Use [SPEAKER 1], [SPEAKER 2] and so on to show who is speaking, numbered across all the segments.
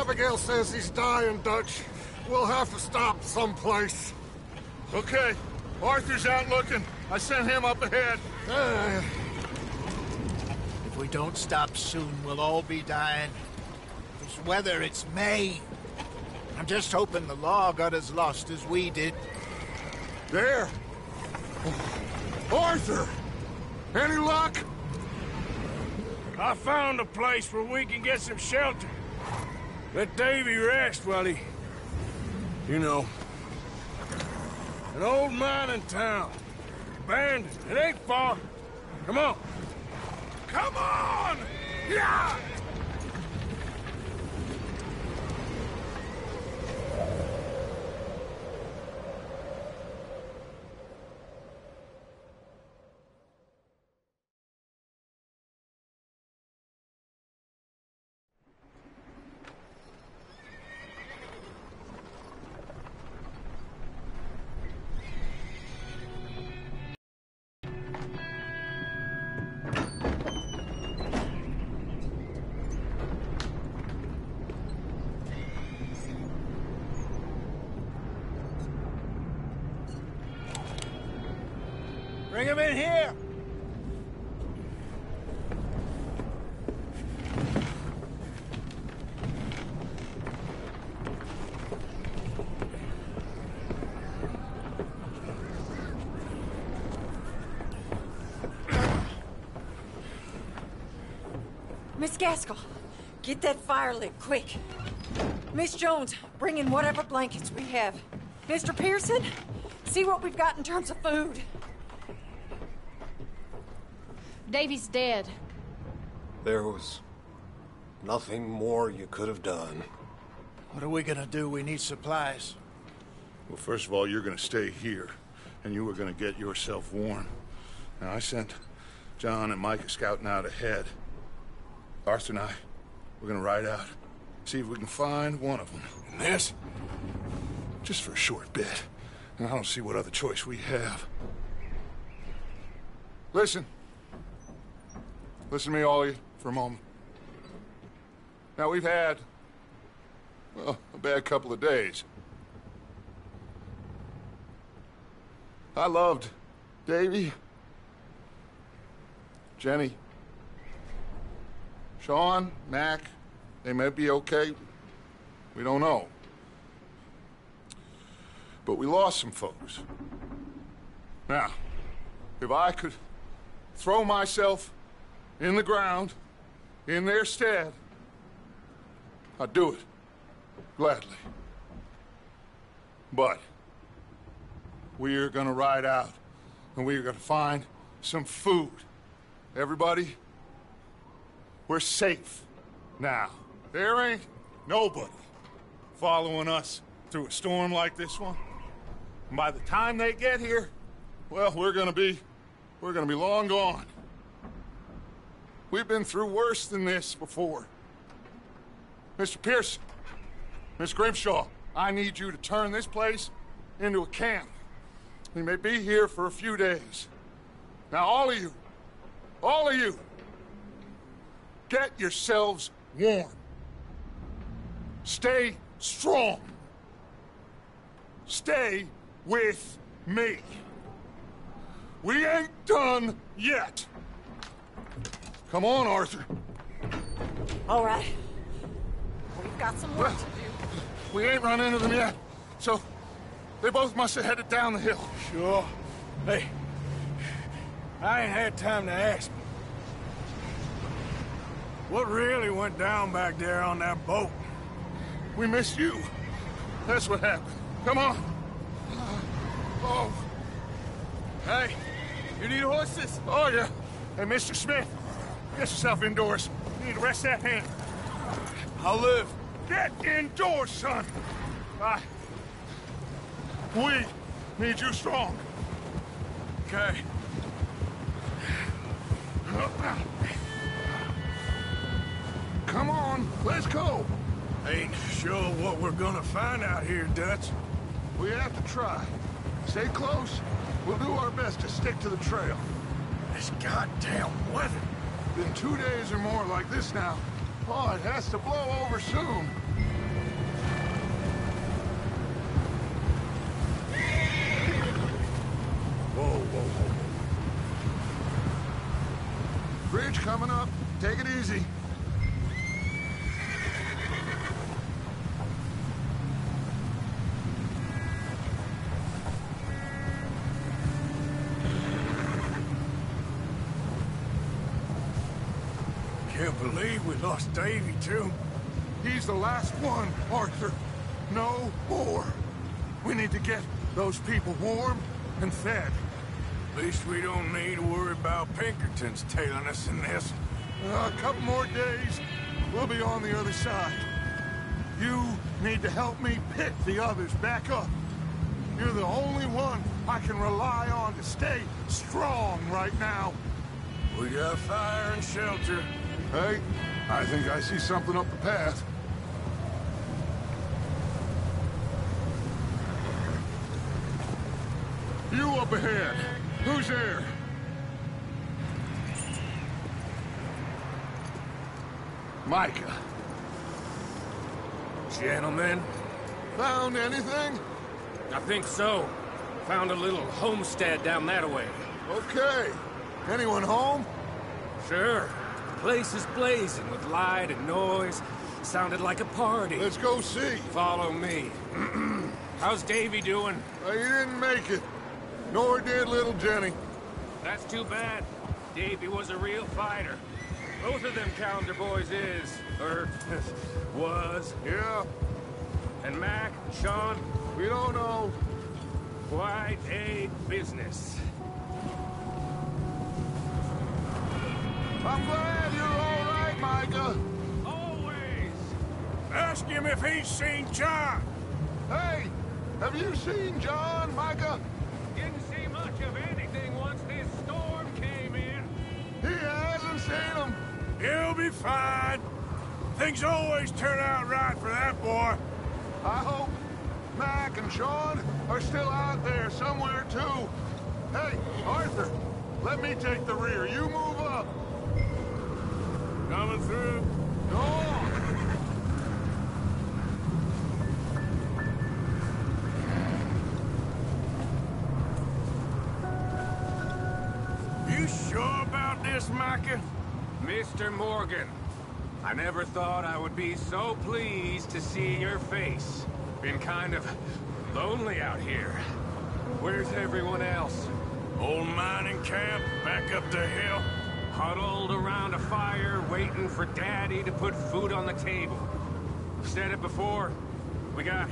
[SPEAKER 1] Abigail says he's dying, Dutch. We'll have to stop someplace.
[SPEAKER 2] Okay. Arthur's out looking. I sent him up ahead.
[SPEAKER 3] If we don't stop soon, we'll all be dying. This weather, it's May. I'm just hoping the law got as lost as we did.
[SPEAKER 1] There! Arthur! Any luck?
[SPEAKER 4] I found a place where we can get some shelter. Let Davy rest while he... You know. An old mining town. Abandoned. It ain't far. Come on. Come on! Yeah!
[SPEAKER 3] Bring him in here!
[SPEAKER 5] Miss Gaskell, get that fire lit, quick. Miss Jones, bring in whatever blankets we have. Mr. Pearson, see what we've got in terms of food.
[SPEAKER 6] Davy's dead.
[SPEAKER 1] There was nothing more you could have done.
[SPEAKER 3] What are we gonna do? We need supplies.
[SPEAKER 2] Well, first of all, you're gonna stay here, and you were gonna get yourself warm. Now, I sent John and Micah scouting out ahead. Arthur and I, we're gonna ride out, see if we can find one of them. And this? Just for a short bit. And I don't see what other choice we have. Listen. Listen to me, all of you, for a moment. Now, we've had, well, a bad couple of days. I loved Davy, Jenny, Sean, Mac. They may be okay. We don't know. But we lost some folks. Now, if I could throw myself in the ground, in their stead, I'd do it, gladly. But we're gonna ride out, and we're gonna find some food. Everybody, we're safe now. There ain't nobody following us through a storm like this one. And by the time they get here, well, we're gonna be long gone. We've been through worse than this before. Mr. Pearson, Miss Grimshaw, I need you to turn this place into a camp. We may be here for a few days. Now, all of you, get yourselves warm. Stay strong. Stay with me. We ain't done yet. Come on, Arthur.
[SPEAKER 5] All right. We've got some work to do.
[SPEAKER 2] We ain't run into them yet, so they both must have headed down the hill.
[SPEAKER 4] Sure. Hey, I ain't had time to ask. What really went down back there on that boat?
[SPEAKER 2] We missed you. That's what happened. Come on. Oh.
[SPEAKER 4] Hey, you need horses?
[SPEAKER 2] Oh, yeah. Hey, Mr. Smith, get yourself indoors. You need to rest that hand.
[SPEAKER 4] I'll live.
[SPEAKER 2] Get indoors, son. We need you strong.
[SPEAKER 4] Okay.
[SPEAKER 2] Come on, let's go.
[SPEAKER 4] Ain't sure what we're gonna find out here, Dutch.
[SPEAKER 2] We have to try. Stay close. We'll do our best to stick to the trail.
[SPEAKER 4] This goddamn weather.
[SPEAKER 2] Been 2 days or more like this now. Oh, it has to blow over soon. coming up. Take it easy.
[SPEAKER 4] Can't believe we lost Davy, too.
[SPEAKER 2] He's the last one, Arthur. No more. We need to get those people warm and fed.
[SPEAKER 4] At least we don't need to worry about Pinkertons tailing us in this.
[SPEAKER 2] A couple more days, we'll be on the other side. You need to help me pick the others back up. You're the only one I can rely on to stay strong right now.
[SPEAKER 4] We got fire and shelter.
[SPEAKER 2] Hey, I think I see something up the path. You up ahead. Who's there? Micah.
[SPEAKER 4] Gentlemen,
[SPEAKER 2] Found anything?
[SPEAKER 7] I think so. Found a little homestead down that way.
[SPEAKER 2] Okay. Anyone home?
[SPEAKER 7] Sure. Place is blazing with light and noise. Sounded like a party.
[SPEAKER 2] Let's go see.
[SPEAKER 7] Follow me. How's Davy doing?
[SPEAKER 2] He didn't make it. Nor did little Jenny.
[SPEAKER 7] That's too bad. Davy was a real fighter. Both of them Calendar boys is, or was.
[SPEAKER 2] Yeah,
[SPEAKER 7] And Mac, Sean,
[SPEAKER 2] we don't know.
[SPEAKER 7] quite a business.
[SPEAKER 2] I'm glad you're all right, Micah.
[SPEAKER 7] Always.
[SPEAKER 4] ask him if he's seen John.
[SPEAKER 2] Hey, have you seen John, Micah?
[SPEAKER 7] Didn't see much of anything once this storm came in.
[SPEAKER 2] He hasn't seen him.
[SPEAKER 4] He'll be fine. Things always turn out right for that boy.
[SPEAKER 2] I hope Mac and Sean are still out there somewhere, too. Hey, Arthur, let me take the rear. You move up.
[SPEAKER 4] Coming through.
[SPEAKER 2] Go on.
[SPEAKER 4] You sure about this, Micah?
[SPEAKER 7] Mr. Morgan, I never thought I would be so pleased to see your face. Been kind of lonely out here. Where's everyone else?
[SPEAKER 4] Old mining camp back up the hill.
[SPEAKER 7] Huddled around a fire, waiting for Daddy to put food on the table. Said it before, we got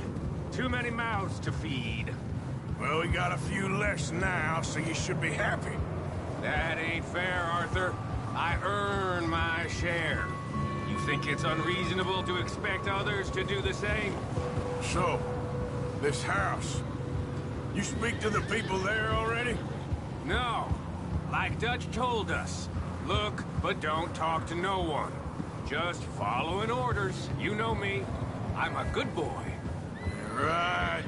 [SPEAKER 7] too many mouths to feed.
[SPEAKER 4] Well, we got a few less now, so you should be happy.
[SPEAKER 7] That ain't fair, Arthur. I earn my share. You think it's unreasonable to expect others to do the same?
[SPEAKER 4] So, this house. You speak to the people there already?
[SPEAKER 7] No. Like Dutch told us. Look, but don't talk to no one. Just following orders. You know me. I'm a good boy.
[SPEAKER 4] Right.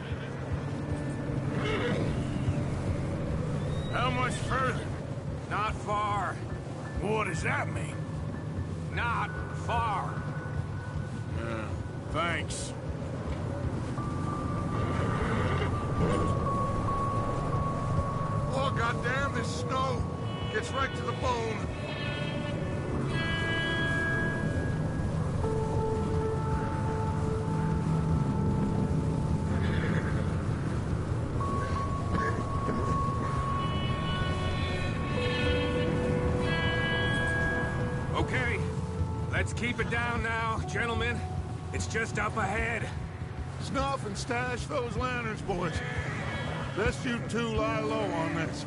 [SPEAKER 4] How much further?
[SPEAKER 7] Not far.
[SPEAKER 4] What does that mean?
[SPEAKER 7] Not far.
[SPEAKER 4] Thanks.
[SPEAKER 2] Oh, goddamn, this snow gets right to the bone.
[SPEAKER 7] Okay. Let's keep it down now, gentlemen. It's just up ahead.
[SPEAKER 2] Snuff and stash those lanterns, boys. Let's you two lie low on this.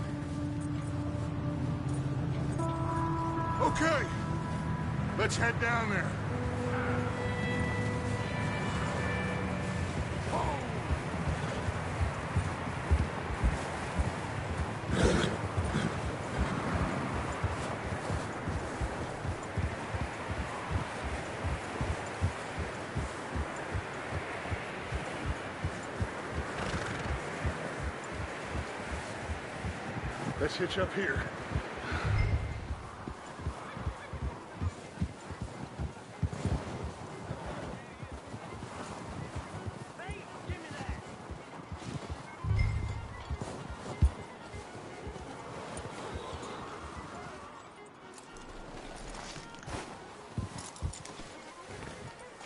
[SPEAKER 2] Okay. Let's head down there. Let's hitch up here.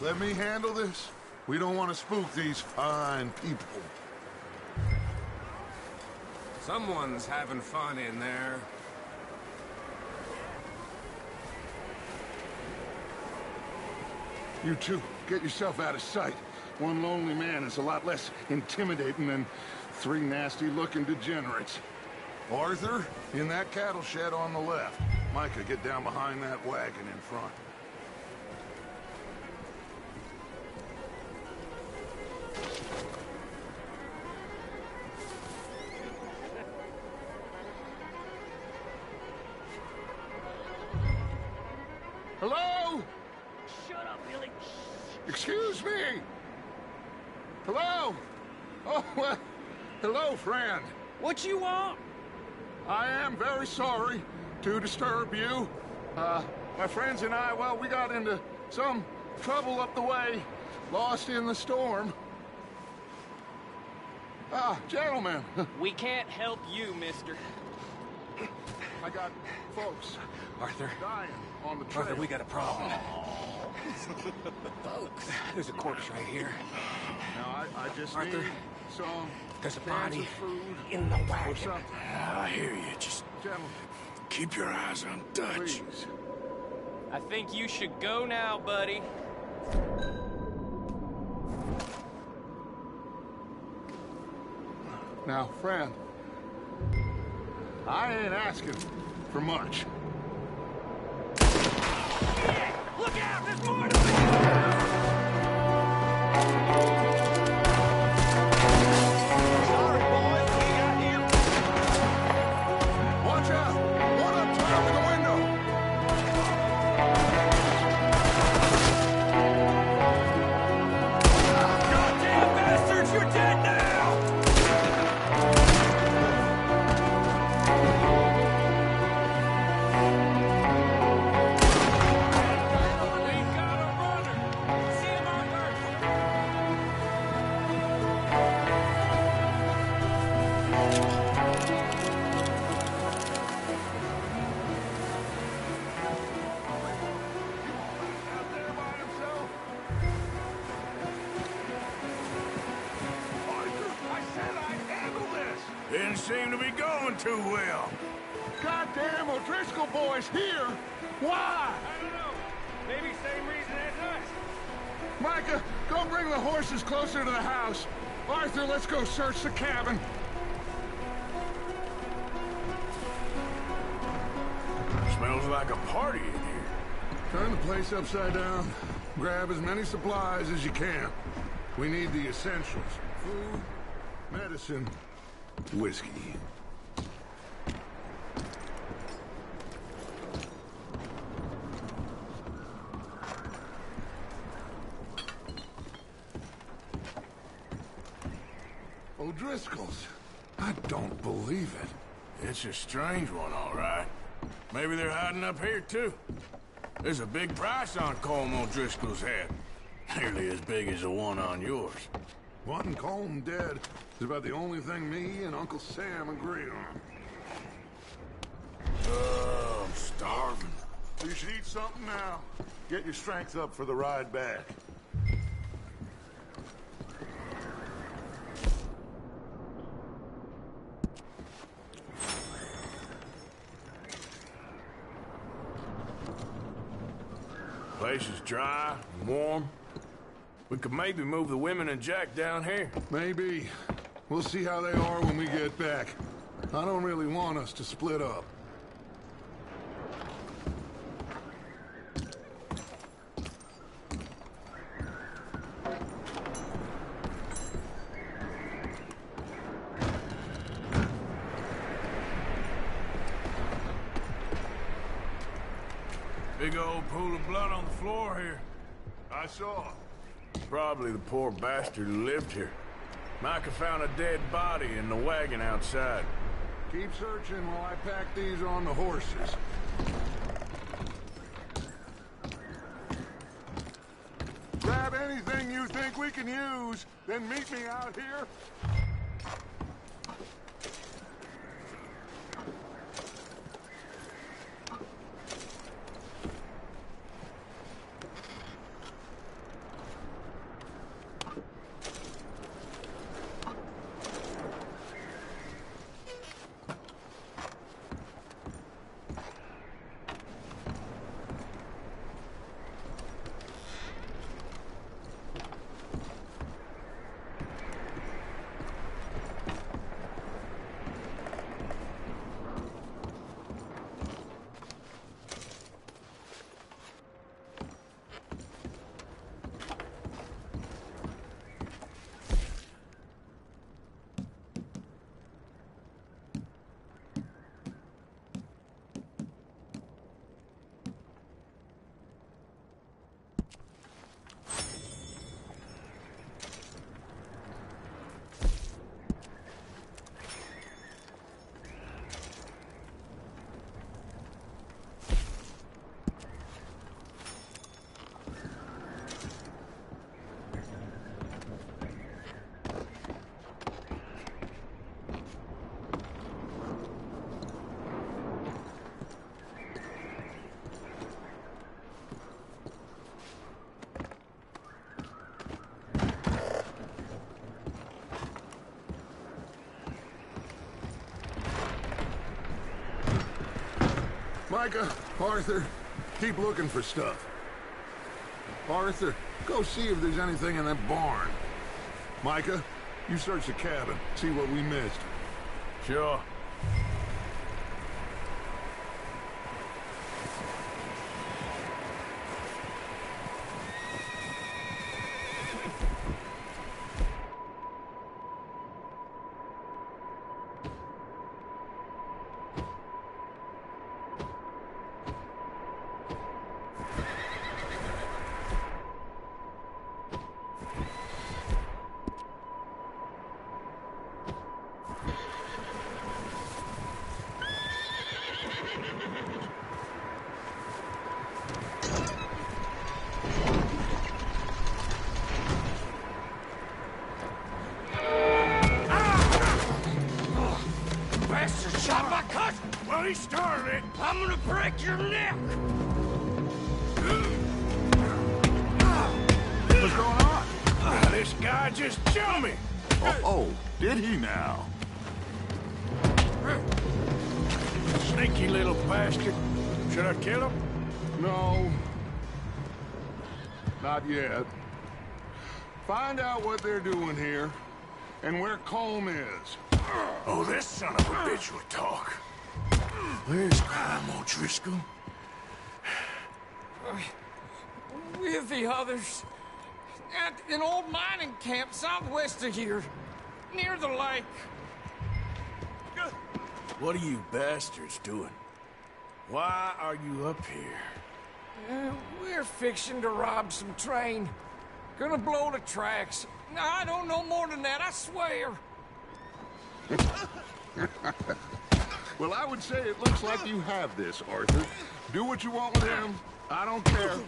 [SPEAKER 2] let me handle this. We don't want to spook these fine people.
[SPEAKER 7] Someone's having fun in there.
[SPEAKER 2] You two, get yourself out of sight. One lonely man is a lot less intimidating than three nasty-looking degenerates. Arthur, in that cattle shed on the left. Micah, get down behind that wagon in front. Hello?
[SPEAKER 8] Shut up, Billy.
[SPEAKER 2] Excuse me? Hello? Oh, well, hello, friend.
[SPEAKER 8] What you want?
[SPEAKER 2] I am very sorry to disturb you. My friends and I, well, we got into some trouble up the way, lost in the storm. Gentlemen.
[SPEAKER 8] We can't help you, mister.
[SPEAKER 2] I got folks
[SPEAKER 7] Arthur.
[SPEAKER 2] dying on the trail.
[SPEAKER 7] Arthur, we got a problem. Folks. There's a corpse right here.
[SPEAKER 2] Now, I just
[SPEAKER 7] Arthur,
[SPEAKER 2] need some
[SPEAKER 7] there's a
[SPEAKER 2] cans
[SPEAKER 7] body
[SPEAKER 2] of food
[SPEAKER 7] in the
[SPEAKER 2] or
[SPEAKER 7] wagon.
[SPEAKER 2] something.
[SPEAKER 4] I hear you. Just
[SPEAKER 2] Gentlemen,
[SPEAKER 4] keep your eyes on Dutch.
[SPEAKER 2] please.
[SPEAKER 8] I think you should go now, buddy.
[SPEAKER 2] Now, friend, I ain't asking for much.
[SPEAKER 8] Look out! There's more to it! Sorry, boys. We got him.
[SPEAKER 2] Watch out! One up top of the window!
[SPEAKER 8] Goddamn bastards! You're dead now!
[SPEAKER 7] We got a runner! See him, Arthur!
[SPEAKER 2] Out there by himself? Arthur, I said I'd handle this!
[SPEAKER 4] Didn't seem to be going too well.
[SPEAKER 2] Goddamn O'Driscoll boys here! Why?
[SPEAKER 7] I don't know. Maybe same reason as us.
[SPEAKER 2] Micah, go bring the horses closer to the house. Arthur, let's go search the cabin.
[SPEAKER 4] Smells like a party in here.
[SPEAKER 2] Turn the place upside down. Grab as many supplies as you can. We need the essentials. Food, medicine, whiskey. O'Driscoll's. I don't believe it.
[SPEAKER 4] It's a strange one, all right. Maybe they're hiding up here, too. There's a big price on Colm O'Driscoll's head. Nearly as big as the one on yours.
[SPEAKER 2] Wanting Colm dead is about the only thing me and Uncle Sam agree on.
[SPEAKER 4] I'm starving.
[SPEAKER 2] You should eat something now. Get your strength up for the ride back.
[SPEAKER 4] Place is dry and warm. We could maybe move the women and Jack down here.
[SPEAKER 2] Maybe. We'll see how they are when we get back. I don't really want us to split up.
[SPEAKER 4] Big old pool of blood on the floor here.
[SPEAKER 2] I saw.
[SPEAKER 4] Probably the poor bastard who lived here. Micah found a dead body in the wagon outside.
[SPEAKER 2] Keep searching while I pack these on the horses. Grab anything you think we can use, then meet me out here. Micah, Arthur, keep looking for stuff. Arthur, go see if there's anything in that barn. Micah, you search the cabin, see what we missed.
[SPEAKER 4] Sure. Well, he started it. I'm gonna break your neck.
[SPEAKER 2] What's going on?
[SPEAKER 4] This guy just jumped me.
[SPEAKER 2] Oh, did he now?
[SPEAKER 4] Sneaky little bastard. Should I kill him?
[SPEAKER 2] No. Not yet. Find out what they're doing here, and where Colm is.
[SPEAKER 4] Oh, this son of a bitch will talk. Where's Graham O'Driscoll?
[SPEAKER 9] With the others. At an old mining camp southwest of here. Near the lake.
[SPEAKER 4] What are you bastards doing? Why are you up here?
[SPEAKER 9] We're fixing to rob some train. Gonna blow the tracks. I don't know more than that, I swear.
[SPEAKER 2] Well, I would say it looks like you have this, Arthur. Do what you want with him. I don't care.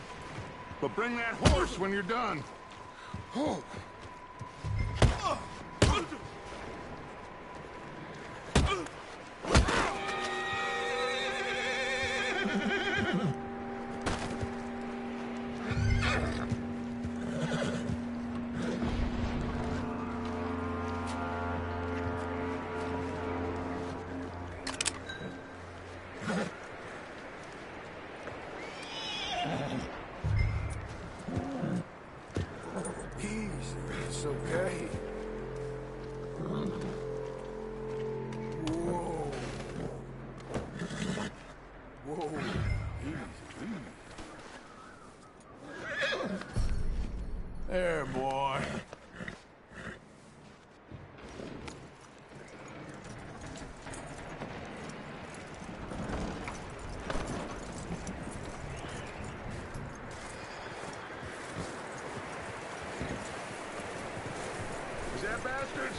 [SPEAKER 2] But bring that horse when you're done. Oh.
[SPEAKER 4] It's okay. Whoa. Whoa. Easy. There, boy.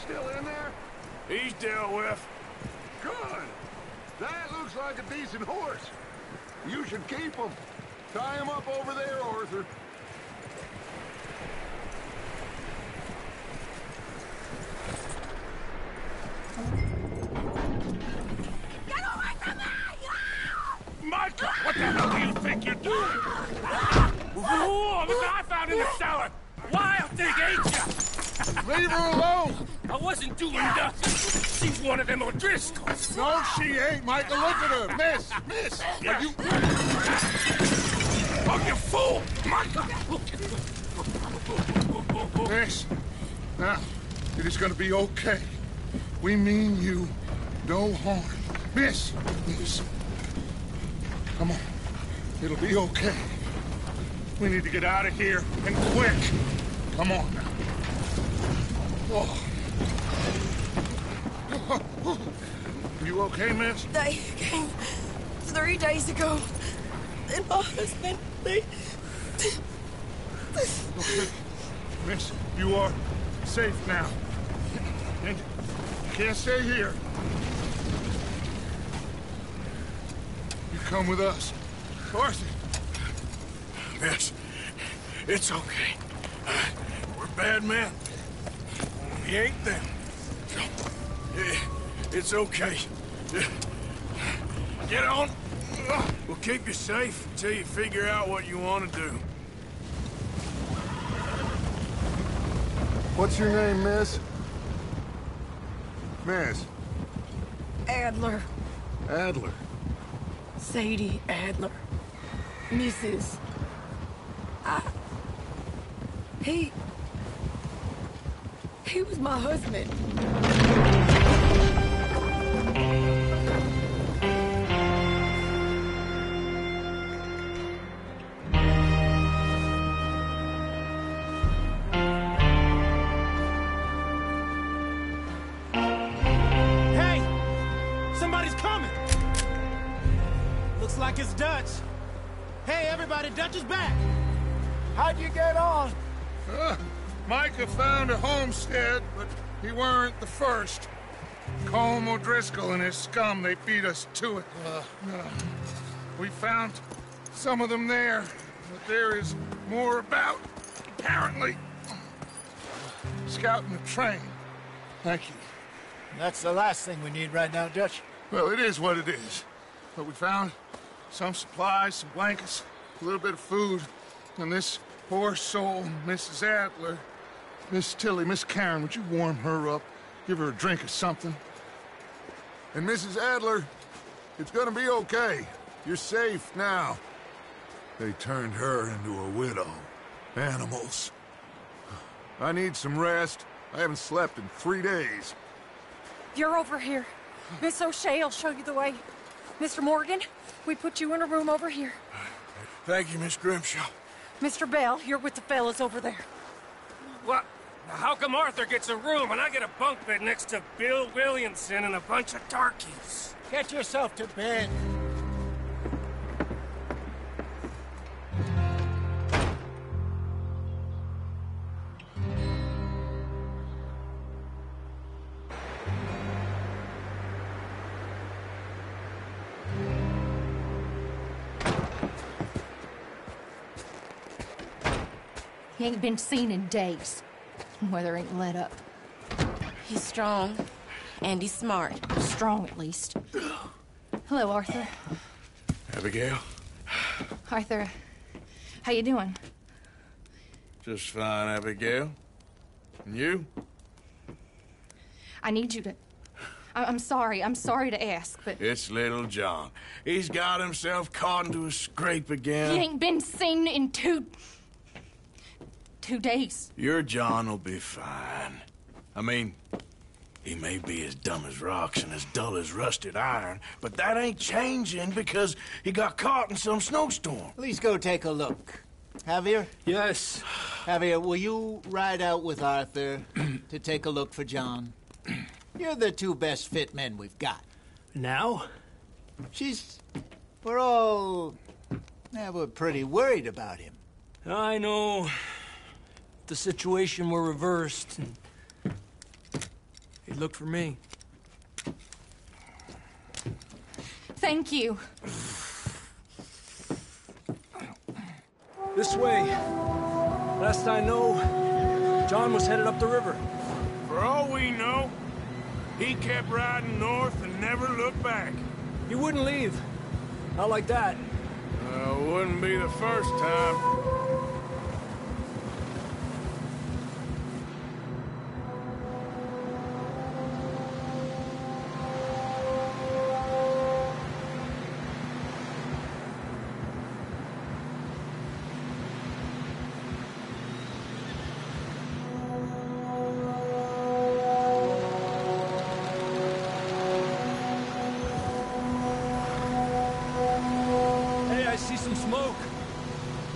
[SPEAKER 2] Still in there?
[SPEAKER 4] He's dealt with.
[SPEAKER 2] Good. That looks like a decent horse. You should keep him. Tie him up over there, Arthur.
[SPEAKER 8] Get away from me!
[SPEAKER 4] Micah, what the hell do you think you're doing? Whoa, look what I found in the cellar. Wild thing, ain't ya?
[SPEAKER 2] Leave her alone!
[SPEAKER 4] I wasn't doing nothing. She's one of them O'Driscolls.
[SPEAKER 2] No, she ain't, Micah. Look at her. Miss! Miss! Are you...
[SPEAKER 4] Oh, you fool! Micah!
[SPEAKER 2] Miss, now, it is gonna be okay. We mean you no harm. Miss! Miss. Come on. It'll be okay. We need to get out of here, and quick. Come on now. Oh. You okay, miss?
[SPEAKER 10] They came 3 days ago. And my husband, they...
[SPEAKER 2] Okay. Miss, you are safe now. And you can't stay here. You come with us. Arthur.
[SPEAKER 4] Miss, it's okay. We're bad men. We ain't them. It's okay. Get on. We'll keep you safe until you figure out what you want to do.
[SPEAKER 2] What's your name, miss? Miss?
[SPEAKER 10] Adler.
[SPEAKER 2] Adler.
[SPEAKER 10] Sadie Adler. Mrs. He was my husband.
[SPEAKER 8] Hey! Somebody's coming! Looks like it's Dutch. Hey, everybody, Dutch is back!
[SPEAKER 3] How'd you get on?
[SPEAKER 2] Micah found a homestead, but he weren't the first. Colm O'Driscoll and his scum, they beat us to it. We found some of them there, but there is more about, apparently. Scouting the train. Thank you.
[SPEAKER 3] That's the last thing we need right now, Dutch.
[SPEAKER 2] Well, it is what it is. But we found some supplies, some blankets, a little bit of food, and this poor soul, Mrs. Adler, Miss Tilly, Miss Karen, would you warm her up? Give her a drink or something? And Mrs. Adler, it's gonna be okay. You're safe now. They turned her into a widow. Animals. I need some rest. I haven't slept in 3 days.
[SPEAKER 5] You're over here. Miss O'Shea will show you the way. Mr. Morgan, we put you in a room over here.
[SPEAKER 4] Thank you, Miss Grimshaw.
[SPEAKER 5] Mr. Bell, you're with the fellas over there.
[SPEAKER 8] What? How come Arthur gets a room and I get a bunk bed next to Bill Williamson and a bunch of darkies?
[SPEAKER 3] Get yourself to bed.
[SPEAKER 6] He ain't been seen in days. Weather ain't let up.
[SPEAKER 10] He's strong, and he's smart.
[SPEAKER 6] Strong, at least. Hello, Arthur.
[SPEAKER 4] Abigail?
[SPEAKER 6] Arthur, how you doing?
[SPEAKER 4] Just fine, Abigail. And you?
[SPEAKER 6] I need you to... I'm sorry to ask, but...
[SPEAKER 4] It's little John. He's got himself caught into a scrape again.
[SPEAKER 6] He ain't been seen in 2 days.
[SPEAKER 4] Your John will be fine. I mean, he may be as dumb as rocks and as dull as rusted iron, but that ain't changing because he got caught in some snowstorm.
[SPEAKER 3] Please go take a look. Javier?
[SPEAKER 8] Yes.
[SPEAKER 3] Javier, will you ride out with Arthur to take a look for John? You're the 2 best fit men we've got.
[SPEAKER 8] Now?
[SPEAKER 3] We're pretty worried about him.
[SPEAKER 8] I know. The situation were reversed, and he'd look for me.
[SPEAKER 6] Thank you.
[SPEAKER 8] This way. Last I know, John was headed up the river.
[SPEAKER 4] For all we know, he kept riding north and never looked back.
[SPEAKER 8] He wouldn't leave. Not like that.
[SPEAKER 4] Wouldn't be the first time.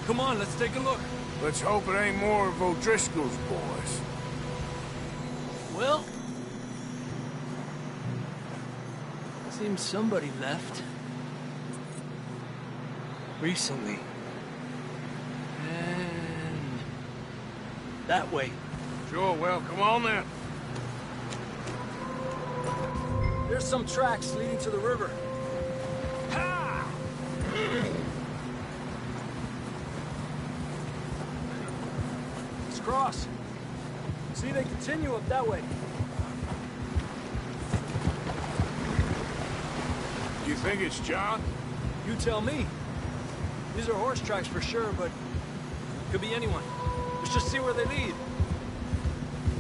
[SPEAKER 8] Come on, let's take a look.
[SPEAKER 4] Let's hope it ain't more of O'Driscoll's boys.
[SPEAKER 8] Well... seems somebody left. Recently. And... that way.
[SPEAKER 4] Sure, well, come on then.
[SPEAKER 8] There's some tracks leading to the river. Ha! Let's cross. See, they continue up that way.
[SPEAKER 4] You think it's John?
[SPEAKER 8] You tell me. These are horse tracks for sure, but could be anyone. Let's just see where they lead.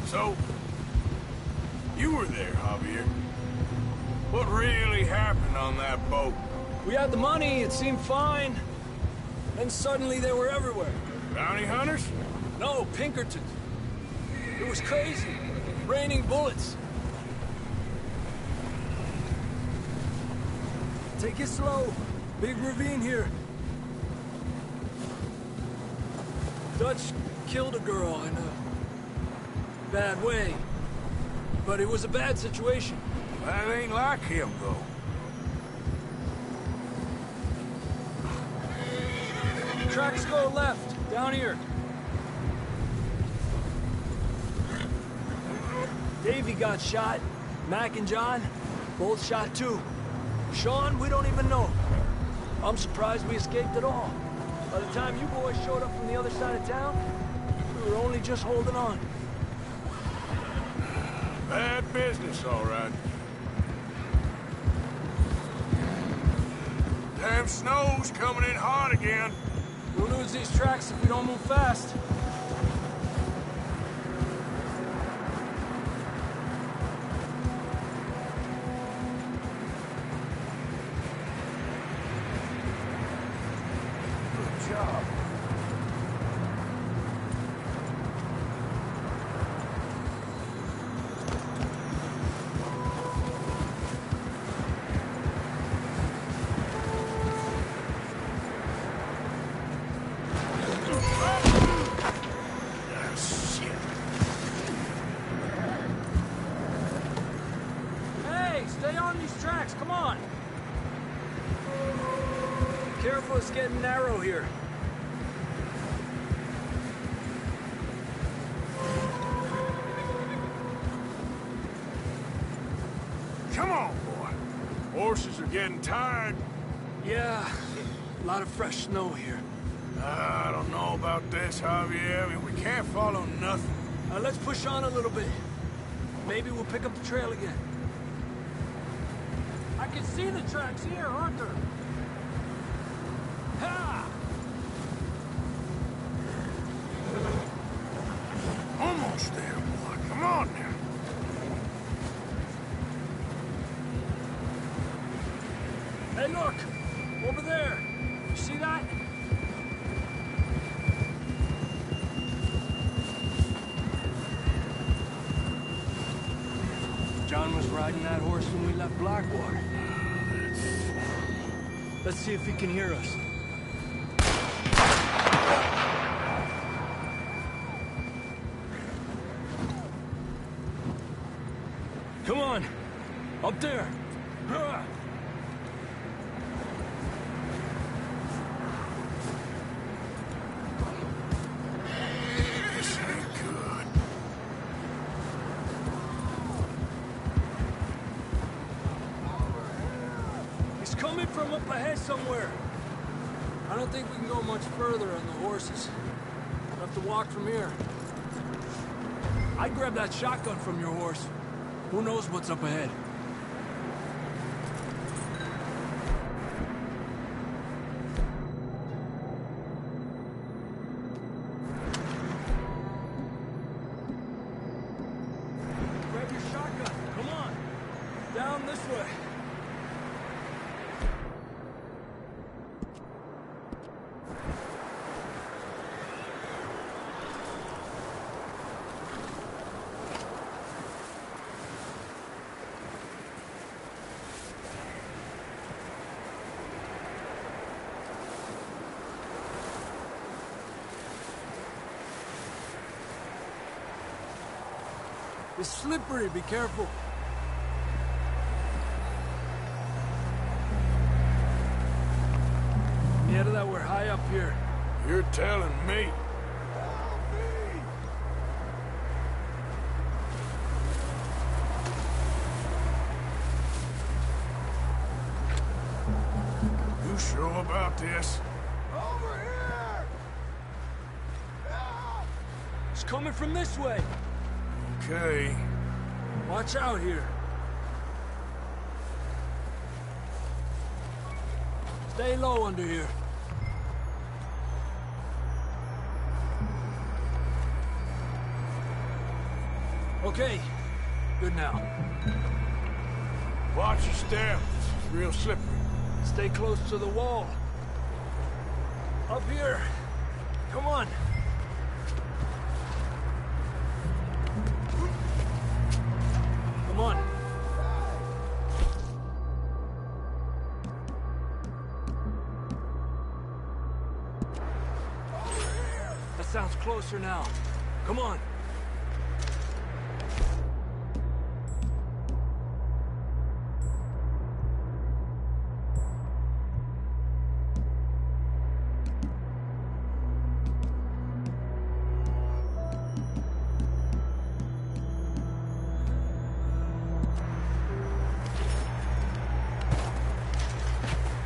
[SPEAKER 4] So, you were there, Javier. What really happened on that boat?
[SPEAKER 11] We had the money, it seemed fine. Then suddenly they were everywhere.
[SPEAKER 4] Bounty hunters?
[SPEAKER 11] No, Pinkertons. It was crazy. Raining bullets. Take it slow. Big ravine here. Dutch killed a girl in a bad way. But it was a bad situation.
[SPEAKER 4] That ain't like him, though.
[SPEAKER 11] Tracks go left, down here. Davey got shot. Mac and John, both shot too. Sean, we don't even know. I'm surprised we escaped at all. By the time you boys showed up from the other side of town, we were only just holding on.
[SPEAKER 4] Bad business, all right. Damn snow's coming in hard again.
[SPEAKER 11] We'll lose these tracks if we don't move fast.
[SPEAKER 4] Good job.
[SPEAKER 11] Stay on these tracks, come on! Careful, it's getting narrow here.
[SPEAKER 4] Come on, boy. Horses are getting tired.
[SPEAKER 11] Yeah, a lot of fresh snow here.
[SPEAKER 4] I don't know about this, Javier. I mean, we can't follow nothing.
[SPEAKER 11] Let's push on a little bit. Maybe we'll pick up the trail again. I can see the tracks here, Arthur. Ha!
[SPEAKER 4] Almost there, boy. Come on now.
[SPEAKER 11] Hey, look! Over there. You see that? John was riding that horse when we left Blackwater. Let's see if he can hear us. Come on! Up there!
[SPEAKER 4] This ain't good.
[SPEAKER 11] He's coming from up ahead somewhere. I don't think we can go much further on the horses. We'll have to walk from here. I'd grab that shotgun from your horse. Who knows what's up ahead? Grab your shotgun. Come on. Down this way. It's slippery, be careful. Yeah, that we're high up here.
[SPEAKER 4] You're telling me. You sure about this?
[SPEAKER 2] Over here!
[SPEAKER 11] It's coming from this way.
[SPEAKER 4] Okay.
[SPEAKER 11] Watch out here. Stay low under here. Okay. Good now.
[SPEAKER 4] Watch your step. It's real slippery.
[SPEAKER 11] Stay close to the wall. Up here. Come on. Come on. That sounds closer now. Come on.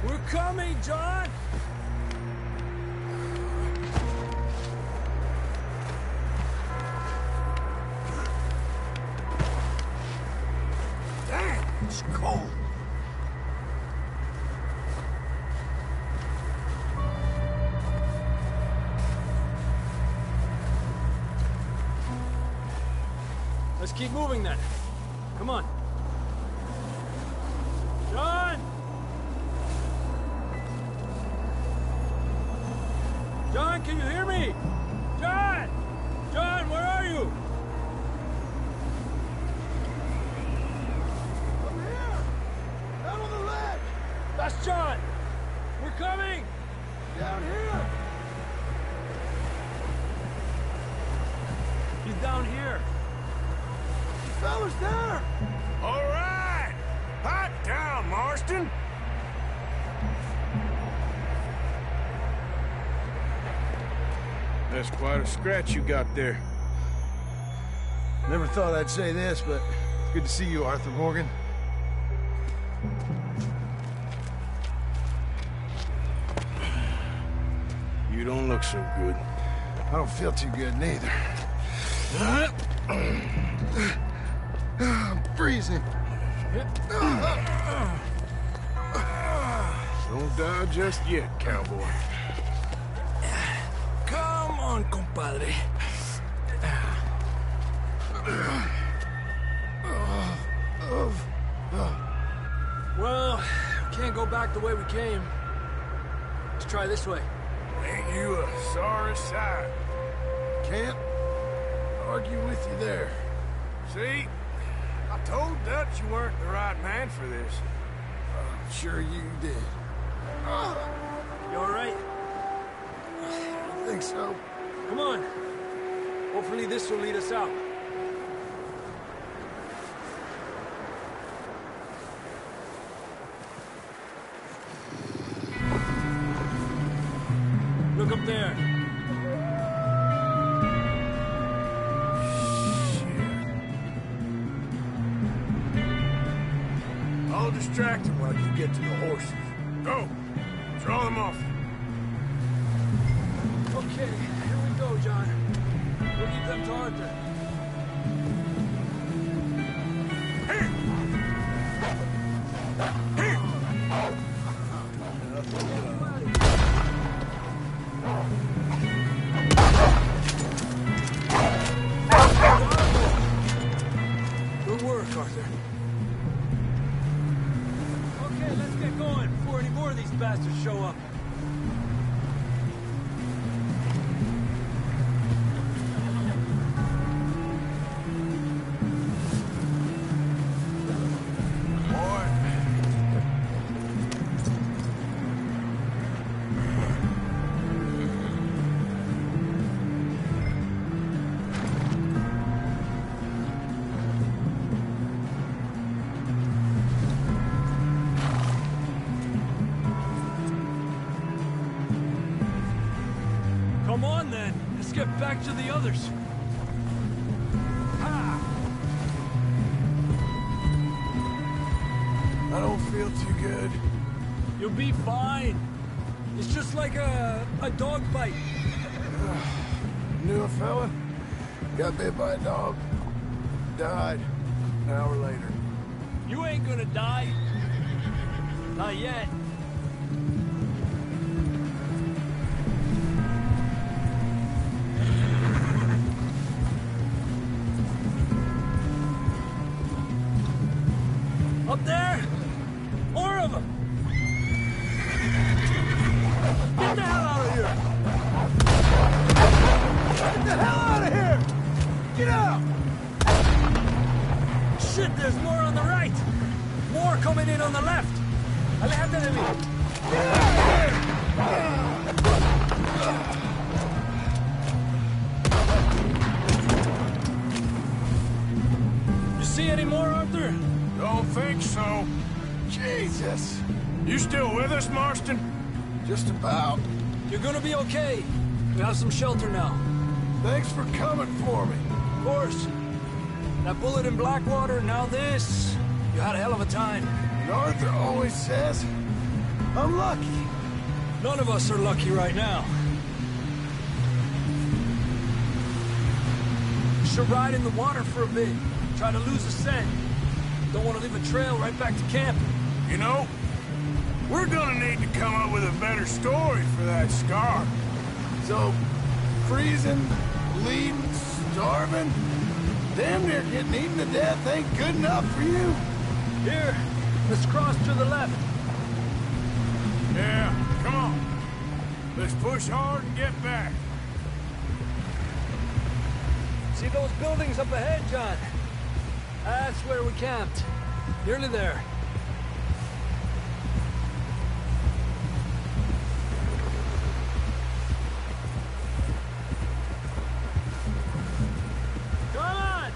[SPEAKER 11] We're coming, John!
[SPEAKER 3] Damn, it's cold.
[SPEAKER 11] Let's keep moving then. Come on. John! John, can you hear me? John! John, where are you?
[SPEAKER 3] I'm here! Down on the ledge!
[SPEAKER 11] That's John! We're coming!
[SPEAKER 3] Down here!
[SPEAKER 11] He's down here.
[SPEAKER 3] Fellas there!
[SPEAKER 4] All right! Hot down, Marston! That's quite a scratch you got there.
[SPEAKER 12] Never thought I'd say this, but it's good to see you, Arthur Morgan.
[SPEAKER 4] You don't look so good.
[SPEAKER 12] I don't feel too good, neither. I'm freezing.
[SPEAKER 4] Don't die just yet, cowboy.
[SPEAKER 11] Come on, compadre. Well, we can't go back the way we came. Let's try this way.
[SPEAKER 4] Ain't you a sorry sight?
[SPEAKER 12] Can't argue with you there.
[SPEAKER 4] See? I told Dutch you weren't the right man for this.
[SPEAKER 12] I'm sure you did.
[SPEAKER 11] You all right?
[SPEAKER 12] I think so.
[SPEAKER 11] Come on. Hopefully this will lead us out. Look up there.
[SPEAKER 4] I'll distract him while you get to the horses. Go! Draw them off.
[SPEAKER 11] Okay, here we go, John. We'll lead them to Arthur. Good work, Arthur. Okay, let's get going before any more of these bastards show up. Come on, then. Let's get back to the others.
[SPEAKER 12] I don't feel too good.
[SPEAKER 11] You'll be fine. It's just like a dog bite.
[SPEAKER 12] Knew a fella, got bit by a dog, died an hour later.
[SPEAKER 11] You ain't gonna die. Not yet. Up there? More of them! Get the hell out of here!
[SPEAKER 12] Get the hell out of here! Get out!
[SPEAKER 11] Shit, there's more on the right! More coming in on the left! Aléjate de mí!
[SPEAKER 12] Get out of
[SPEAKER 11] here! You see any more, Arthur?
[SPEAKER 4] Don't think so.
[SPEAKER 12] Jesus!
[SPEAKER 4] You still with us, Marston?
[SPEAKER 12] Just about.
[SPEAKER 11] You're gonna be okay. We have some shelter now.
[SPEAKER 12] Thanks for coming for me.
[SPEAKER 11] Of course. That bullet in Blackwater, now this. You had a hell of a time.
[SPEAKER 12] And Arthur always says, I'm lucky.
[SPEAKER 11] None of us are lucky right now. You should ride in the water for a bit. Try to lose a scent. Don't want to leave a trail right back to camp.
[SPEAKER 4] You know, we're gonna need to come up with a better story for that scar.
[SPEAKER 12] So, freezing, bleeding, starving, damn near getting eaten to death ain't good enough for you?
[SPEAKER 11] Here, let's cross to the left.
[SPEAKER 4] Yeah, come on. Let's push hard and get back.
[SPEAKER 11] See those buildings up ahead, John? That's where we camped. Nearly there. Come on!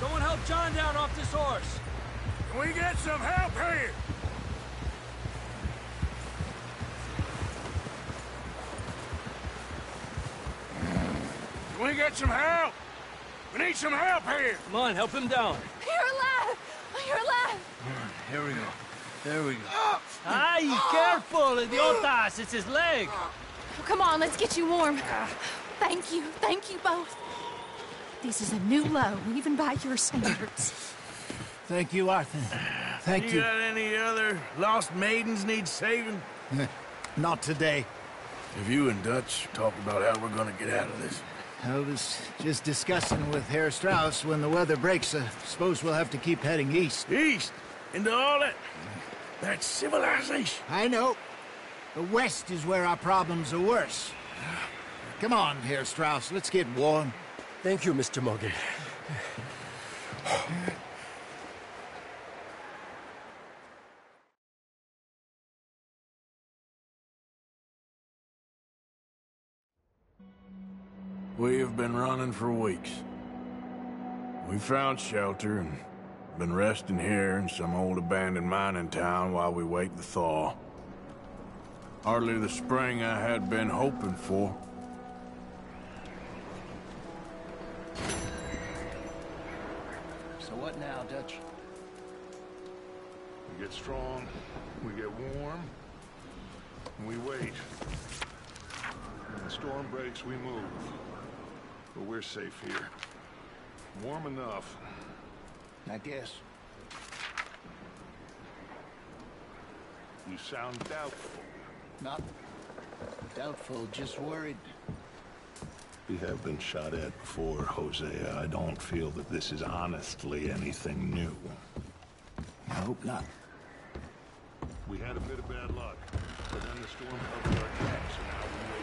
[SPEAKER 11] Someone help John down off this horse.
[SPEAKER 4] Can we get some help here? Can we get some help? We need some help here!
[SPEAKER 11] Come on, help him down.
[SPEAKER 10] You're alive! You're alive!
[SPEAKER 11] Here we go. There we go. Ay, careful, idiotas! It's his leg!
[SPEAKER 10] Oh, come on, let's get you warm. Thank you both. This is a new low, even by your standards.
[SPEAKER 3] Thank you, Arthur. Thank you.
[SPEAKER 4] You got any other lost maidens need saving?
[SPEAKER 3] Not today.
[SPEAKER 12] Have you and Dutch talked about how we're gonna get out of this?
[SPEAKER 3] I was just discussing with Herr Strauss when the weather breaks. I suppose we'll have to keep heading east.
[SPEAKER 4] East? Into all that civilization?
[SPEAKER 3] I know. The west is where our problems are worse. Come on, Herr Strauss, let's get warm.
[SPEAKER 8] Thank you, Mr. Morgan.
[SPEAKER 4] We have been running for weeks. We found shelter and been resting here in some old abandoned mining town while we wait the thaw. Hardly the spring I had been hoping for.
[SPEAKER 3] So what now, Dutch?
[SPEAKER 2] We get strong, we get warm, and we wait. When the storm breaks, we move. But we're safe here. Warm enough.
[SPEAKER 3] I guess.
[SPEAKER 2] You sound doubtful.
[SPEAKER 3] Not doubtful, just worried.
[SPEAKER 2] We have been shot at before, Hosea. I don't feel that this is honestly anything new.
[SPEAKER 3] I hope not.
[SPEAKER 2] We had a bit of bad luck, but then the storm covered our tracks, and now we wait.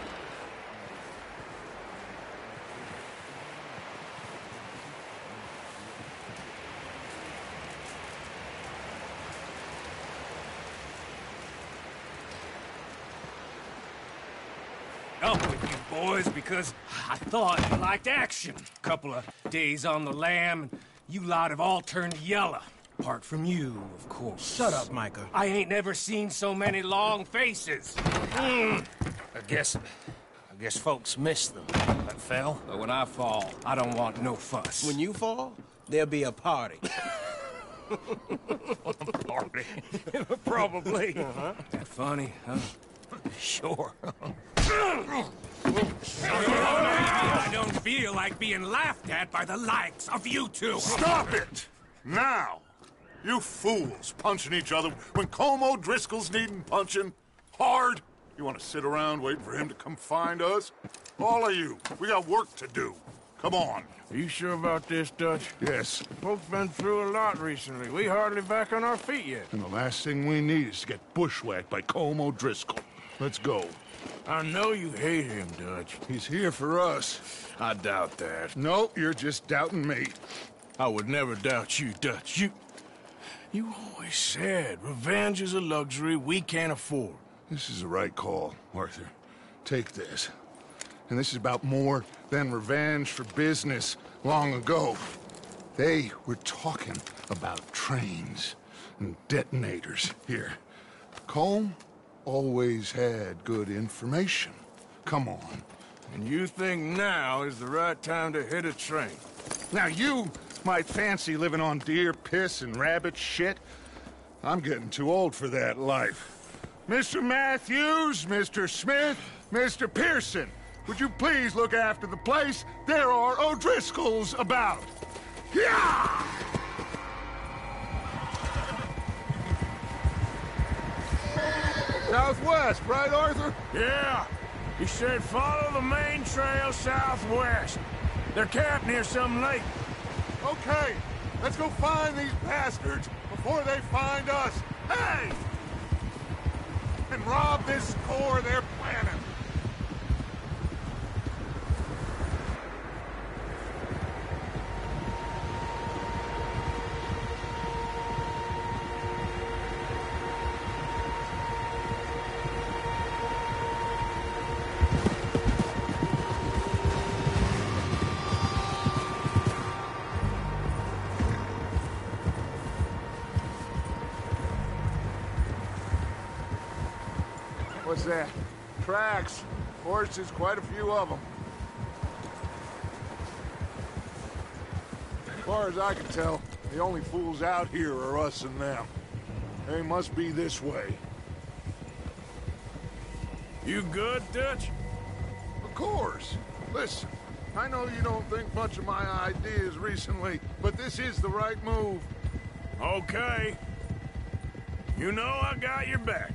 [SPEAKER 8] Up with you boys because I thought you liked action. Couple of days on the lam, and you lot have all turned yellow. Apart from you, of course.
[SPEAKER 3] Shut up, Micah.
[SPEAKER 8] I ain't never seen so many long faces. I guess folks miss them. I fell, but when I fall, I don't want no fuss.
[SPEAKER 13] When you fall, there'll be a party.
[SPEAKER 8] Party? Probably. That funny, huh? Sure. I don't feel like being laughed at by the likes of you two.
[SPEAKER 2] Stop it! Now! You fools punching each other when Colm O'Driscoll's needing punching. Hard! You want to sit around waiting for him to come find us? All of you, we got work to do. Come on.
[SPEAKER 4] Are you sure about this, Dutch?
[SPEAKER 2] Yes.
[SPEAKER 4] Folks been through a lot recently. We hardly back on our feet yet.
[SPEAKER 2] And the last thing we need is to get bushwhacked by Colm O'Driscoll. Let's go.
[SPEAKER 4] I know you hate him, Dutch.
[SPEAKER 2] He's here for us.
[SPEAKER 4] I doubt that.
[SPEAKER 2] No, you're just doubting me.
[SPEAKER 4] I would never doubt you, Dutch. You always said revenge is a luxury we can't afford.
[SPEAKER 2] This is the right call, Arthur. Take this. And this is about more than revenge for business long ago. They were talking about trains and detonators here. Colm always had good information. Come on.
[SPEAKER 4] And you think now is the right time to hit a train?
[SPEAKER 2] Now you might fancy living on deer piss and rabbit shit. I'm getting too old for that life. Mr. Matthews, Mr. Smith, Mr. Pearson, would you please look after the place? There are O'Driscolls about. Yeah! Southwest, right, Arthur?
[SPEAKER 4] Yeah. He said follow the main trail southwest. They're camped near some lake.
[SPEAKER 2] Okay, let's go find these bastards before they find us. Hey! And rob this core they're planning. What's that? Tracks. Horses, quite a few of them. As far as I can tell, the only fools out here are us and them. They must be this way.
[SPEAKER 4] You good, Dutch?
[SPEAKER 2] Of course. Listen, I know you don't think much of my ideas recently, but this is the right move.
[SPEAKER 4] Okay. You know I got your back.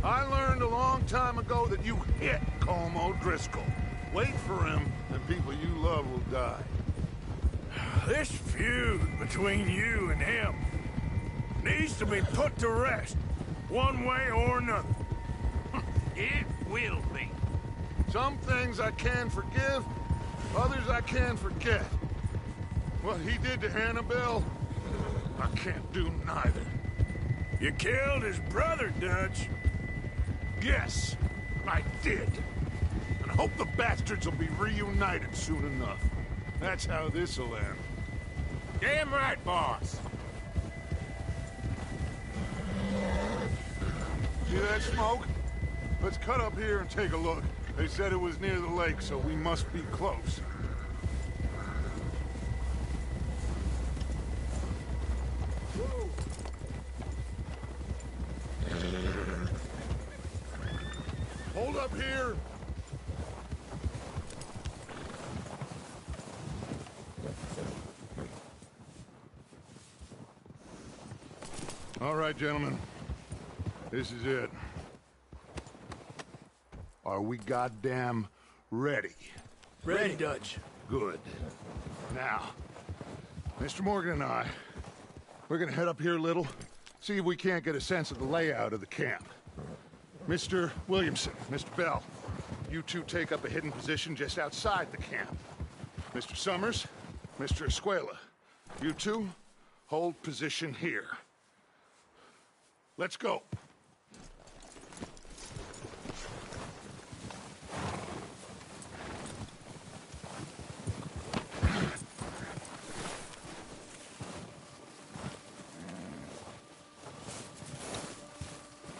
[SPEAKER 2] I learned a long time ago that you hit Colm O'Driscoll. Wait for him, and people you love will die.
[SPEAKER 4] This feud between you and him needs to be put to rest, one way or another.
[SPEAKER 7] It will be.
[SPEAKER 2] Some things I can forgive, others I can forget. What he did to Annabelle, I can't do neither.
[SPEAKER 4] You killed his brother, Dutch.
[SPEAKER 2] Yes, I did. And I hope the bastards will be reunited soon enough. That's how this'll end.
[SPEAKER 7] Damn right, boss.
[SPEAKER 2] See that smoke? Let's cut up here and take a look. They said it was near the lake, so we must be close. Hold up here. All right, gentlemen. This is it. Are we goddamn ready?
[SPEAKER 11] Ready, Dutch.
[SPEAKER 2] Good. Now, Mr. Morgan and I, we're gonna head up here a little, see if we can't get a sense of the layout of the camp. Mr. Williamson, Mr. Bell, you two take up a hidden position just outside the camp. Mr. Summers, Mr. Escuela, you two hold position here. Let's go.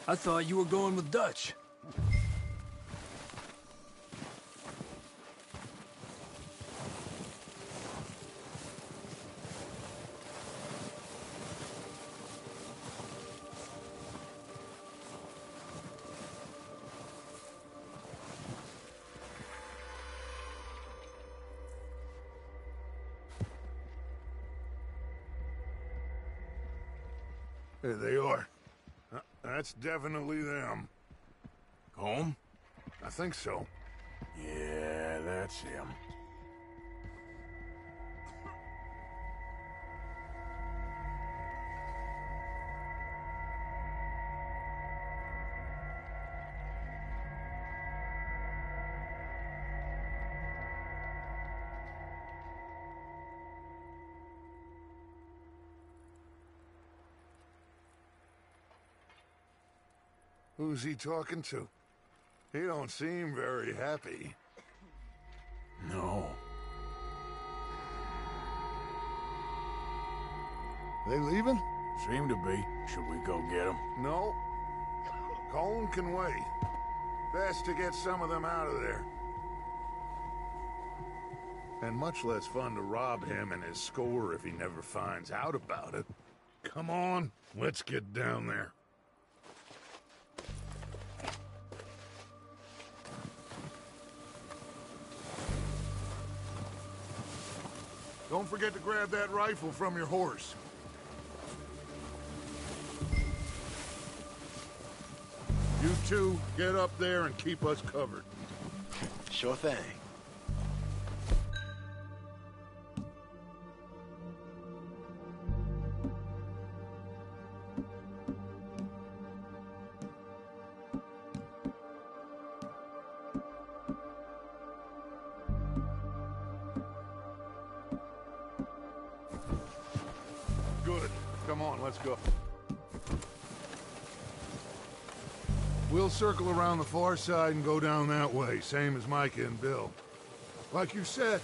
[SPEAKER 11] I thought you were going with Dutch.
[SPEAKER 2] There they are. That's definitely them.
[SPEAKER 4] Home?
[SPEAKER 2] I think so.
[SPEAKER 4] Yeah, that's him.
[SPEAKER 2] Who's he talking to? He don't seem very happy.
[SPEAKER 12] No.
[SPEAKER 2] They leaving?
[SPEAKER 12] Seem to be. Should we go get them?
[SPEAKER 2] No. Colm can wait. Best to get some of them out of there. And much less fun to rob him and his score if he never finds out about it. Come on, let's get down there. Don't forget to grab that rifle from your horse. You two, get up there and keep us covered.
[SPEAKER 13] Sure thing.
[SPEAKER 2] Good. Come on, let's go. We'll circle around the far side and go down that way, same as Micah and Bill. Like you said,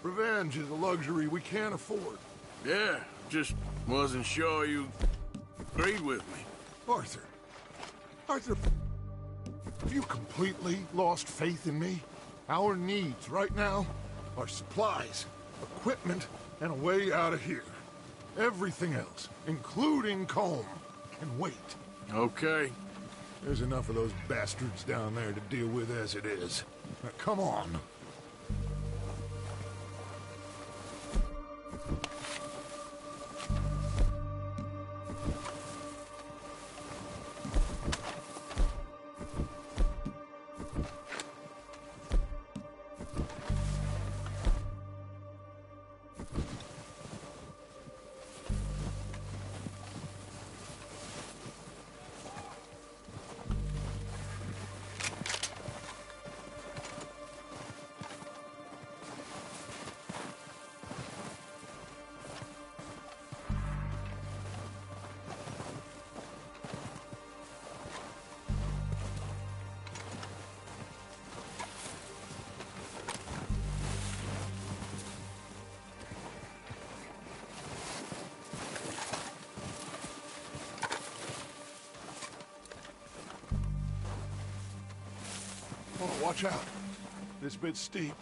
[SPEAKER 2] revenge is a luxury we can't afford.
[SPEAKER 12] Yeah, just wasn't sure you agreed with me.
[SPEAKER 2] Arthur, have you completely lost faith in me? Our needs right now are supplies, equipment, and a way out of here. Everything else, including Colm, can wait.
[SPEAKER 12] Okay.
[SPEAKER 2] There's enough of those bastards down there to deal with as it is. Now, come on. Oh, watch out. This bit's steep.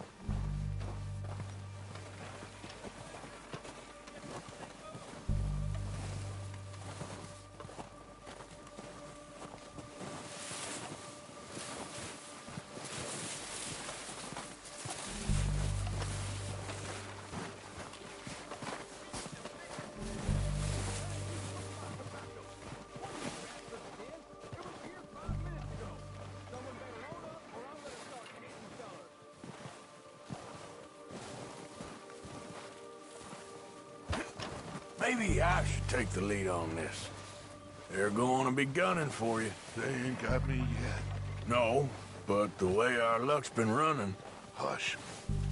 [SPEAKER 12] Maybe I should take the lead on this. They're going to be gunning for you.
[SPEAKER 2] They ain't got me yet.
[SPEAKER 12] No, but the way our luck's been running...
[SPEAKER 2] Hush.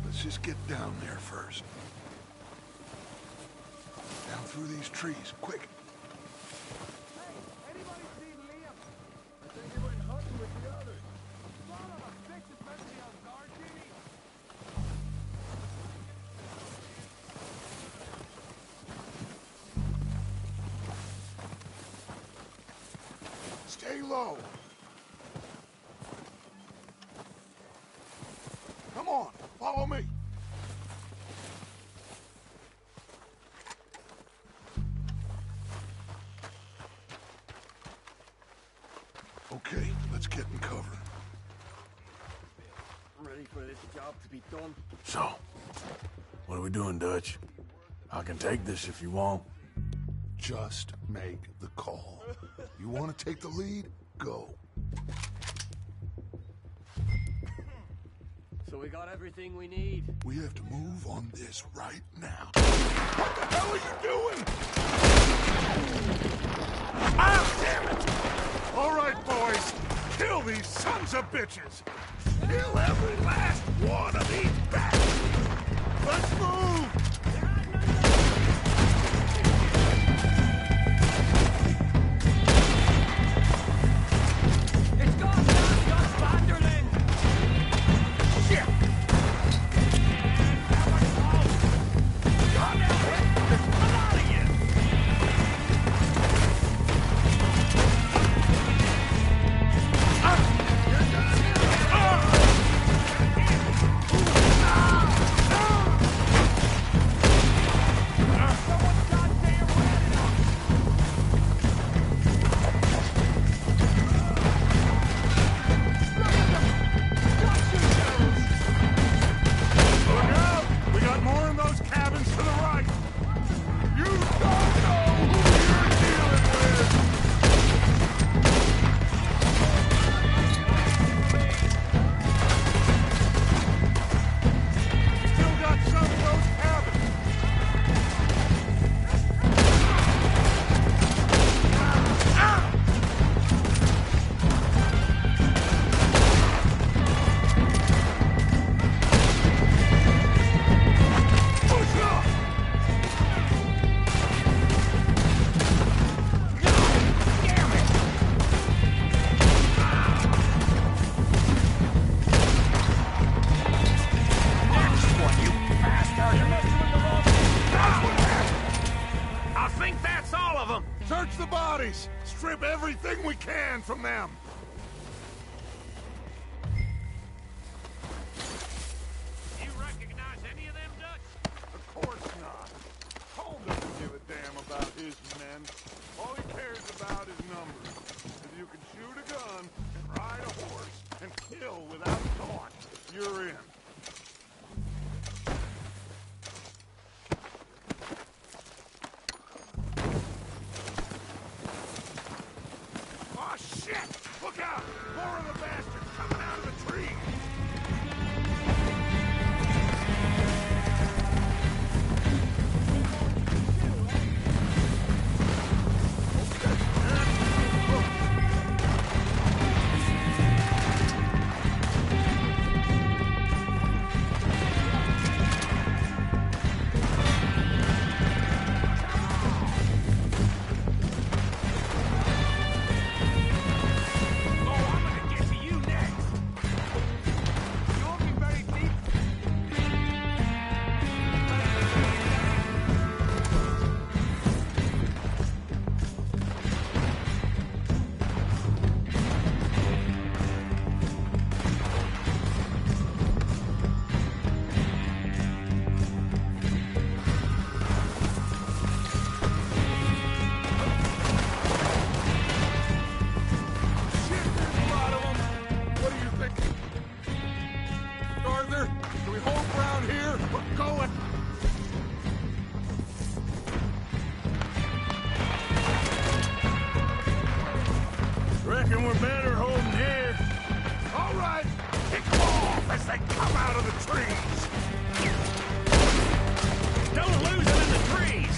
[SPEAKER 2] Let's just get down there first. Down through these trees, quick. Stay low. Come on, follow me. Okay, let's get in cover.
[SPEAKER 14] Ready for this job to be done?
[SPEAKER 12] So, what are we doing, Dutch? I can take this if you want.
[SPEAKER 2] Just make the call. You want to take the lead? Go.
[SPEAKER 14] So we got everything we need.
[SPEAKER 2] We have to move on this right now. What the hell are you doing? Ah, damn it! All right, boys. Kill these sons of bitches. Kill every last one of these bastards. Let's move! Search the bodies! Strip everything we can from them!
[SPEAKER 4] You recognize any of them, Dutch?
[SPEAKER 2] Of course not. Cole doesn't give a damn about his men. All he cares about is numbers. If you can shoot a gun and ride a horse and kill without thought, you're in. Oh shit! Look out! More of the bastards coming out of the trees!
[SPEAKER 4] Reckon we're better holding here.
[SPEAKER 2] All right, kick them off as they come out of the trees.
[SPEAKER 4] Don't lose them in the trees.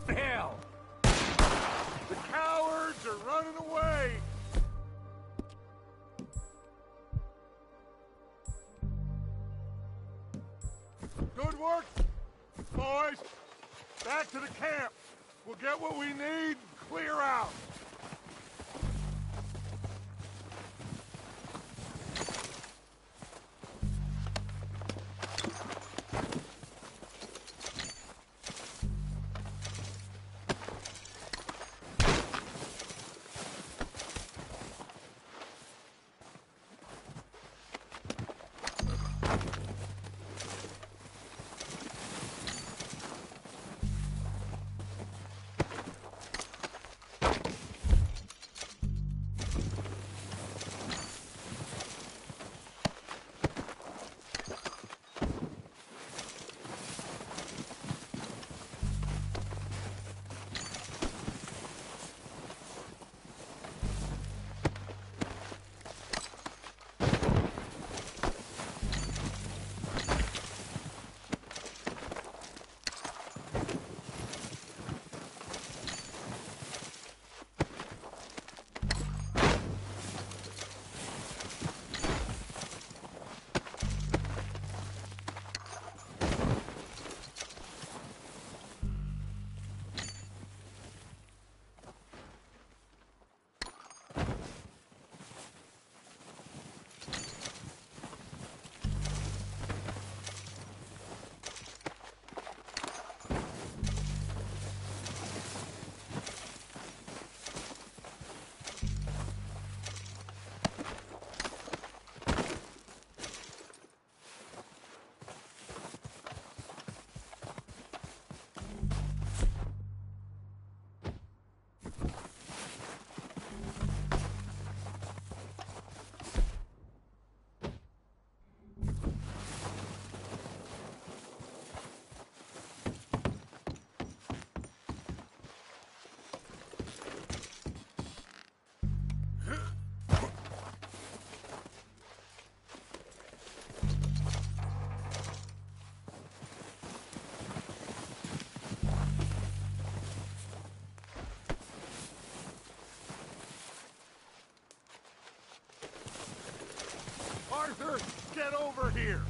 [SPEAKER 2] Hell! The cowards are running away! Good work, boys! Back to the camp! We'll get what we need and clear out! Arthur, get over here!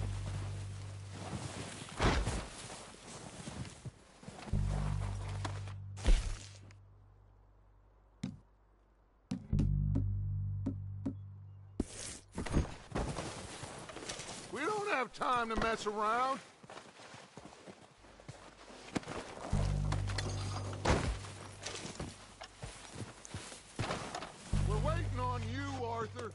[SPEAKER 2] We don't have time to mess around. We're waiting on you, Arthur.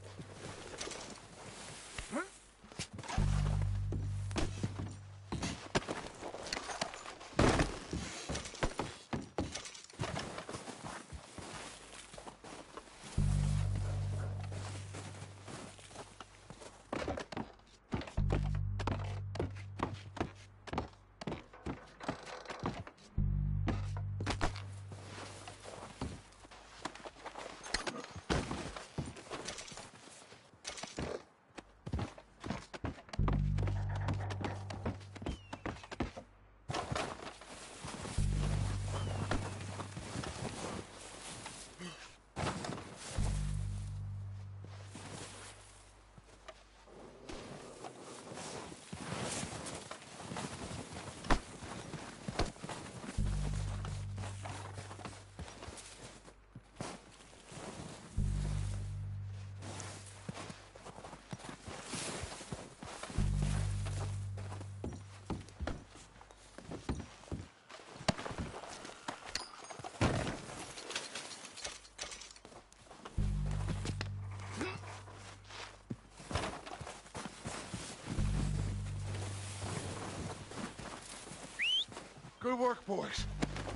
[SPEAKER 2] Good work, boys.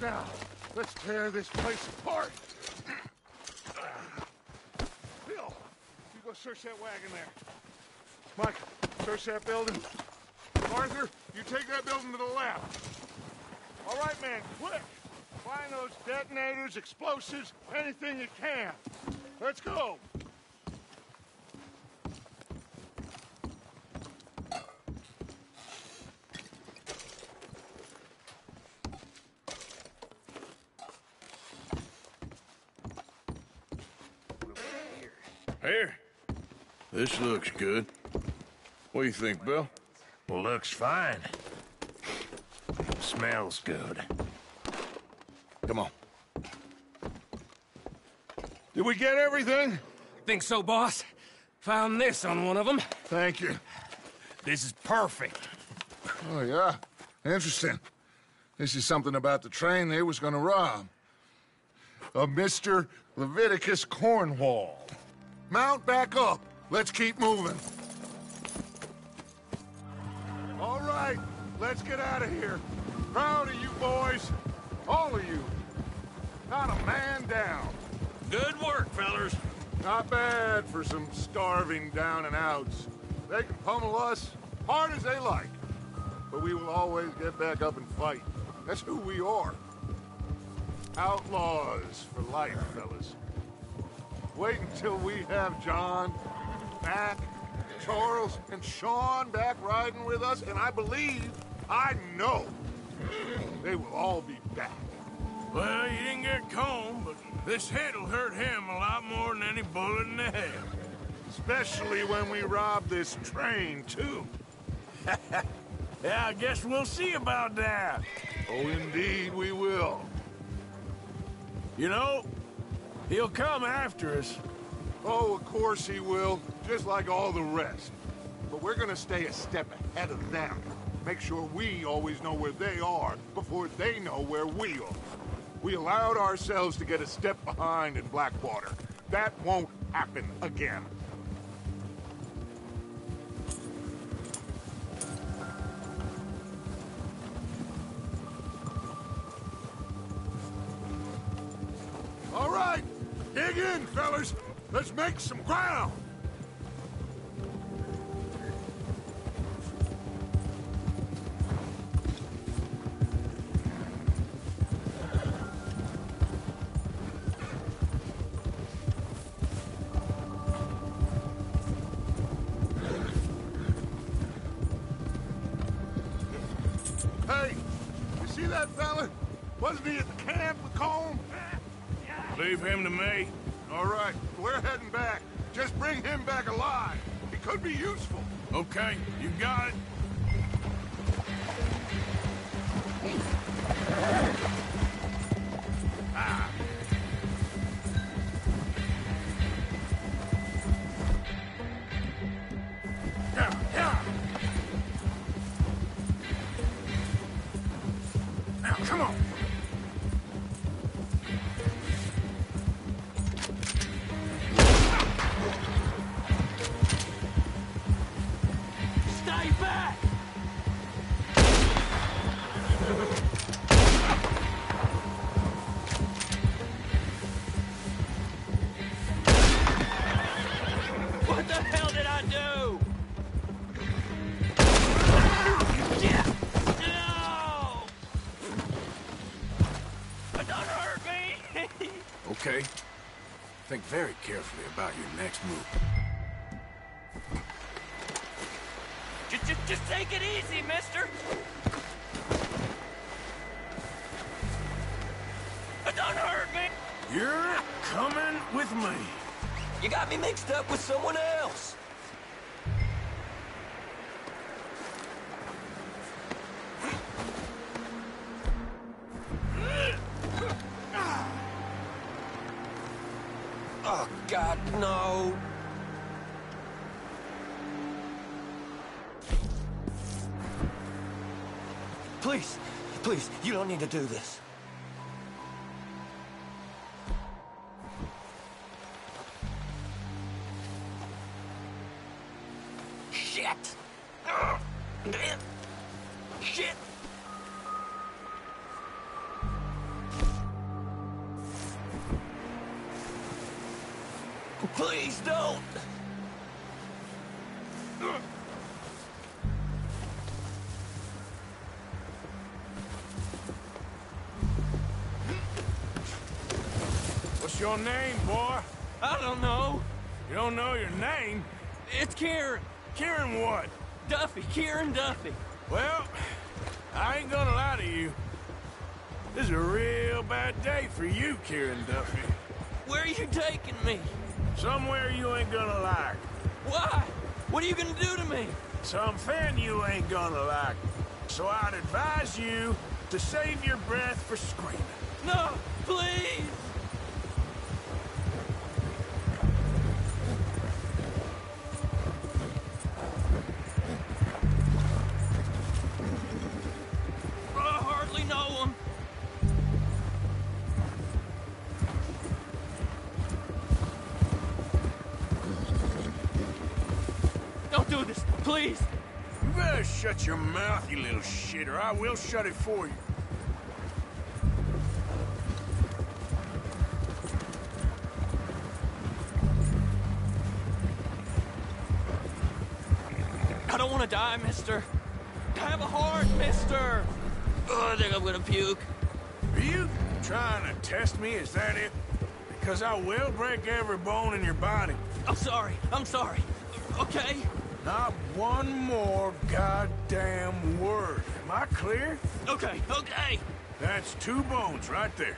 [SPEAKER 2] Now, let's tear this place apart. Bill, you go search that wagon there. Mike, search that building. Arthur, you take that building to the left. All right, man, quick. Find those detonators, explosives, anything you can. Let's go.
[SPEAKER 4] Here. This looks good. What do you think, Bill?
[SPEAKER 3] Looks fine. Smells good.
[SPEAKER 2] Come on. Did we get everything?
[SPEAKER 8] Think so, boss. Found this on one of them.
[SPEAKER 2] Thank you.
[SPEAKER 3] This is perfect.
[SPEAKER 2] Oh, yeah? Interesting. This is something about the train they was gonna rob. A Mr. Leviticus Cornwall. Mount back up. Let's keep moving. All right, let's get out of here. Proud of you boys. All of you. Not a man down.
[SPEAKER 4] Good work, fellers.
[SPEAKER 2] Not bad for some starving down and outs. They can pummel us hard as they like. But we will always get back up and fight. That's who we are. Outlaws for life, fellas. Wait until we have John, Mac, Charles, and Sean back riding with us, and I believe, I know, they will all be back.
[SPEAKER 4] Well, you didn't get Colm, but this hit'll hurt him a lot more than any bullet in the head.
[SPEAKER 2] Especially when we rob this train, too.
[SPEAKER 4] Yeah, I guess we'll see about that.
[SPEAKER 2] Oh, indeed we will.
[SPEAKER 4] You know, he'll come after us.
[SPEAKER 2] Oh, of course he will, just like all the rest. But we're gonna stay a step ahead of them. Make sure we always know where they are before they know where we are. We allowed ourselves to get a step behind in Blackwater. That won't happen again. All right, dig in, fellas. Let's make some ground. Hey, you see that fella? Wasn't he at the camp with Colm?
[SPEAKER 4] Leave him to me.
[SPEAKER 2] All right, we're heading back. Just bring him back alive. He It could be useful.
[SPEAKER 4] Okay, you got it. Now, come on.
[SPEAKER 11] Stay back! What the hell did I do? No! Don't hurt me!
[SPEAKER 4] Okay. Think very carefully about your next move.
[SPEAKER 11] Just take it easy, mister! Don't hurt me!
[SPEAKER 4] You're coming with me.
[SPEAKER 11] You got me mixed up with someone else! Oh, God, no! Please, please, you don't need to do this. Shit! Shit! Please don't!
[SPEAKER 4] What's your name, boy?
[SPEAKER 11] I don't know.
[SPEAKER 4] You don't know your name?
[SPEAKER 11] It's Kieran.
[SPEAKER 4] Kieran what?
[SPEAKER 11] Duffy. Kieran Duffy.
[SPEAKER 4] Well, I ain't gonna lie to you. This is a real bad day for you, Kieran Duffy.
[SPEAKER 11] Where are you taking me?
[SPEAKER 4] Somewhere you ain't gonna like.
[SPEAKER 11] Why? What are you gonna do to me?
[SPEAKER 4] Something you ain't gonna like. So I'd advise you to save your breath for screaming.
[SPEAKER 11] No, please! I hardly know him. Don't do this, please!
[SPEAKER 4] You better shut your mouth, you little shit, or I will shut it for you.
[SPEAKER 11] I don't want to die, mister. Have a heart, mister! Oh, I think I'm gonna puke.
[SPEAKER 4] Are you trying to test me? Is that it? Because I will break every bone in your body.
[SPEAKER 11] I'm sorry. I'm sorry. Okay?
[SPEAKER 4] Not one more goddamn word. Am I clear?
[SPEAKER 11] Okay, okay.
[SPEAKER 4] That's 2 bones right there.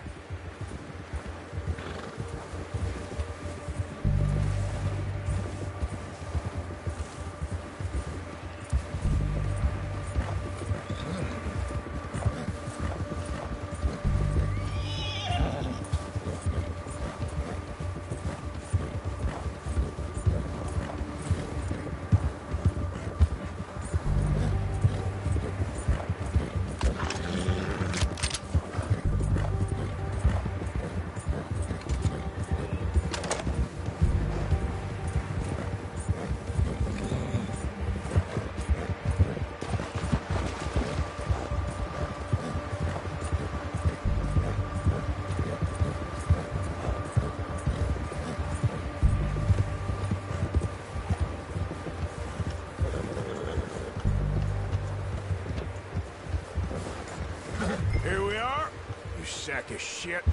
[SPEAKER 4] Here we are, you sack of shit.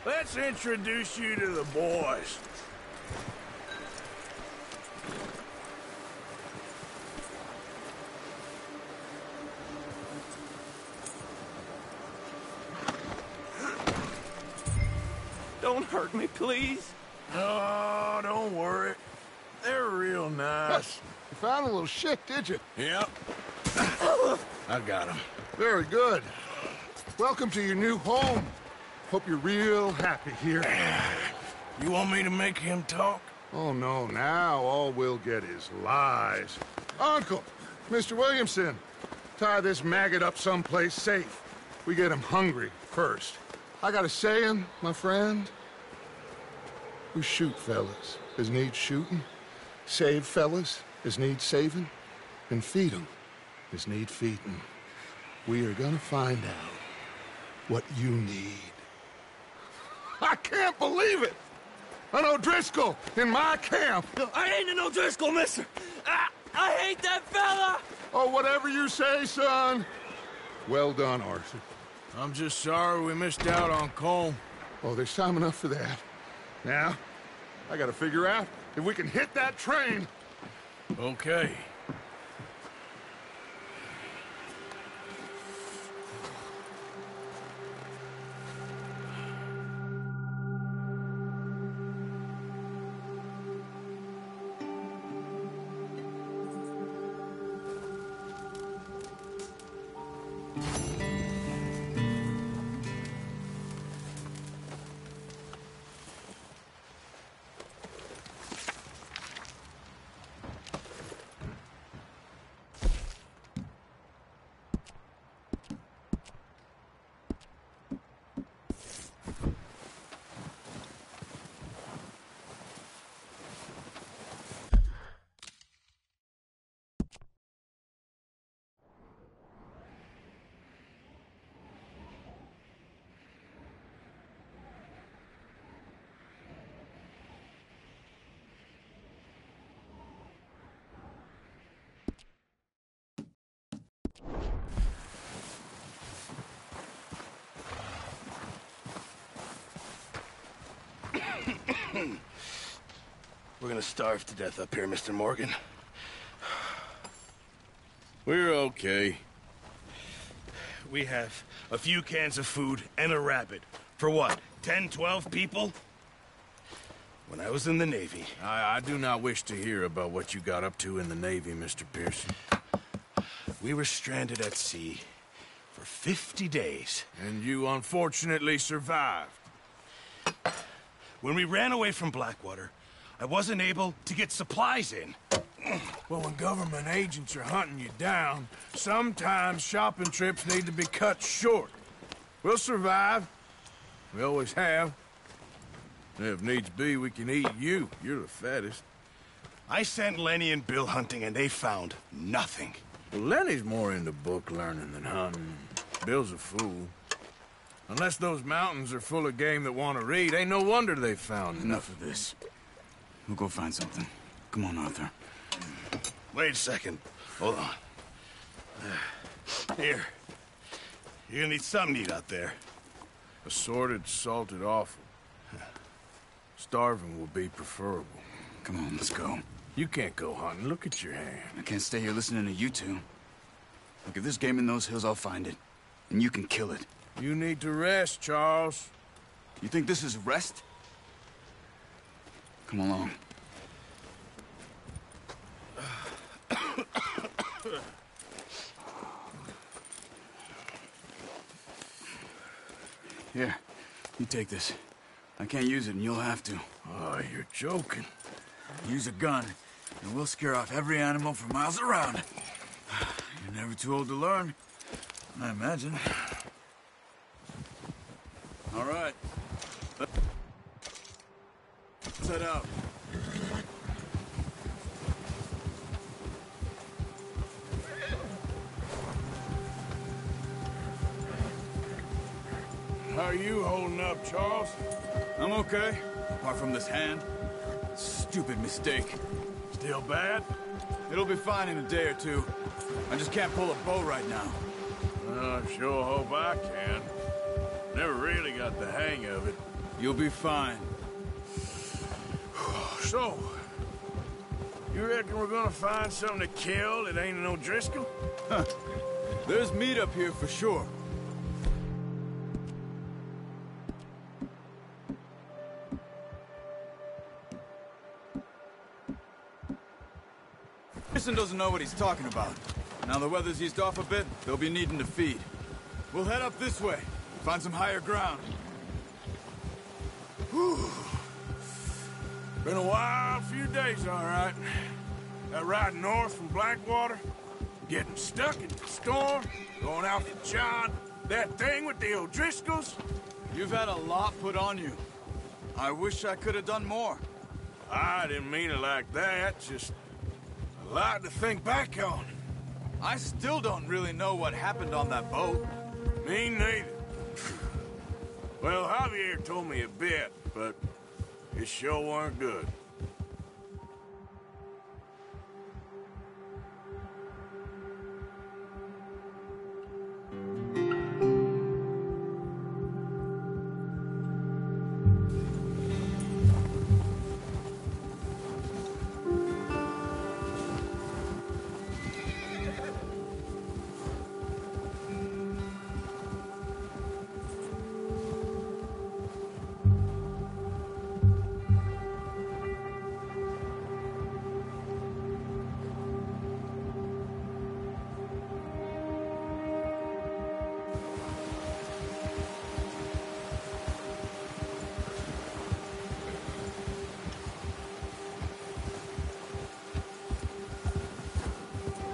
[SPEAKER 4] Let's introduce you to the boys.
[SPEAKER 11] Don't hurt me, please.
[SPEAKER 4] No, don't worry. They're real nice.
[SPEAKER 2] You found a little shit, did you?
[SPEAKER 4] Yep. I got him.
[SPEAKER 2] Very good. Welcome to your new home. Hope you're real happy here.
[SPEAKER 4] You want me to make him talk?
[SPEAKER 2] Oh, no, now all we'll get is lies. Uncle, Mr. Williamson, tie this maggot up someplace safe. We get him hungry first. I got a saying, my friend. We shoot fellas as need shooting, save fellas as need saving, and feed 'em as need feeding. We are gonna find out what you need. I can't believe it! An O'Driscoll in my camp!
[SPEAKER 11] I ain't an O'Driscoll, mister! I hate that fella!
[SPEAKER 2] Oh, whatever you say, son. Well done, Arthur.
[SPEAKER 4] I'm just sorry we missed out on Colm.
[SPEAKER 2] Oh, there's time enough for that. Now, I gotta figure out if we can hit that train.
[SPEAKER 4] Okay.
[SPEAKER 15] We're gonna starve to death up here, Mr. Morgan.
[SPEAKER 4] We're okay.
[SPEAKER 15] We have a few cans of food and a rabbit. For what, 10, 12 people? When I was in the Navy...
[SPEAKER 4] I do not wish to hear about what you got up to in the Navy, Mr. Pearson.
[SPEAKER 15] We were stranded at sea for 50 days.
[SPEAKER 4] And you unfortunately survived.
[SPEAKER 15] When we ran away from Blackwater, I wasn't able to get supplies in.
[SPEAKER 4] Well, when government agents are hunting you down, sometimes shopping trips need to be cut short. We'll survive. We always have. And if needs be, we can eat you. You're the fattest.
[SPEAKER 15] I sent Lenny and Bill hunting, and they found nothing.
[SPEAKER 4] Well, Lenny's more into book learning than hunting. Bill's a fool. Unless those mountains are full of game that want to read, ain't no wonder they found
[SPEAKER 16] Enough of this. We'll go find something. Come on, Arthur.
[SPEAKER 15] Wait a second. Hold on. Here. You're gonna need something to eat out there.
[SPEAKER 4] Assorted, salted offal. Starving will be preferable.
[SPEAKER 16] Come on, let's go.
[SPEAKER 4] You can't go hunting. Look at your hand.
[SPEAKER 16] I can't stay here listening to you two. Look, if there's game in those hills, I'll find it. And you can kill it.
[SPEAKER 4] You need to rest, Charles.
[SPEAKER 16] You think this is rest? Come along. Here, you take this. I can't use it, and you'll have to.
[SPEAKER 4] Oh, you're joking.
[SPEAKER 16] Use a gun, and we'll scare off every animal for miles around. You're never too old to learn, I imagine. All right. Let's head out.
[SPEAKER 4] How are you holding up, Charles?
[SPEAKER 16] I'm okay, apart from this hand. Stupid mistake.
[SPEAKER 4] Still bad?
[SPEAKER 16] It'll be fine in a day or two. I just can't pull a bow right now.
[SPEAKER 4] I sure hope I can. Never really got the hang of it.
[SPEAKER 16] You'll be fine.
[SPEAKER 4] So, you reckon we're gonna find something to kill that ain't an O'Driscoll?
[SPEAKER 16] Huh. There's meat up here for sure. Pearson doesn't know what he's talking about. Now the weather's eased off a bit, they'll be needing to feed. We'll head up this way, find some higher ground.
[SPEAKER 4] Whew. Been a wild few days, all right. That ride north from Blackwater, getting stuck in the storm, going out for John, that thing with the O'Driscolls.
[SPEAKER 16] You've had a lot put on you. I wish I could have done more.
[SPEAKER 4] I didn't mean it like that, just a lot to think back on.
[SPEAKER 16] I still don't really know what happened on that boat.
[SPEAKER 4] Me neither. Well, Javier told me a bit, but it sure weren't good.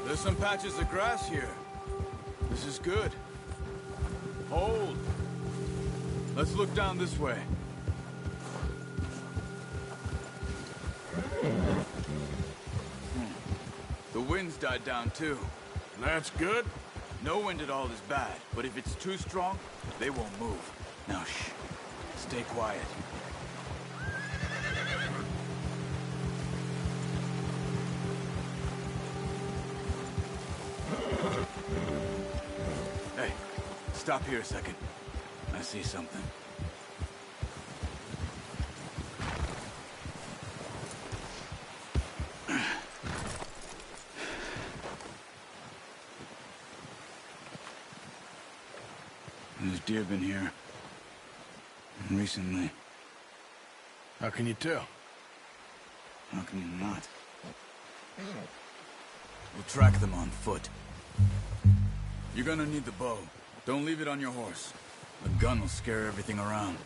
[SPEAKER 16] There's some patches of grass here. This is good. Hold. Let's look down this way. The wind's died down too.
[SPEAKER 4] That's good.
[SPEAKER 16] No wind at all is bad, but if it's too strong, they won't move. Now shh. Stay quiet. Hey, stop here a second. I see something. There's deer been here. Recently.
[SPEAKER 4] How can you tell?
[SPEAKER 16] How can you not? We'll track them on foot. You're gonna need the bow. Don't leave it on your horse. The gun will scare everything around.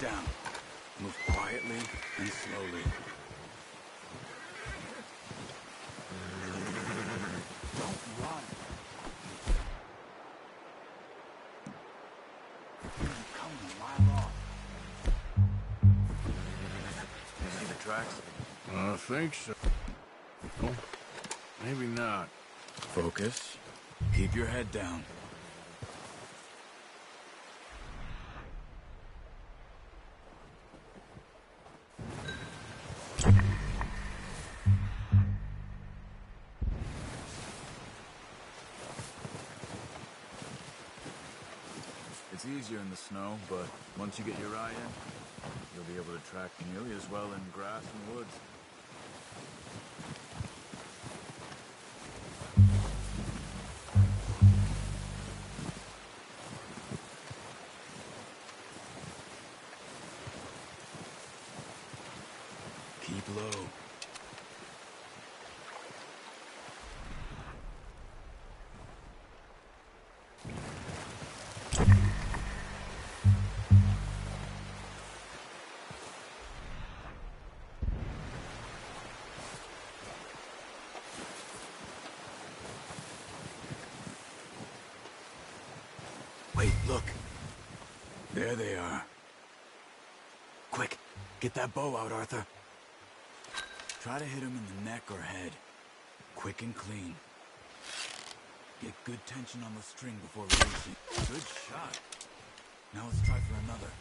[SPEAKER 16] Down. Move quietly and slowly. Don't run. You're coming a mile off. You see the tracks?
[SPEAKER 4] I think so. Oh, maybe not.
[SPEAKER 16] Focus. Keep your head down. It's easier in the snow, but once you get your eye in, you'll be able to track nearly as well in grass and woods. Keep low. Wait, look. There they are. Quick, get that bow out, Arthur. Try to hit him in the neck or head. Quick and clean. Get good tension on the string before releasing. Good shot. Now let's try for another.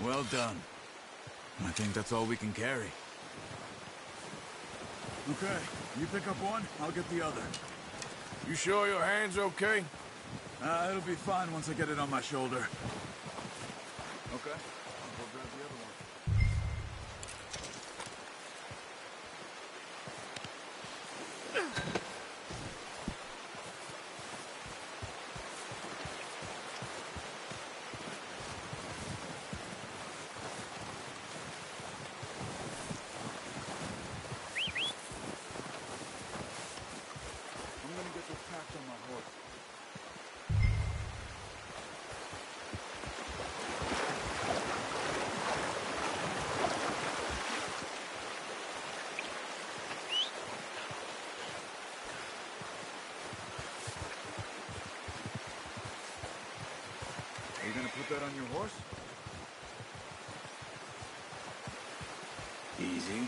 [SPEAKER 16] Well done. I think that's all we can carry. Okay, you pick up one, I'll get the other.
[SPEAKER 4] You sure your hand's okay?
[SPEAKER 16] It'll be fine once I get it on my shoulder. Okay, I'll go grab the other one. I'm gonna get this packed on my horse. Are you gonna put that on your horse? Easy.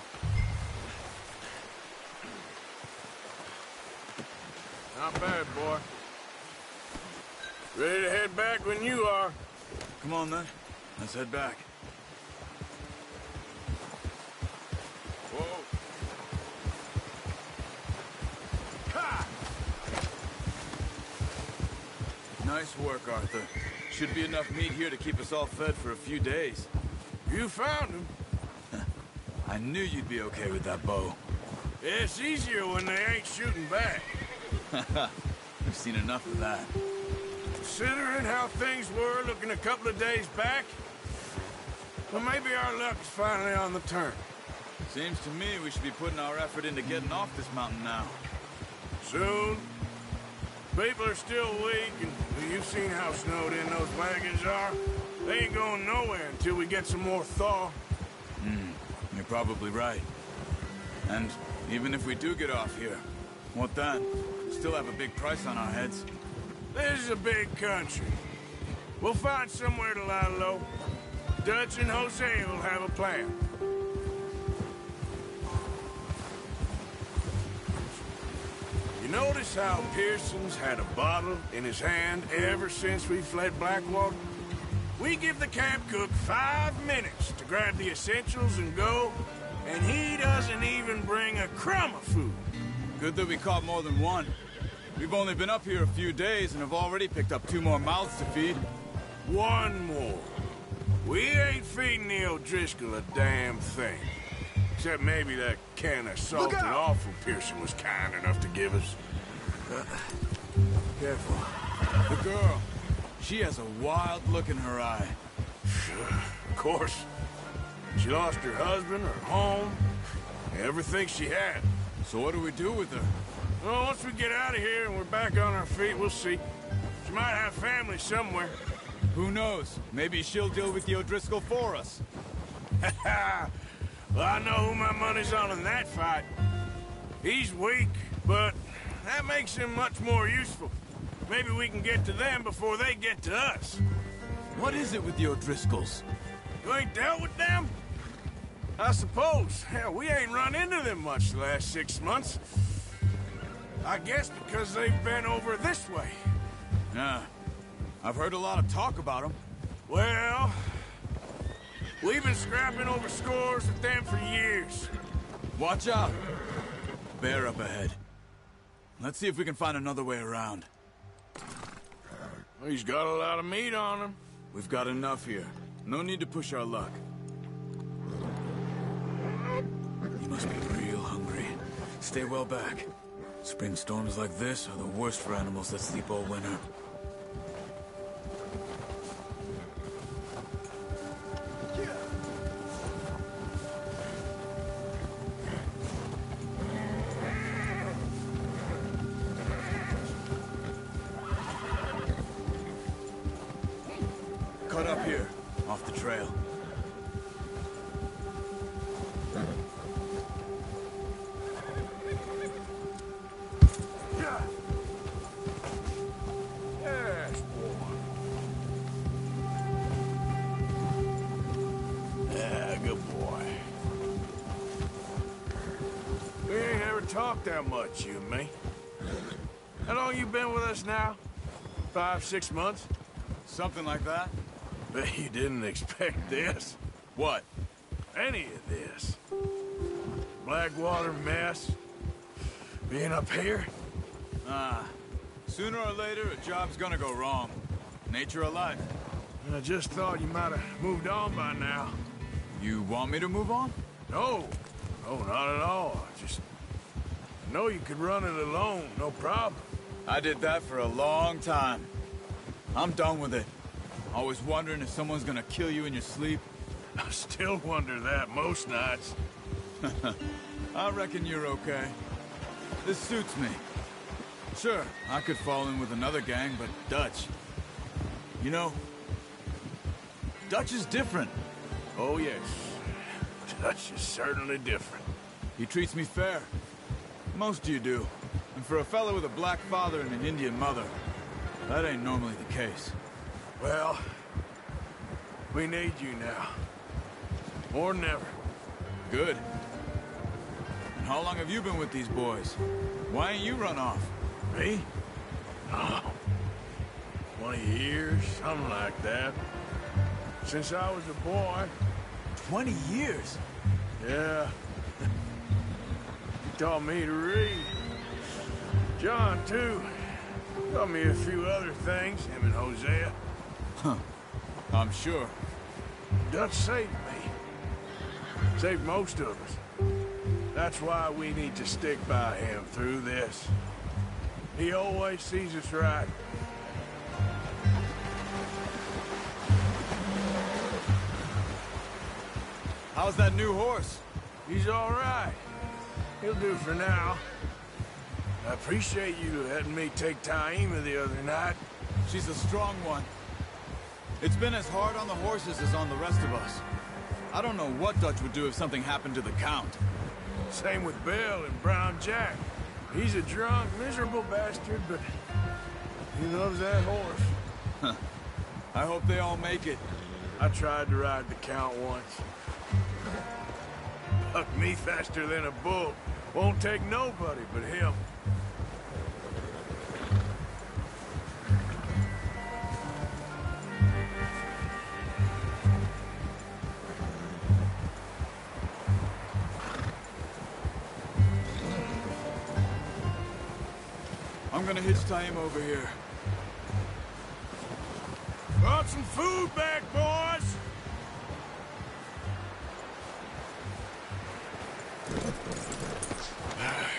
[SPEAKER 4] Not bad, boy. Ready to head back when you are.
[SPEAKER 16] Come on, then. Let's head back.
[SPEAKER 4] Whoa. Ha!
[SPEAKER 16] Nice work, Arthur. Should be enough meat here to keep us all fed for a few days.
[SPEAKER 4] You found him.
[SPEAKER 16] I knew you'd be okay with that bow.
[SPEAKER 4] It's easier when they ain't shooting back.
[SPEAKER 16] We've seen enough of that.
[SPEAKER 4] Considering how things were looking a couple of days back, well, maybe our luck's finally on the turn.
[SPEAKER 16] Seems to me we should be putting our effort into getting off this mountain now.
[SPEAKER 4] Soon. People are still weak, and you've seen how snowed in those wagons are. They ain't going nowhere until we get some more thaw.
[SPEAKER 16] You're probably right. And even if we do get off here, what then? Still have a big price on our heads.
[SPEAKER 4] This is a big country. We'll find somewhere to lie low. Dutch and Jose will have a plan. You notice how Pearson's had a bottle in his hand ever since we fled Blackwater? We give the camp cook 5 minutes to grab the essentials and go, and he doesn't even bring a crumb of food.
[SPEAKER 16] Good that we caught more than one. We've only been up here a few days and have already picked up 2 more mouths to feed.
[SPEAKER 4] One more. We ain't feeding the O'Driscoll a damn thing. Except maybe that can of salted offal Pearson was kind enough to give us.
[SPEAKER 16] Careful. The girl. She has a wild look in her eye.
[SPEAKER 4] Of course. She lost her husband, her home, everything she had.
[SPEAKER 16] So what do we do with her?
[SPEAKER 4] Well, once we get out of here and we're back on our feet, we'll see. She might have family somewhere.
[SPEAKER 16] Who knows? Maybe she'll deal with the O'Driscoll for us.
[SPEAKER 4] Well, I know who my money's on in that fight. He's weak, but that makes him much more useful. Maybe we can get to them before they get to us.
[SPEAKER 16] What is it with the O'Driscolls?
[SPEAKER 4] You ain't dealt with them? I suppose. Hell, we ain't run into them much the last 6 months. I guess because they've been over this way.
[SPEAKER 16] Yeah. I've heard a lot of talk about them.
[SPEAKER 4] Well, we've been scrapping over scores with them for years.
[SPEAKER 16] Watch out. Bear up ahead. Let's see if we can find another way around.
[SPEAKER 4] He's got a lot of meat on him.
[SPEAKER 16] We've got enough here. No need to push our luck. You must be real hungry. Stay well back. Spring storms like this are the worst for animals that sleep all winter. Cut up here, off the trail.
[SPEAKER 4] Yes, boy. Yeah, good boy. We ain't ever talked that much, you and me. How long you been with us now? 5, 6 months?
[SPEAKER 16] Something like that.
[SPEAKER 4] Bet you didn't expect this.
[SPEAKER 15] What?
[SPEAKER 4] Any of this. Blackwater mess. Being up here.
[SPEAKER 16] Sooner or later, a job's gonna go wrong. Nature of life.
[SPEAKER 4] I just thought you might have moved on by now.
[SPEAKER 16] You want me to move on?
[SPEAKER 4] No. No, not at all. I know you could run it alone, no problem.
[SPEAKER 16] I did that for a long time. I'm done with it. Always wondering if someone's gonna kill you in your sleep.
[SPEAKER 4] I still wonder that most nights.
[SPEAKER 16] I reckon you're okay. This suits me. Sure, I could fall in with another gang, but Dutch... You know, Dutch is different.
[SPEAKER 4] Oh, yes. Dutch is certainly different.
[SPEAKER 16] He treats me fair. Most of you do. And for a fellow with a black father and an Indian mother, that ain't normally the case.
[SPEAKER 4] Well, we need you now. More than ever.
[SPEAKER 16] Good. And how long have you been with these boys? Why ain't you run off?
[SPEAKER 4] Me? Oh, 20 years, something like that. Since I was a boy.
[SPEAKER 16] 20 years?
[SPEAKER 4] Yeah. He taught me to read. John, too. Taught me a few other things, him and Hosea.
[SPEAKER 16] Huh. I'm sure.
[SPEAKER 4] Dutch saved me. Saved most of us. That's why we need to stick by him through this. He always sees us right.
[SPEAKER 16] How's that new horse?
[SPEAKER 4] He's all right. He'll do for now. I appreciate you letting me take Taima the other night.
[SPEAKER 16] She's a strong one. It's been as hard on the horses as on the rest of us. I don't know what Dutch would do if something happened to the Count.
[SPEAKER 4] Same with Bill and Brown Jack. He's a drunk, miserable bastard, but he loves that horse.
[SPEAKER 16] Huh. I hope they all make it.
[SPEAKER 4] I tried to ride the Count once. Bucked me faster than a bull. Won't take nobody but him.
[SPEAKER 16] I'm gonna hitch Taima over here.
[SPEAKER 4] Brought some food back, boys!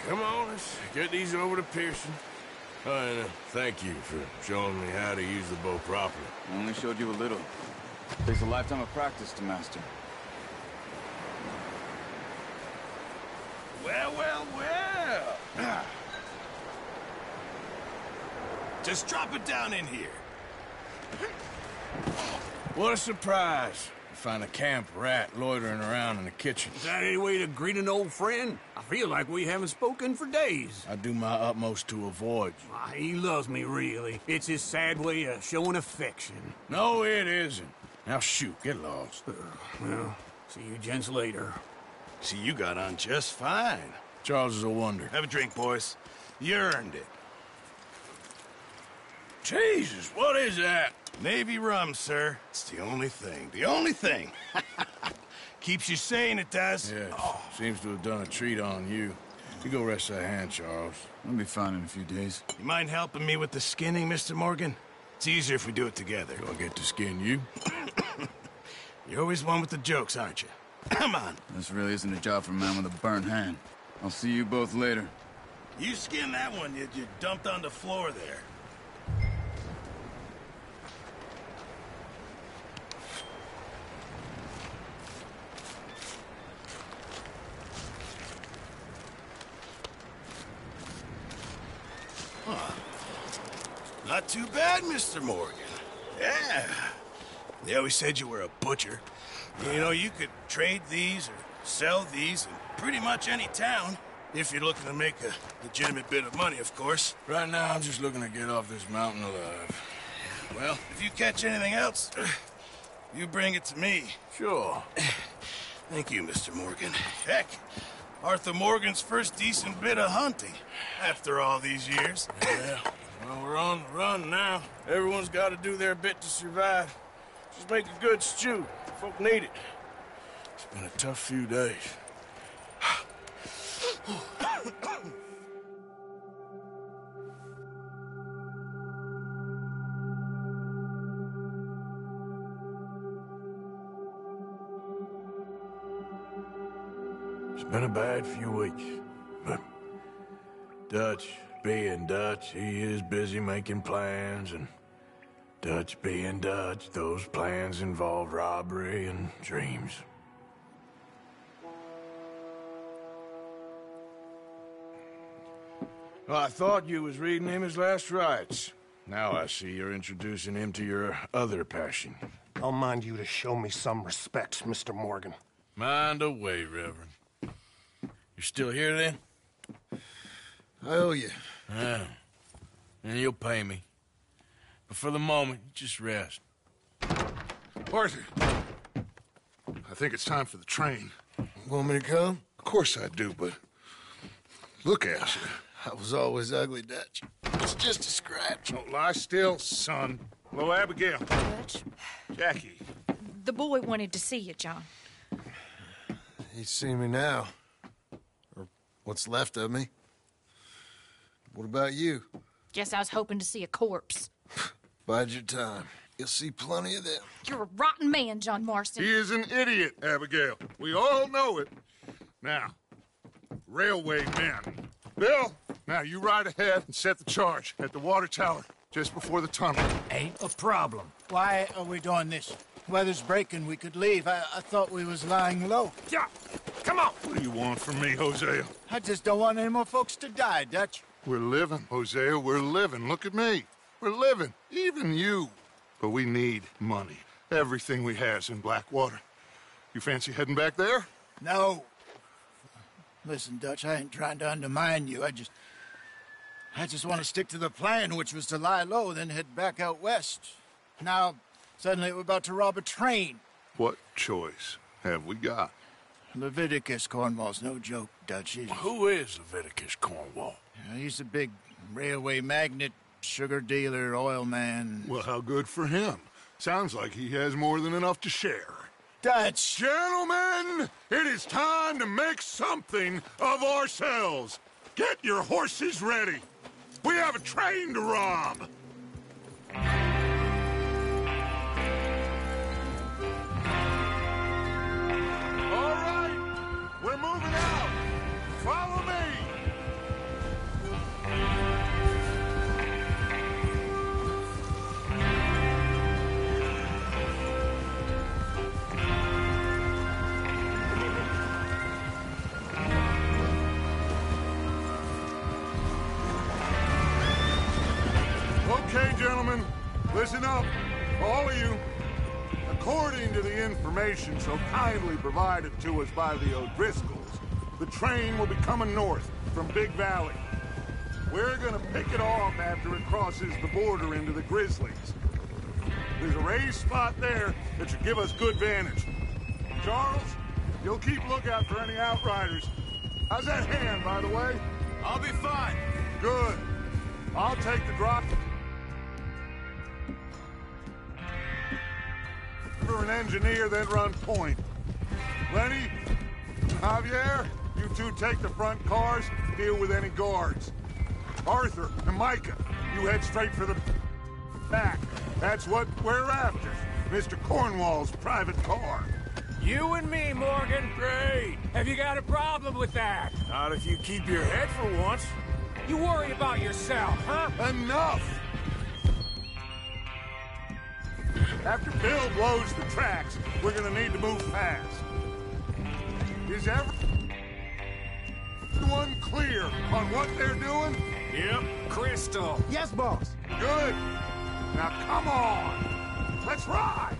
[SPEAKER 4] Come on, let's get these over to Pearson. Oh, and thank you for showing me how to use the bow properly.
[SPEAKER 16] I only showed you a little. Takes a lifetime of practice to master.
[SPEAKER 15] Well, well, well. Just drop it down in here.
[SPEAKER 4] What a surprise. Find a camp rat loitering around in the kitchen.
[SPEAKER 17] Is that any way to greet an old friend? I feel like we haven't spoken for days.
[SPEAKER 4] I do my utmost to avoid you.
[SPEAKER 17] He loves me, really. It's his sad way of showing affection.
[SPEAKER 4] No, it isn't. Now shoot, get lost.
[SPEAKER 17] Well, see you gents later.
[SPEAKER 15] See, you got on just fine.
[SPEAKER 4] Charles is a wonder.
[SPEAKER 15] Have a drink, boys. You earned it.
[SPEAKER 4] Jesus, what is that?
[SPEAKER 15] Navy rum, sir. It's the only thing. The only thing. Keeps you sane, it does.
[SPEAKER 4] Yes. Seems to have done a treat on you. You go rest that hand, Charles.
[SPEAKER 16] I'll be fine in a few days.
[SPEAKER 15] You mind helping me with the skinning, Mr. Morgan? It's easier if we do it together.
[SPEAKER 4] Do I get to skin you?
[SPEAKER 15] You're always one with the jokes, aren't you? Come on.
[SPEAKER 16] This really isn't a job for a man with a burnt hand. I'll see you both later.
[SPEAKER 15] You skin that one you dumped on the floor there. Not too bad, Mr. Morgan. Yeah. They always said you were a butcher. You know, you could trade these or sell these in pretty much any town. If you're looking to make a legitimate bit of money, of course.
[SPEAKER 4] Right now, I'm just looking to get off this mountain alive.
[SPEAKER 15] Well, if you catch anything else, you bring it to me.
[SPEAKER 4] Sure.
[SPEAKER 15] Thank you, Mr. Morgan. Heck, Arthur Morgan's first decent bit of hunting after all these years.
[SPEAKER 4] Yeah. Well, we're on the run now. Everyone's got to do their bit to survive.
[SPEAKER 12] Just make a good stew. Folk need it. It's been a tough few days. It's been a bad few weeks, but Dutch being Dutch, he is busy making plans, and Dutch being Dutch, those plans involve robbery and dreams. Well, I thought you was reading him his last rites. Now I see you're introducing him to your other passion.
[SPEAKER 1] I'll mind you to show me some respect, Mr. Morgan.
[SPEAKER 12] Mind away, Reverend. You still here, then? I owe you. Yeah. And you'll pay me. But for the moment, just rest.
[SPEAKER 2] Arthur, I think it's time for the train.
[SPEAKER 12] Want me to come?
[SPEAKER 2] Of course I do, but look at you.
[SPEAKER 12] I was always ugly, Dutch. It's just a scratch.
[SPEAKER 2] Don't lie still, son. Hello, Abigail.
[SPEAKER 10] Dutch,
[SPEAKER 2] Jackie.
[SPEAKER 10] the boy wanted to see you, John.
[SPEAKER 12] He's seen me now. Or what's left of me. What about you?
[SPEAKER 10] Guess I was hoping to see a corpse.
[SPEAKER 12] Bide your time. You'll see plenty of them.
[SPEAKER 10] You're a rotten man, John Marston.
[SPEAKER 2] He is an idiot, Abigail. We all know it. Now, railway men. Bill, now you ride ahead and set the charge at the water tower just before the tunnel.
[SPEAKER 3] Ain't a problem. Why are we doing this? Weather's breaking. We could leave. I thought we was lying low.
[SPEAKER 2] Yeah, come on. What do you want from me, Hosea?
[SPEAKER 3] I just don't want any more folks to die, Dutch.
[SPEAKER 2] We're living, Hosea. We're living. Look at me. We're living. Even you. But we need money. Everything we has in Blackwater. You fancy heading back there?
[SPEAKER 3] No. Listen, Dutch, I ain't trying to undermine you. I just want to stick to the plan, which was to lie low, then head back out west. Now, suddenly we're about to rob a train.
[SPEAKER 2] What choice have we got?
[SPEAKER 3] Leviticus Cornwall's no joke, Dutch.
[SPEAKER 12] Who is Leviticus Cornwall?
[SPEAKER 3] He's a big railway magnate, sugar dealer, oil man.
[SPEAKER 2] Well, how good for him. Sounds like he has more than enough to share.
[SPEAKER 3] Dutch!
[SPEAKER 2] Gentlemen, it is time to make something of ourselves. Get your horses ready. We have a train to rob. All right, we're moving out. Follow me. Okay, gentlemen, listen up, all of you. According to the information so kindly provided to us by the O'Driscolls, the train will be coming north from Big Valley. We're gonna pick it off after it crosses the border into the Grizzlies. There's a raised spot there that should give us good vantage. Charles, you'll keep lookout for any outriders. How's that hand, by the way?
[SPEAKER 16] I'll be fine.
[SPEAKER 2] Good. I'll take the drop. For an engineer, then run point. Lenny, Javier, you two take the front cars, deal with any guards. Arthur and Micah, you head straight for the back. That's what we're after. Mr. Cornwall's private car.
[SPEAKER 8] You and me, Morgan. Great. Have you got a problem with that?
[SPEAKER 12] Not if you keep your head for once.
[SPEAKER 8] You worry about yourself, huh?
[SPEAKER 2] Enough! After Bill blows the tracks, we're gonna need to move fast. Is everyone clear on what they're doing?
[SPEAKER 8] Yep, crystal.
[SPEAKER 3] Yes, boss.
[SPEAKER 2] Good. Now come on. Let's ride.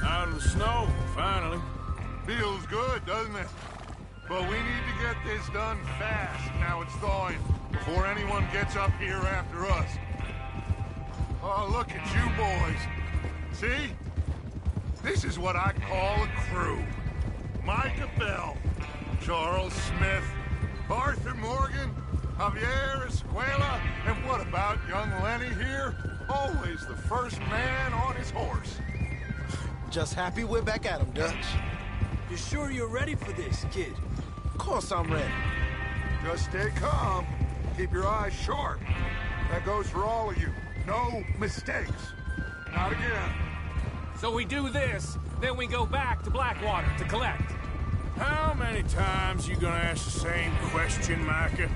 [SPEAKER 2] Out of the snow, finally. Feels good, doesn't it? But we need to get this done fast, now it's thawing, before anyone gets up here after us. Oh, look at you boys. See? This is what I call a crew. Micah Bell, Charles Smith, Arthur Morgan, Javier Escuela, and what about young Lenny here? Always the first man on his horse.
[SPEAKER 13] Just happy we're back at him, Dutch.
[SPEAKER 11] You sure you're ready for this, kid?
[SPEAKER 13] Of course I'm ready.
[SPEAKER 2] Just stay calm. Keep your eyes sharp. That goes for all of you. No mistakes. Not again.
[SPEAKER 8] So we do this, then we go back to Blackwater to collect.
[SPEAKER 4] How many times you gonna ask the same question, Micah?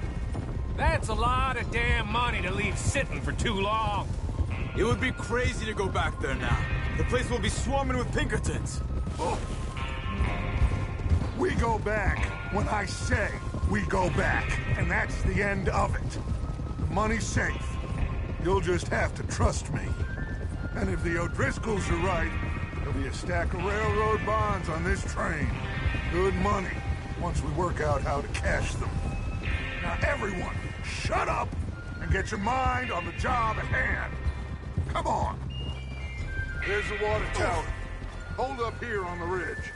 [SPEAKER 8] That's a lot of damn money to leave sitting for too long.
[SPEAKER 16] It would be crazy to go back there now. The place will be swarming with Pinkertons.
[SPEAKER 2] Oh. We go back when I say we go back, and that's the end of it. The money's safe. You'll just have to trust me. And if the O'Driscolls are right, there'll be a stack of railroad bonds on this train. Good money, once we work out how to cash them. Now everyone, shut up and get your mind on the job at hand. Come on. There's the water tower. Hold up here on the ridge.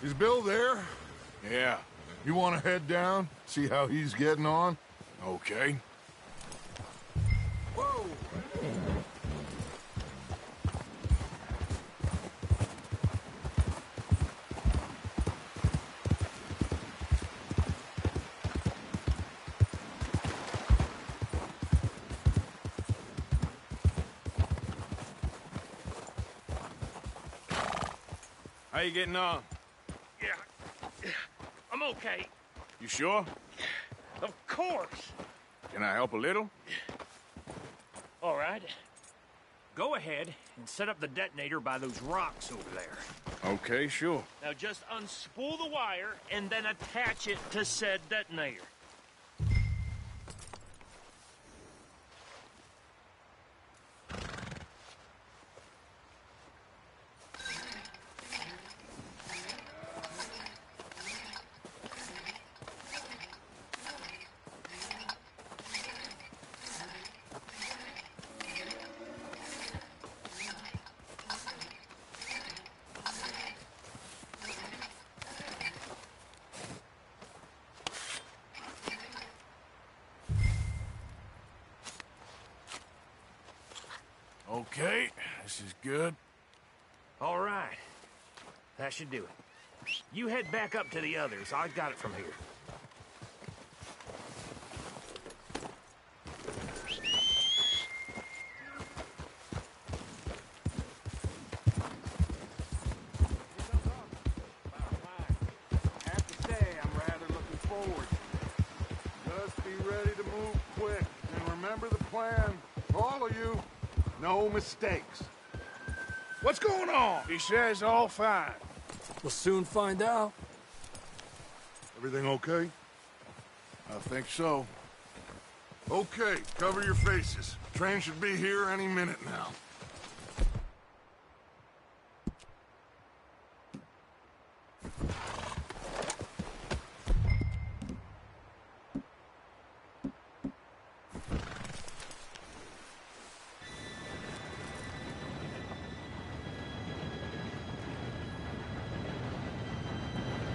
[SPEAKER 2] Is Bill there?
[SPEAKER 12] Yeah.
[SPEAKER 2] You want to head down, see how he's getting on?
[SPEAKER 12] Okay.
[SPEAKER 2] Whoa!
[SPEAKER 4] How you getting on?
[SPEAKER 9] Yeah, I'm okay.
[SPEAKER 4] You sure?
[SPEAKER 9] Of course.
[SPEAKER 4] Can I help a little?
[SPEAKER 9] All right. Go ahead and set up the detonator by those rocks over there.
[SPEAKER 4] Okay, sure.
[SPEAKER 9] Now just unspool the wire and then attach it to said detonator.
[SPEAKER 12] Okay, this is good.
[SPEAKER 9] All right. That should do it. You head back up to the others. I got it from here.
[SPEAKER 2] I have to say, I'm rather looking forward. Just be ready to move quick. And remember the plan. All of you, no mistakes. What's going on?
[SPEAKER 4] He says all fine.
[SPEAKER 11] We'll soon find out.
[SPEAKER 2] Everything okay?
[SPEAKER 12] I think so.
[SPEAKER 2] Okay, cover your faces. Train should be here any minute now.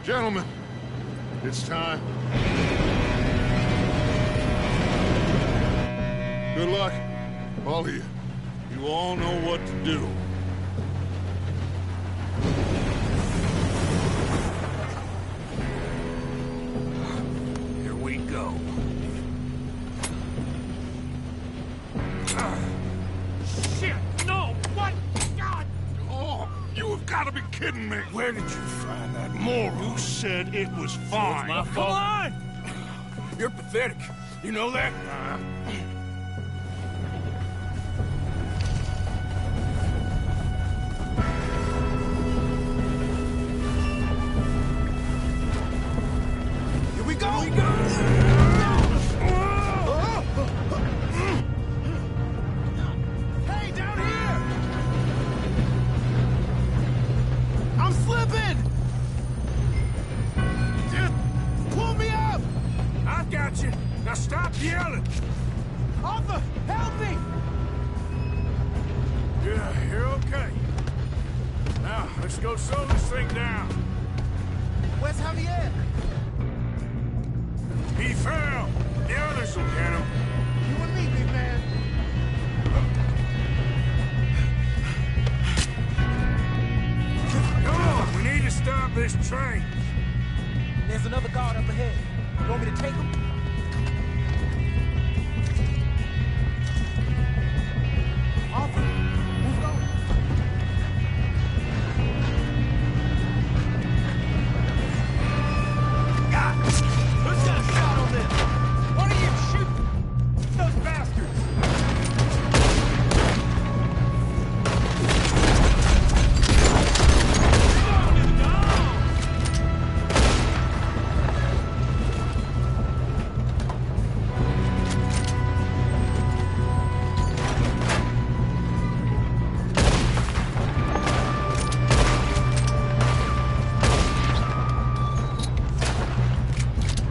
[SPEAKER 2] Gentlemen, it's time. Good luck, all of you. You all know what to do.
[SPEAKER 4] Here we go.
[SPEAKER 9] Shit! No! What? God!
[SPEAKER 2] Oh, you have got to be kidding me.
[SPEAKER 4] Where did you find that moron?
[SPEAKER 2] Who said it was fine?
[SPEAKER 4] My fault.
[SPEAKER 11] Come on!
[SPEAKER 4] You're pathetic. You know that?
[SPEAKER 13] Here we go!
[SPEAKER 9] Arthur, help me!
[SPEAKER 4] Yeah, you're okay. Now, let's go slow this thing down.
[SPEAKER 9] Where's Javier?
[SPEAKER 4] He fell. The others will get him.
[SPEAKER 9] You and me, big man.
[SPEAKER 4] Come on, we need to stop this train.
[SPEAKER 9] There's another guard up ahead. You want me to take him? Arthur, who's going? Who's got a shot on this? What are you shooting? Those bastards!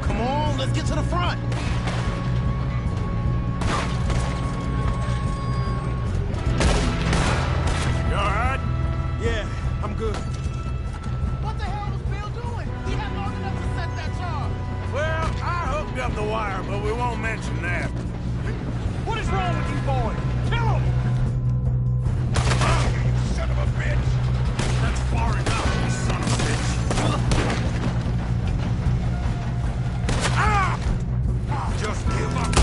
[SPEAKER 13] Come on, let's get to the front.
[SPEAKER 4] You all right?
[SPEAKER 13] Yeah, I'm good.
[SPEAKER 9] What the hell was Bill doing? He had long enough to set that charge.
[SPEAKER 4] Well, I hooked up the wire, but we won't mention that.
[SPEAKER 9] What is wrong with you boys? Kill him!
[SPEAKER 4] You son of a bitch! That's far enough, you son of a bitch! Ah! Just give up.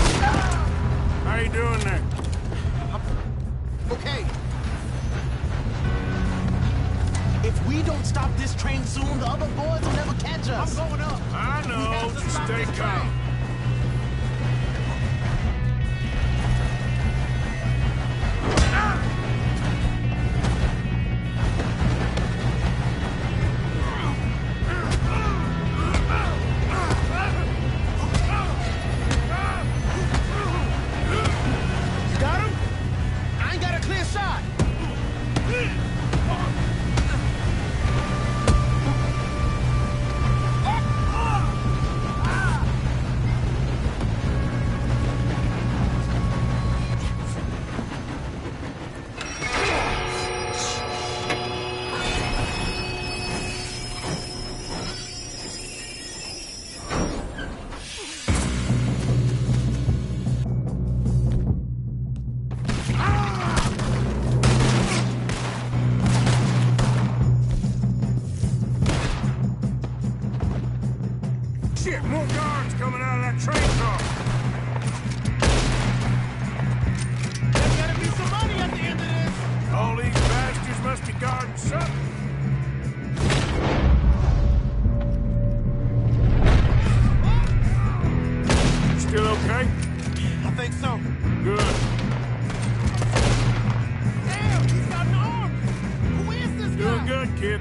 [SPEAKER 4] How you doing there?
[SPEAKER 13] Okay. If we don't stop this train soon, the other boys will never catch us.
[SPEAKER 9] I'm going up.
[SPEAKER 4] I know, just stay calm.
[SPEAKER 13] You got him? I ain't got a clear shot.
[SPEAKER 4] Shit, more guards coming out of that train car.
[SPEAKER 9] There's gotta be some money at the end of this.
[SPEAKER 4] All these bastards must be guarding something. Still okay?
[SPEAKER 13] I think so.
[SPEAKER 4] Good.
[SPEAKER 9] Damn, he's got an arm. Who is this guy?
[SPEAKER 4] Doing good, kid.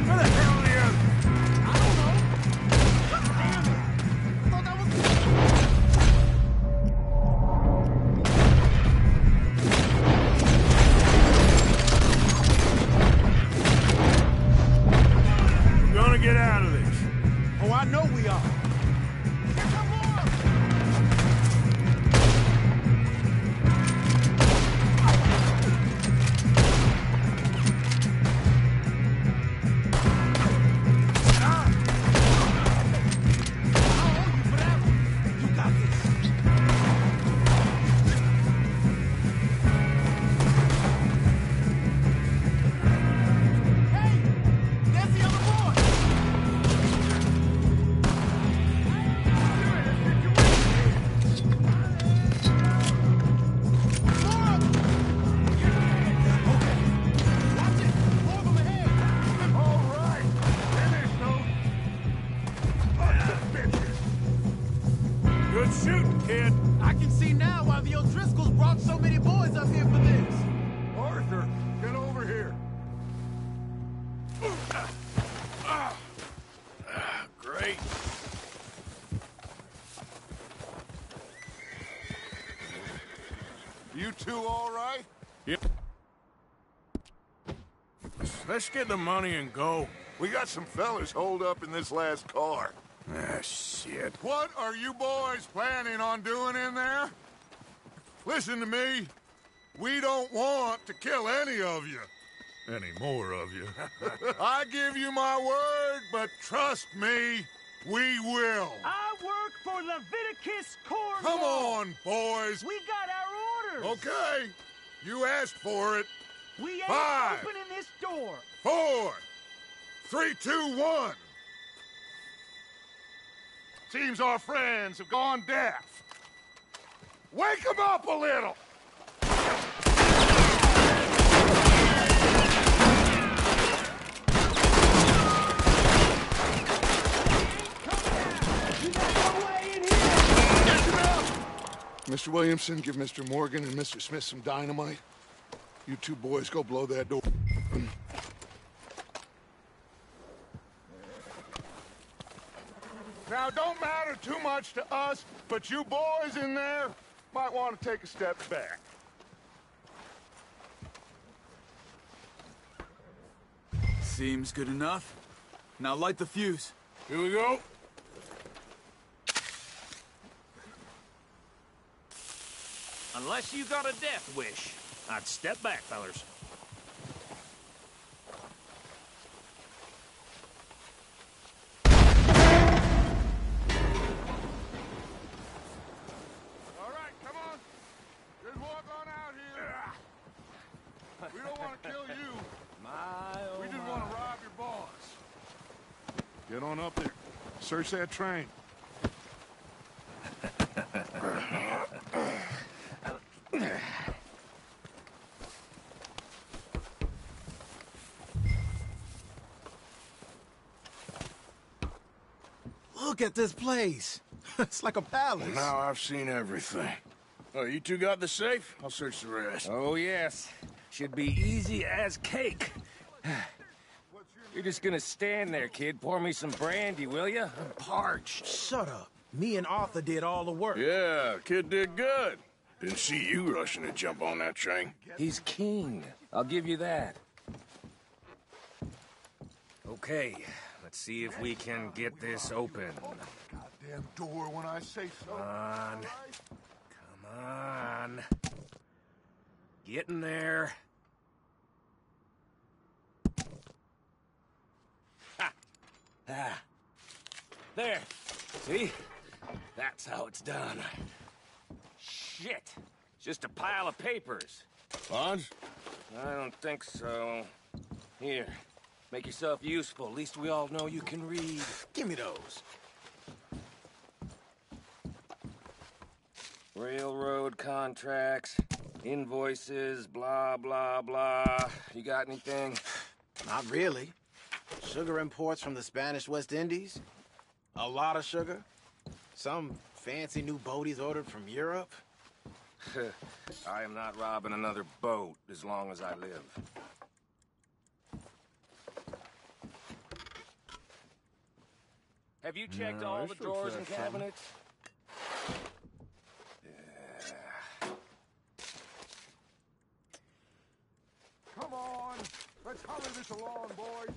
[SPEAKER 4] Where the hell are the others?
[SPEAKER 9] I don't know. Damn it. I thought that was...
[SPEAKER 4] We're gonna get out of this.
[SPEAKER 13] Oh, I know we are.
[SPEAKER 9] Here come more.
[SPEAKER 4] Good shooting, kid.
[SPEAKER 9] I can see now why the O'Driscolls brought so many boys up here for this.
[SPEAKER 4] Arthur, get over here. Great.
[SPEAKER 2] You two all right?
[SPEAKER 4] Yep. Let's get the money and go.
[SPEAKER 2] We got some fellas holed up in this last car. Ah, shit. What are you boys planning on doing in there? Listen to me. We don't want to kill any of you. Any more of you. I give you my word, but trust me, we will.
[SPEAKER 18] I work for Leviticus Cornwall.
[SPEAKER 2] Come on, boys.
[SPEAKER 18] We got our orders.
[SPEAKER 2] Okay. You asked for it.
[SPEAKER 18] We ain't
[SPEAKER 2] 5,
[SPEAKER 18] opening this door.
[SPEAKER 2] 4, 3, 2, 1. Seems our friends have gone deaf. Wake them up a little. Mr. Williamson, give Mr. Morgan and Mr. Smith some dynamite. You two boys go blow that door. Now, don't matter too much to us, but you boys in there might want to take a step back.
[SPEAKER 16] Seems good enough. Now light the fuse.
[SPEAKER 4] Here we go. Unless you got a death wish, I'd step back, fellers.
[SPEAKER 2] All right, come on. Just walk on out here. We don't want to kill you. We just want to rob your boss. Get on up there. Search that train.
[SPEAKER 13] Look at this place. It's like a palace.
[SPEAKER 17] Well, now I've seen everything. Oh, you two got the safe? I'll search the rest.
[SPEAKER 8] Oh, yes. Should be easy as cake. You're just gonna stand there, kid. Pour me some brandy, will you? I'm parched.
[SPEAKER 13] Shut up. Me and Arthur did all the work.
[SPEAKER 17] Yeah, kid did good. Didn't see you rushing to jump on that train.
[SPEAKER 8] He's king. I'll give you that. Okay, let's see if we can get this open.
[SPEAKER 2] Goddamn door when I say so.
[SPEAKER 8] Come on. Come on. Get in there. Ha! Ah. There. See? That's how it's done. Shit. It's just a pile of papers.
[SPEAKER 17] Bonds?
[SPEAKER 8] I don't think so. Here. Make yourself useful. At least we all know you can read.
[SPEAKER 13] Give me those.
[SPEAKER 8] Railroad contracts, invoices, blah, blah, blah. You got anything?
[SPEAKER 13] Not really. Sugar imports from the Spanish West Indies. A lot of sugar. Some fancy new boat he's ordered from Europe.
[SPEAKER 8] I am not robbing another boat as long as I live. Have you checked all the drawers and cabinets?
[SPEAKER 2] Come on. Let's hurry this along, boys.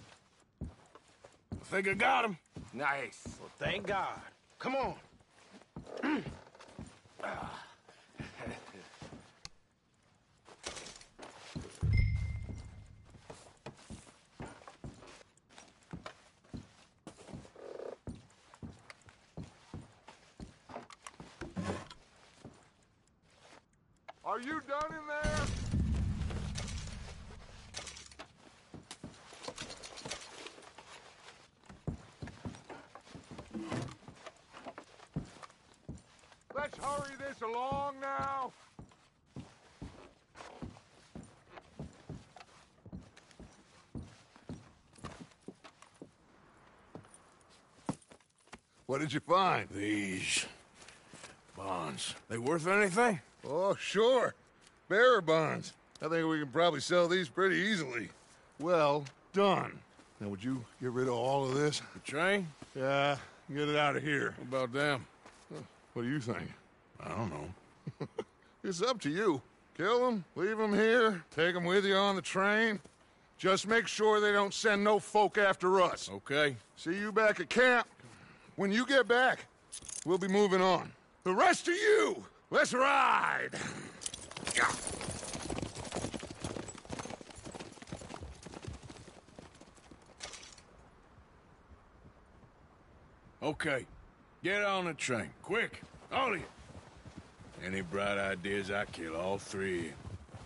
[SPEAKER 17] I think I got him.
[SPEAKER 8] Nice.
[SPEAKER 13] Well, thank God. Come on.
[SPEAKER 2] Are you done in there? Let's hurry this along now. What did you find?
[SPEAKER 17] These bonds. They worth anything?
[SPEAKER 2] Oh, sure. Bearer bonds. I think we can probably sell these pretty easily. Well done. Now, would you get rid of all of this?
[SPEAKER 17] The train?
[SPEAKER 2] Yeah, get it out of here.
[SPEAKER 17] What about them?
[SPEAKER 2] What do you think?
[SPEAKER 17] I don't know.
[SPEAKER 2] It's up to you. Kill them, leave them here, take them with you on the train. Just make sure they don't send no folk after us.
[SPEAKER 17] Okay.
[SPEAKER 2] See you back at camp. When you get back, we'll be moving on. The rest of you, let's ride! Yeah.
[SPEAKER 17] Okay, get on the train, quick, all of you. Any bright ideas, I kill all three of you.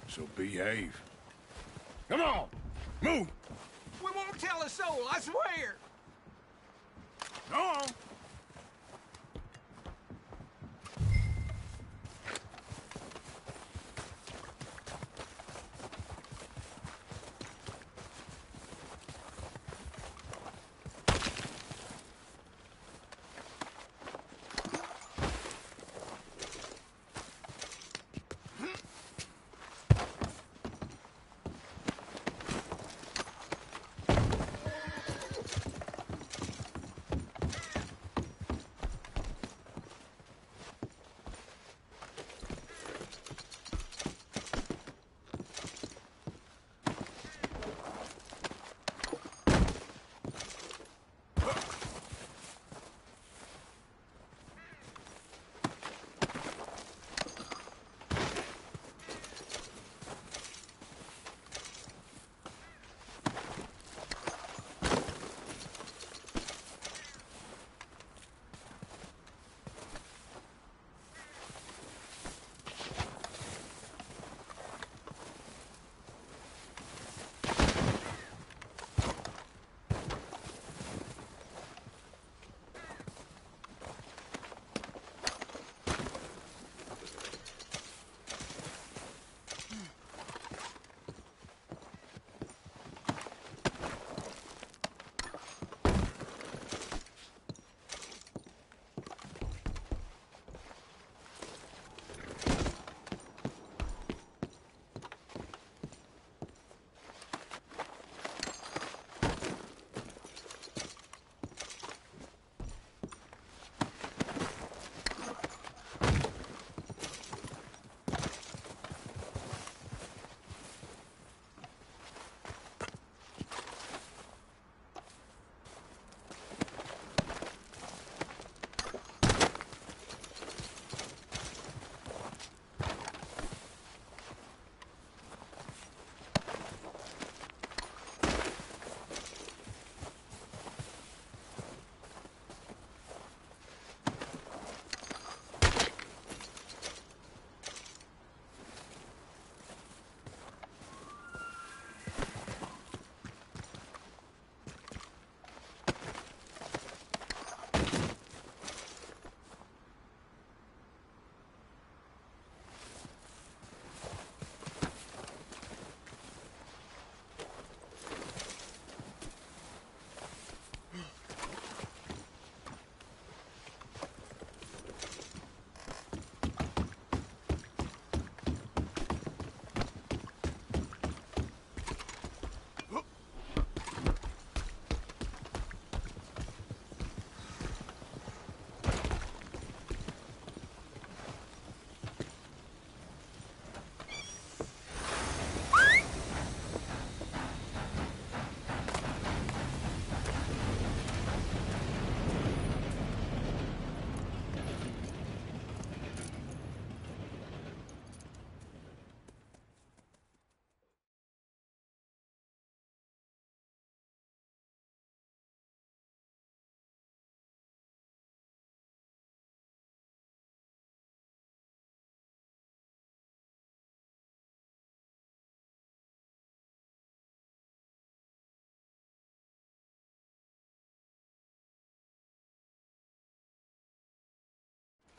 [SPEAKER 17] So behave. Come on, move!
[SPEAKER 9] We won't tell a soul, I swear!
[SPEAKER 17] Go on!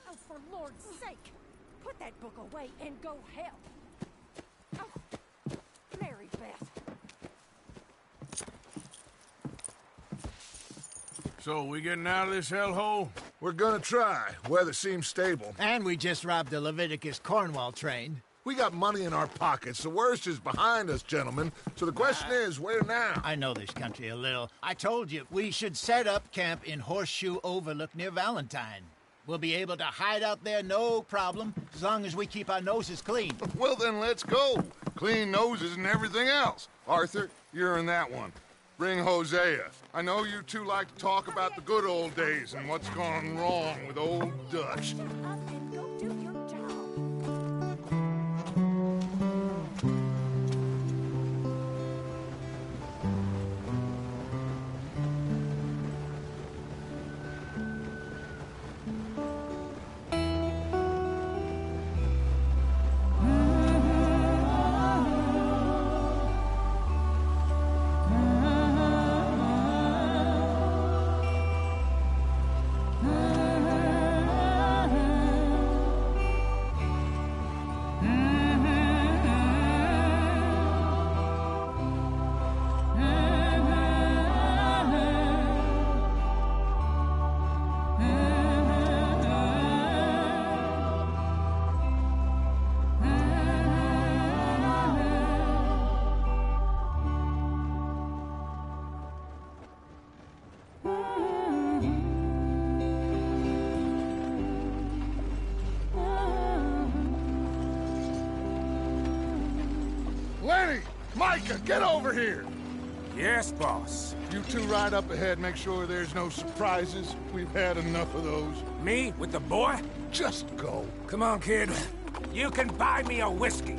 [SPEAKER 5] Oh, for Lord's sake! Put that book away and go help! Oh, Mary Beth.
[SPEAKER 17] So, we getting out of this hellhole?
[SPEAKER 2] We're gonna try. Weather seems stable.
[SPEAKER 3] And we just robbed the Leviticus Cornwall train.
[SPEAKER 2] We got money in our pockets. The worst is behind us, gentlemen. So the question is, where now?
[SPEAKER 3] I know this country a little. I told you, we should set up camp in Horseshoe Overlook near Valentine. We'll be able to hide out there no problem, as long as we keep our noses clean.
[SPEAKER 2] Well, then let's go. Clean noses and everything else. Arthur, you're in that one. Bring Hosea. I know you two like to talk about the good old days and what's gone wrong with old Dutch. Lenny! Micah, get over here!
[SPEAKER 4] Yes, boss.
[SPEAKER 2] You two ride up ahead, make sure there's no surprises. We've had enough of those.
[SPEAKER 4] Me? With the boy?
[SPEAKER 2] Just go.
[SPEAKER 4] Come on, kid. You can buy me a whiskey.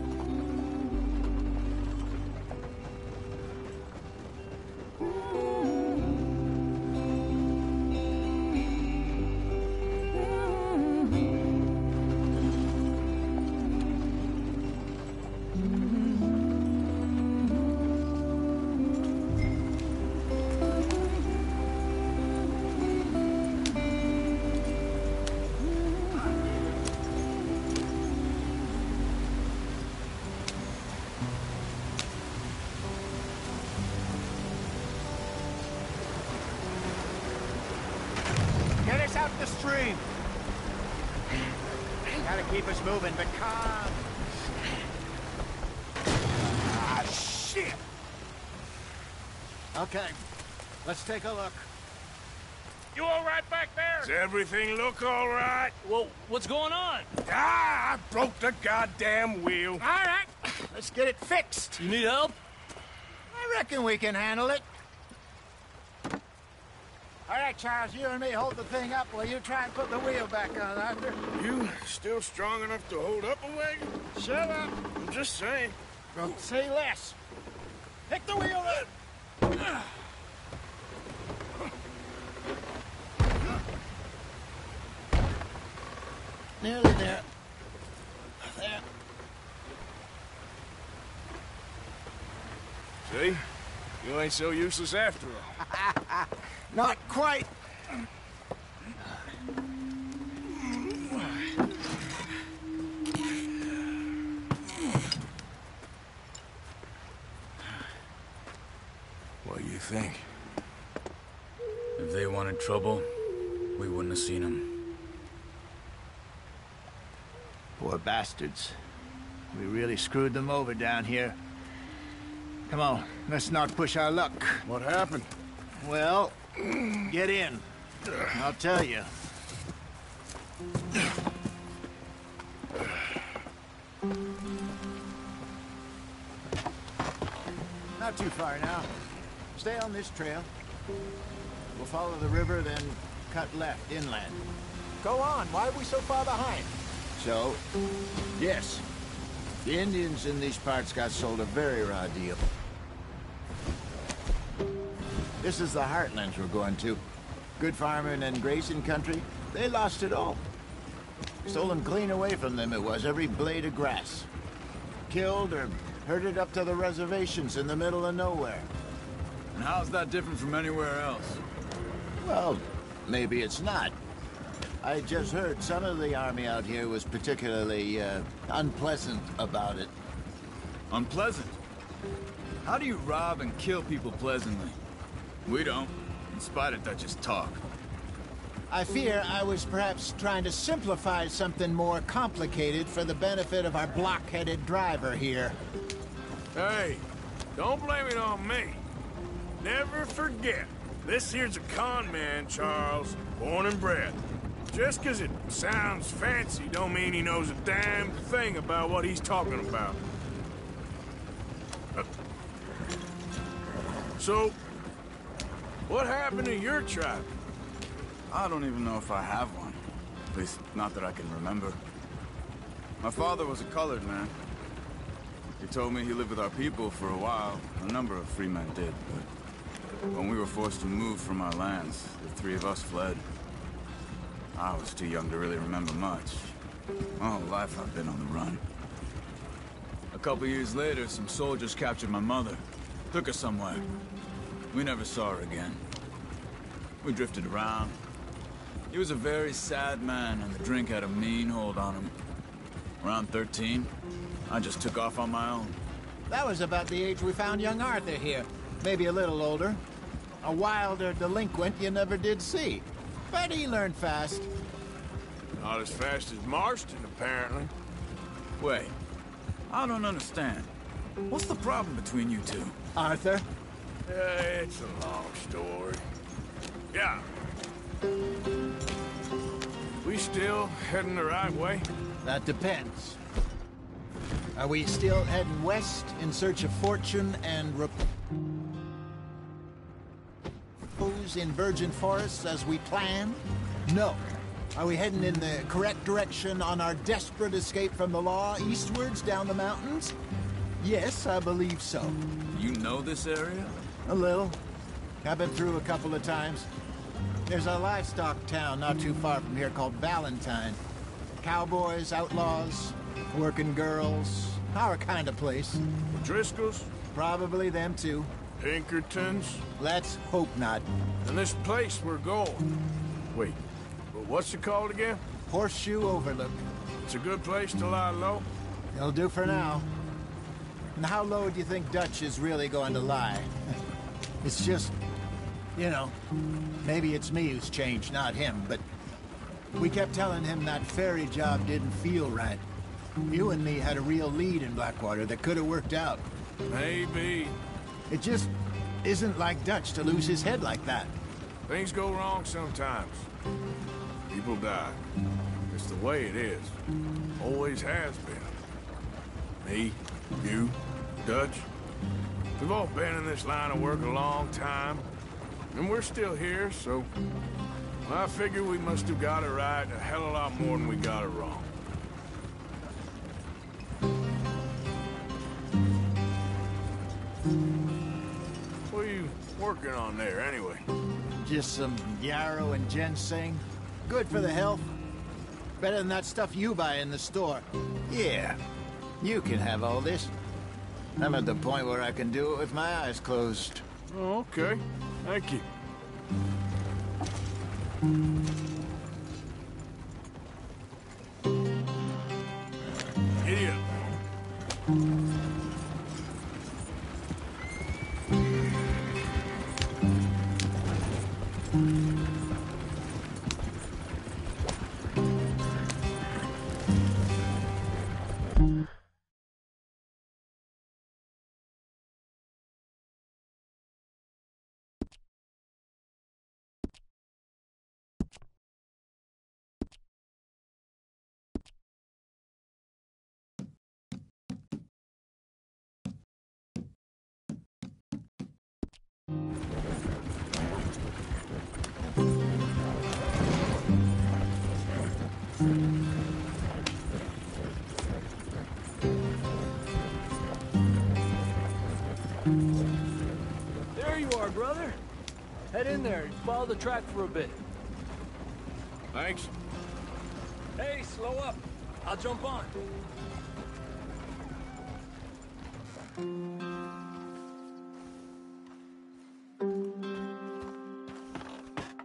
[SPEAKER 3] Get us out the stream. Gotta keep us moving, but calm.
[SPEAKER 4] Ah, shit!
[SPEAKER 3] Okay, let's take a look.
[SPEAKER 4] You all right back there? Does everything look all right?
[SPEAKER 11] Well, what's going on?
[SPEAKER 4] Ah, I broke the goddamn wheel.
[SPEAKER 3] All right, let's get it fixed.
[SPEAKER 11] You need help?
[SPEAKER 3] I reckon we can handle it. All right, Charles, you and me hold the thing up while you try and put the wheel back on, Arthur.
[SPEAKER 17] You still strong enough to hold up a wagon?
[SPEAKER 3] Shut up.
[SPEAKER 17] I'm just saying.
[SPEAKER 3] Don't say less. Pick the wheel up. Nearly there. There.
[SPEAKER 17] See? You ain't so useless after all.
[SPEAKER 3] Not quite.
[SPEAKER 17] What do you think?
[SPEAKER 16] If they wanted trouble, we wouldn't have seen them.
[SPEAKER 3] Poor bastards. We really screwed them over down here. Come on, let's not push our luck.
[SPEAKER 17] What happened?
[SPEAKER 3] Well, get in. I'll tell you. Not too far now. Stay on this trail. We'll follow the river, then cut left inland. Go on. Why are we so far behind? So, yes. The Indians in these parts got sold a very raw deal. This is the heartlands we're going to. Good farming and grazing country. They lost it all. Stolen clean away from them it was, every blade of grass. Killed or herded up to the reservations in the middle of nowhere.
[SPEAKER 16] And how's that different from anywhere else?
[SPEAKER 3] Well, maybe it's not. I just heard some of the army out here was particularly, unpleasant about it.
[SPEAKER 16] Unpleasant? How do you rob and kill people pleasantly? We don't, in spite of Dutch's talk.
[SPEAKER 3] I fear I was perhaps trying to simplify something more complicated for the benefit of our block-headed driver here.
[SPEAKER 4] Hey, don't blame it on me. Never forget, this here's a con man, Charles, born and bred. Just 'cause it sounds fancy don't mean he knows a damn thing about what he's talking about. So,
[SPEAKER 17] What happened to your tribe?
[SPEAKER 16] I don't even know if I have one. At least, not that I can remember. My father was a colored man. He told me he lived with our people for a while. A number of free men did, but when we were forced to move from our lands, the three of us fled. I was too young to really remember much. My whole life I've been on the run. A couple years later, some soldiers captured my mother. Took her somewhere. We never saw her again. We drifted around. He was a very sad man, and the drink had a mean hold on him. Around 13, I just took off on my own.
[SPEAKER 3] That was about the age we found young Arthur here. Maybe a little older. A wilder delinquent you never did see. But he learned fast.
[SPEAKER 17] Not as fast as Marston, apparently.
[SPEAKER 16] Wait, I don't understand. What's the problem between you two?
[SPEAKER 3] Arthur?
[SPEAKER 17] It's a long story. Yeah. We still heading the right way?
[SPEAKER 3] That depends. Are we still heading west in search of fortune and repose in virgin forests as we planned? No. Are we heading in the correct direction on our desperate escape from the law eastwards down the mountains? Yes, I believe so.
[SPEAKER 16] You know this area?
[SPEAKER 3] A little. I've been through a couple of times. There's a livestock town not too far from here called Valentine. Cowboys, outlaws, working girls, our kind of place.
[SPEAKER 17] Driscolls?
[SPEAKER 3] Probably them too.
[SPEAKER 17] Pinkertons?
[SPEAKER 3] Let's hope not.
[SPEAKER 17] And this place we're going. Wait, but what's it called again?
[SPEAKER 3] Horseshoe Overlook.
[SPEAKER 17] It's a good place to lie low?
[SPEAKER 3] It'll do for now. And how low do you think Dutch is really going to lie? It's just, you know, maybe it's me who's changed, not him, but we kept telling him that ferry job didn't feel right. You and me had a real lead in Blackwater that could have worked out.
[SPEAKER 17] Maybe.
[SPEAKER 3] It just isn't like Dutch to lose his head like that.
[SPEAKER 17] Things go wrong sometimes. People die. It's the way it is. Always has been. Me, you, Dutch. We've all been in this line of work a long time. And we're still here, so I figure we must have got it right a hell of a lot more than we got it wrong. What are you working on there, anyway?
[SPEAKER 3] Just some yarrow and ginseng. Good for the health. Better than that stuff you buy in the store. Yeah, you can have all this. I'm at the point where I can do it with my eyes closed.
[SPEAKER 17] Oh, okay. Thank you. Giddy up.
[SPEAKER 11] There you are, brother. Head in there and follow the track for a bit.
[SPEAKER 17] Thanks.
[SPEAKER 11] Hey, slow up. I'll jump on.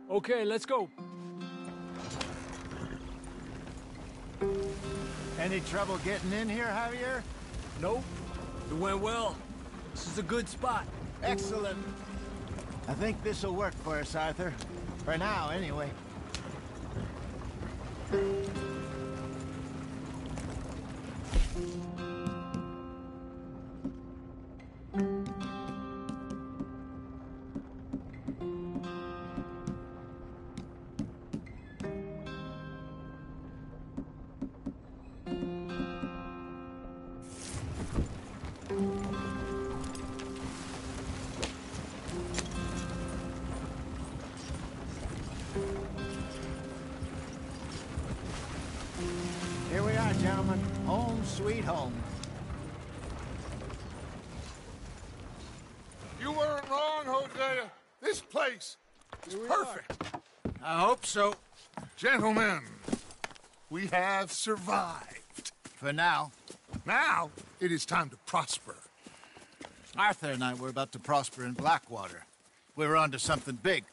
[SPEAKER 11] Okay, let's go.
[SPEAKER 3] Any trouble getting in here, Javier?
[SPEAKER 11] Nope. It went well. This is a good spot.
[SPEAKER 3] Excellent. I think this'll work for us, Arthur. For now, anyway. gentlemen. Home sweet home.
[SPEAKER 2] You weren't wrong, Hosea. This place is perfect.
[SPEAKER 3] I hope so.
[SPEAKER 2] Gentlemen, we have survived.
[SPEAKER 3] For now.
[SPEAKER 2] Now, it is time to prosper.
[SPEAKER 3] Arthur and I were about to prosper in Blackwater. We were onto something big.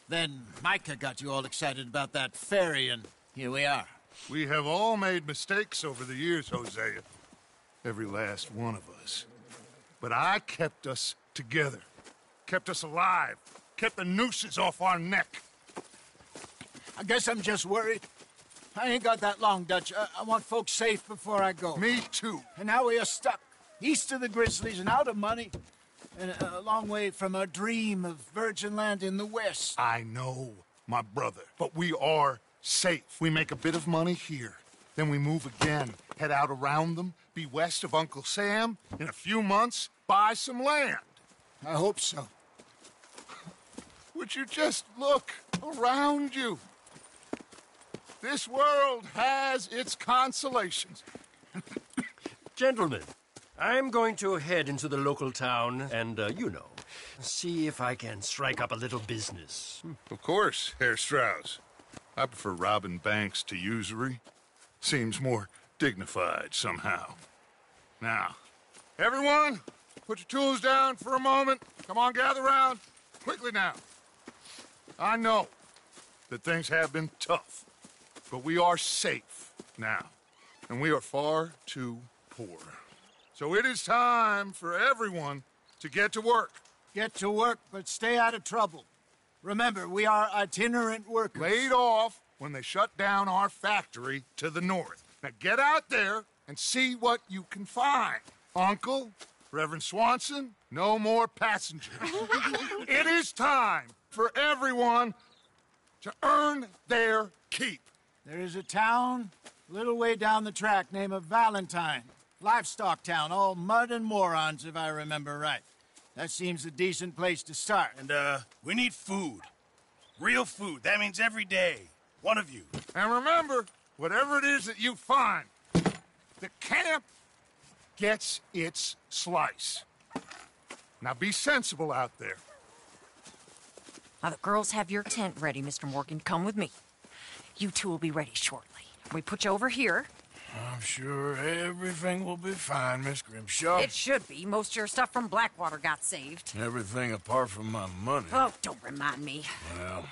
[SPEAKER 3] Then Micah got you all excited about that ferry, and here we are.
[SPEAKER 2] We have all made mistakes over the years, Hosea. Every last one of us. But I kept us together. Kept us alive. Kept the nooses off our neck.
[SPEAKER 3] I guess I'm just worried. I ain't got that long, Dutch. I want folks safe before I go.
[SPEAKER 2] Me too.
[SPEAKER 3] And now we are stuck. East of the Grizzlies and out of money. And a long way from our dream of virgin land in the west.
[SPEAKER 2] I know, my brother. But we are safe. We make a bit of money here. Then we move again. Head out around them. Be west of Uncle Sam. In a few months, buy some land.
[SPEAKER 3] I hope so.
[SPEAKER 2] Would you just look around you? This world has its consolations.
[SPEAKER 14] Gentlemen, I'm going to head into the local town and, see if I can strike up a little business.
[SPEAKER 2] Of course, Herr Strauss. I prefer robbing banks to usury. Seems more dignified somehow. Now, everyone, put your tools down for a moment. Come on, gather round. Quickly now. I know that things have been tough, but we are safe now, and we are far too poor. So it is time for everyone to get to work.
[SPEAKER 3] Get to work, but stay out of trouble. Remember, we are itinerant workers.
[SPEAKER 2] Laid off when they shut down our factory to the north. Now get out there and see what you can find. Uncle, Reverend Swanson, no more passengers. It is time for everyone to earn their keep.
[SPEAKER 3] There is a town a little way down the track named Valentine. Livestock town, all mud and morons, if I remember right. That seems a decent place to start.
[SPEAKER 15] And, we need food. Real food. That means every day. One of you.
[SPEAKER 2] And remember, whatever it is that you find, the camp gets its slice. Now be sensible out there.
[SPEAKER 5] Now, the girls have your tent ready, Mr. Morgan. Come with me. You two will be ready shortly. We put you over here.
[SPEAKER 17] I'm sure everything will be fine, Miss Grimshaw.
[SPEAKER 5] It should be. Most of your stuff from Blackwater got saved.
[SPEAKER 17] Everything apart from my money.
[SPEAKER 5] Oh, don't remind me.
[SPEAKER 17] Well,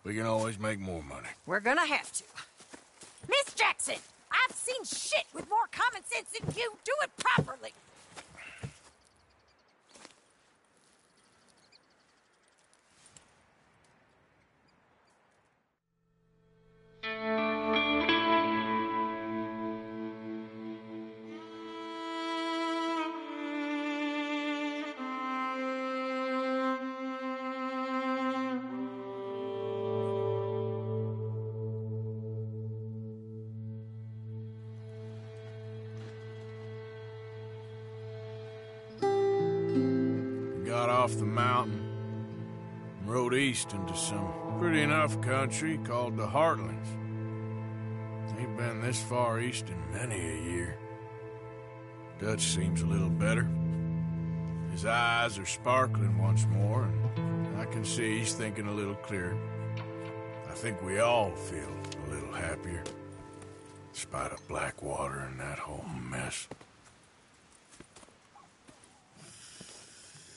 [SPEAKER 17] we can always make more money.
[SPEAKER 5] We're gonna have to. Miss Jackson, I've seen shit with more common sense than you. Do it properly.
[SPEAKER 17] Got off the mountain and rode east into some pretty enough country called the Heartlands. Ain't been this far east in many a year. Dutch seems a little better. His eyes are sparkling once more, and I can see he's thinking a little clearer. I think we all feel a little happier, in spite of Blackwater and that whole mess.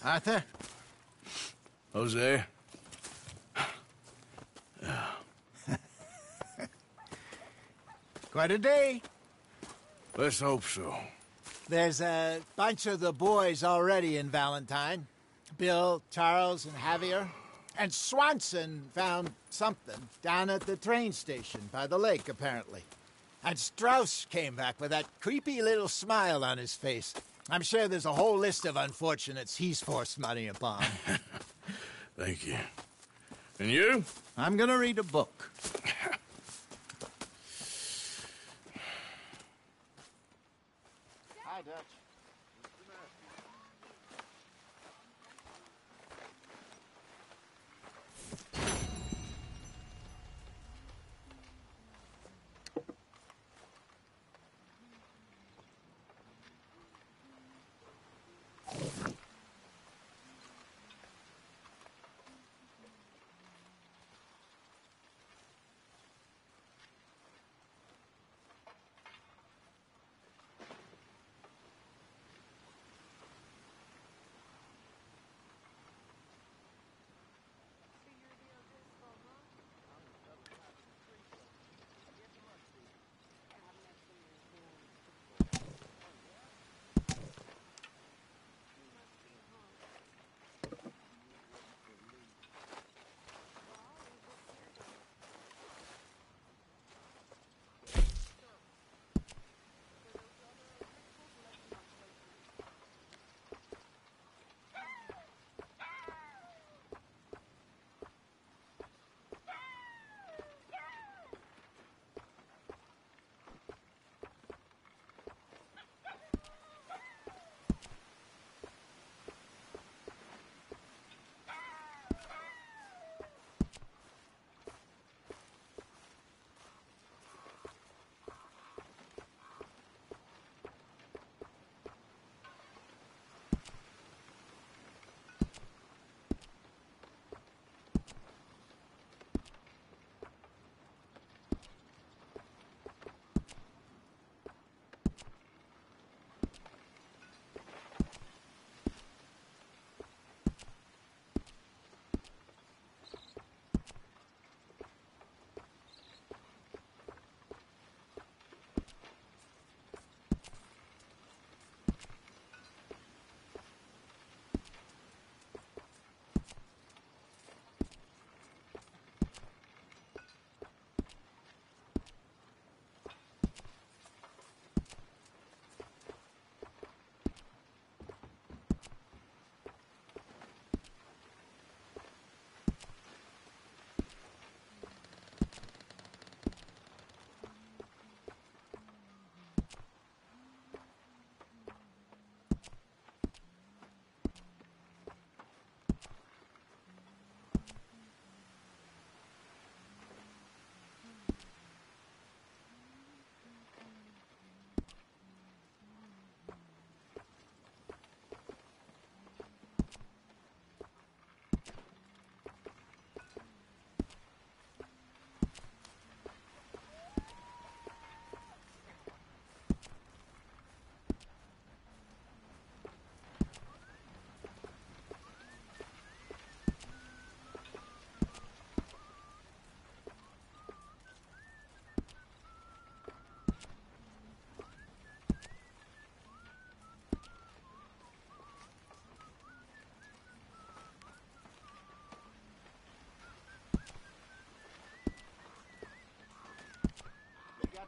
[SPEAKER 3] Arthur?
[SPEAKER 17] Jose?
[SPEAKER 3] Quite a day.
[SPEAKER 17] Let's hope so.
[SPEAKER 3] There's a bunch of the boys already in Valentine. Bill, Charles, and Javier. And Swanson found something down at the train station by the lake, apparently. And Strauss came back with that creepy little smile on his face. I'm sure there's a whole list of unfortunates he's forced money upon.
[SPEAKER 17] Thank you. And you?
[SPEAKER 3] I'm gonna read a book. Hi, Dutch.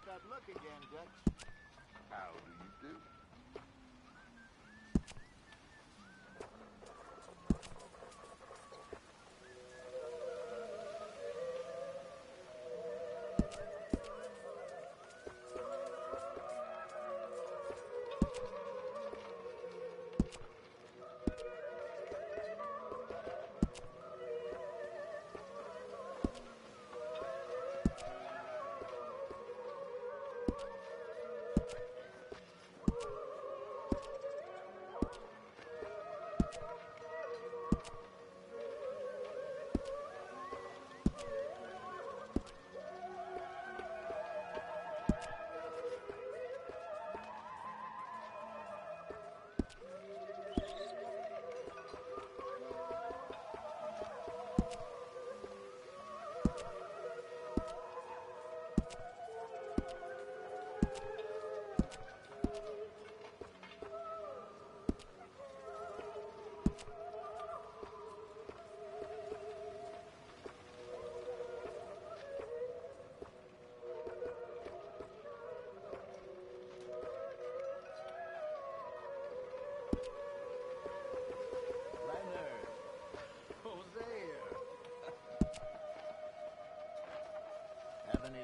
[SPEAKER 13] that look again, Dutch.
[SPEAKER 19] How do you do?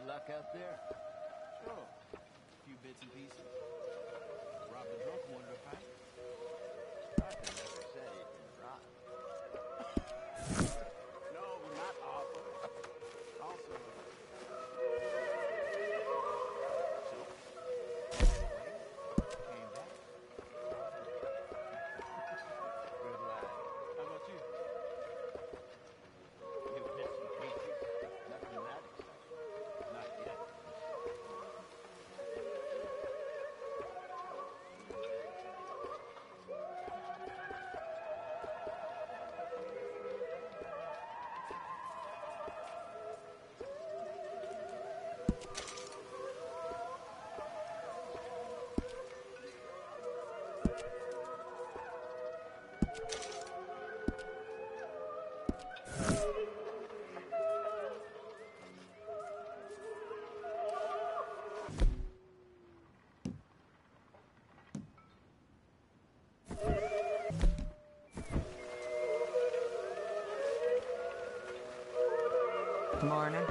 [SPEAKER 13] Luck out there? Sure. A few bits and pieces. Rob the drunk wanted a fight. Arthur never said he'd been robbed. No, not Arthur. Also... came back. Good lad. How about you? You bits and pieces. Nothing that exciting. Not yet.
[SPEAKER 20] Morning.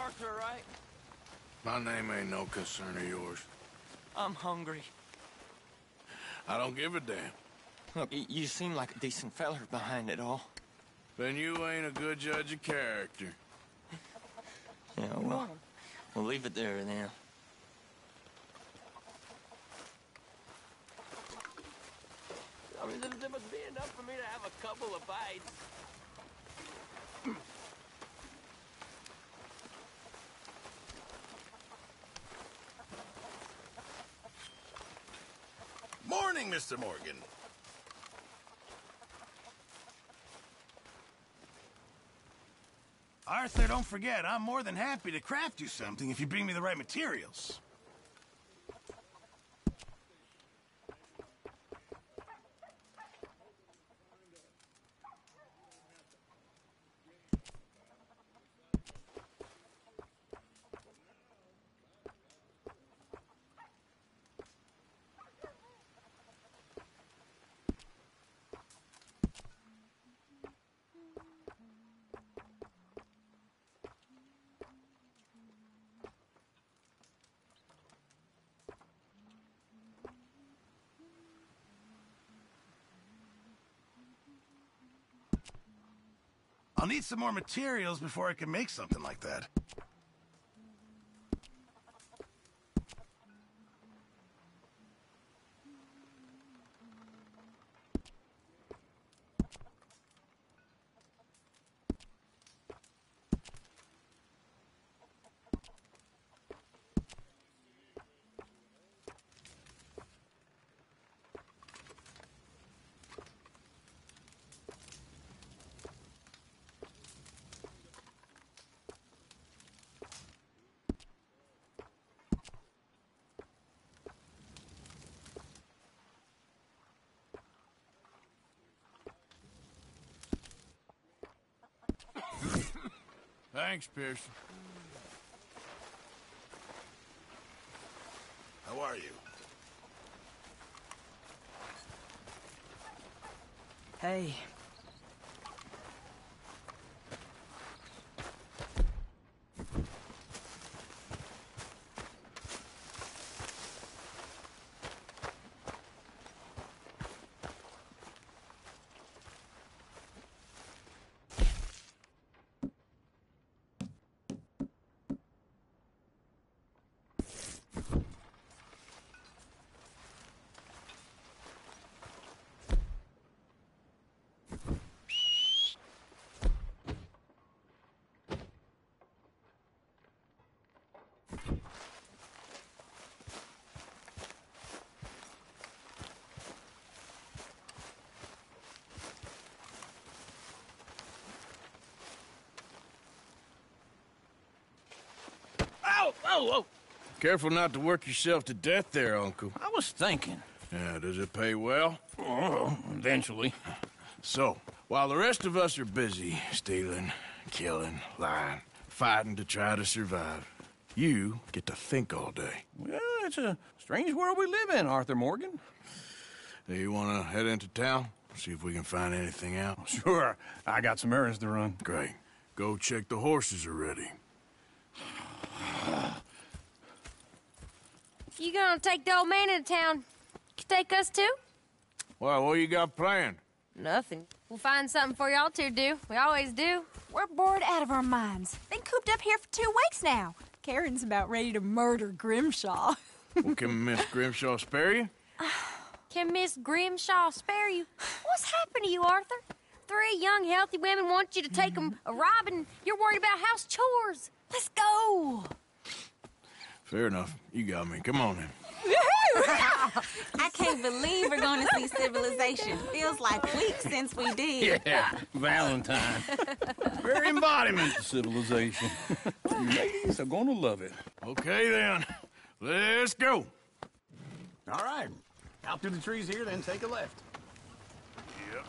[SPEAKER 9] Arthur, right?
[SPEAKER 17] My name ain't no concern of yours.
[SPEAKER 9] I'm hungry.
[SPEAKER 17] I don't give a damn.
[SPEAKER 9] Look, you seem like a decent feller behind it all.
[SPEAKER 17] Then you ain't a good judge of character.
[SPEAKER 9] Yeah, well, we'll leave it there then. I mean, there must be enough for me to have a couple of bites.
[SPEAKER 15] Morning, Mr. Morgan. Arthur, don't forget, I'm more than happy to craft you something if you bring me the right materials. I'll need some more materials before I can make something like that.
[SPEAKER 17] Thanks, Pearson.
[SPEAKER 15] How are you?
[SPEAKER 9] Hey.
[SPEAKER 17] Whoa! Careful not to work yourself to death there, Uncle.
[SPEAKER 20] I was thinking.
[SPEAKER 17] Yeah, does it pay well?
[SPEAKER 20] Oh, eventually.
[SPEAKER 17] So, while the rest of us are busy stealing, killing, lying, fighting to try to survive, you get to think all day.
[SPEAKER 20] Well, it's a strange world we live in, Arthur Morgan.
[SPEAKER 17] Do you want to head into town? See if we can find anything out?
[SPEAKER 20] Sure. I got some errands to run.
[SPEAKER 17] Great. Go check the horses are ready.
[SPEAKER 21] You gonna take the old man into town? You take us too?
[SPEAKER 17] Well, what you got planned?
[SPEAKER 21] Nothing. We'll find something for y'all to do. We always do.
[SPEAKER 5] We're bored out of our minds. Been cooped up here for 2 weeks now. Karen's about ready to murder Grimshaw.
[SPEAKER 17] Well, can Miss Grimshaw spare you?
[SPEAKER 21] Can Miss Grimshaw spare you? What's happened to you, Arthur? 3 young, healthy women want you to take them a robbing. You're worried about house chores. Let's go.
[SPEAKER 17] Fair enough. You got me. Come on then.
[SPEAKER 22] I can't believe we're going to see civilization. Feels like weeks since we did.
[SPEAKER 20] Yeah, Valentine. Very embodiment of civilization. You ladies are gonna love it.
[SPEAKER 17] Okay then. Let's go.
[SPEAKER 16] All right. Out through the trees here, then take a left.
[SPEAKER 17] Yep.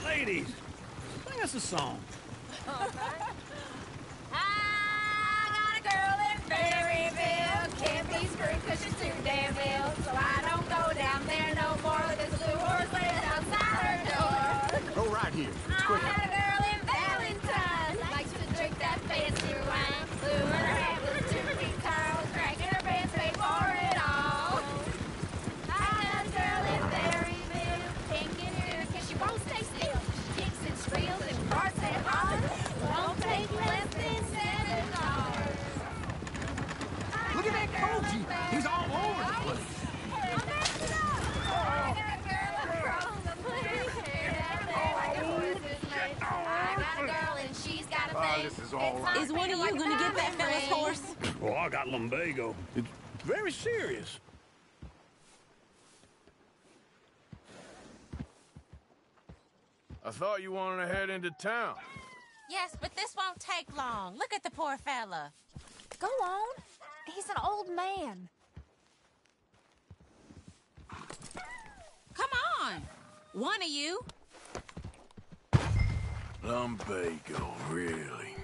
[SPEAKER 20] Ladies, sing us a song.
[SPEAKER 21] I got a girl in Berryville. Can't be screwed 'cause she's too damn ill. So I don't go down there no more. There's a blue horse laying outside her door.
[SPEAKER 3] Go right here. It's
[SPEAKER 21] I
[SPEAKER 3] quicker.
[SPEAKER 21] had a girl in Valentine. Likes to drink that fancy wine. Blue in her hair with 2 big curls. Dragging her pants, paid for it all. I got a girl in Berryville. Can't get her 'cause she won't stay still. She kicks and squeals and farts and hollers. Won't take less than $7.
[SPEAKER 3] Look at that Koji. He's all over the place.
[SPEAKER 21] This is all right.
[SPEAKER 22] Is one of you gonna get that fella's horse?
[SPEAKER 20] Well, I got lumbago. It's very serious.
[SPEAKER 17] I thought you wanted to head into town.
[SPEAKER 22] Yes, but this won't take long. Look at the poor fella.
[SPEAKER 10] Go on. He's an old man.
[SPEAKER 22] Come on. One of you.
[SPEAKER 12] Lumbago, really?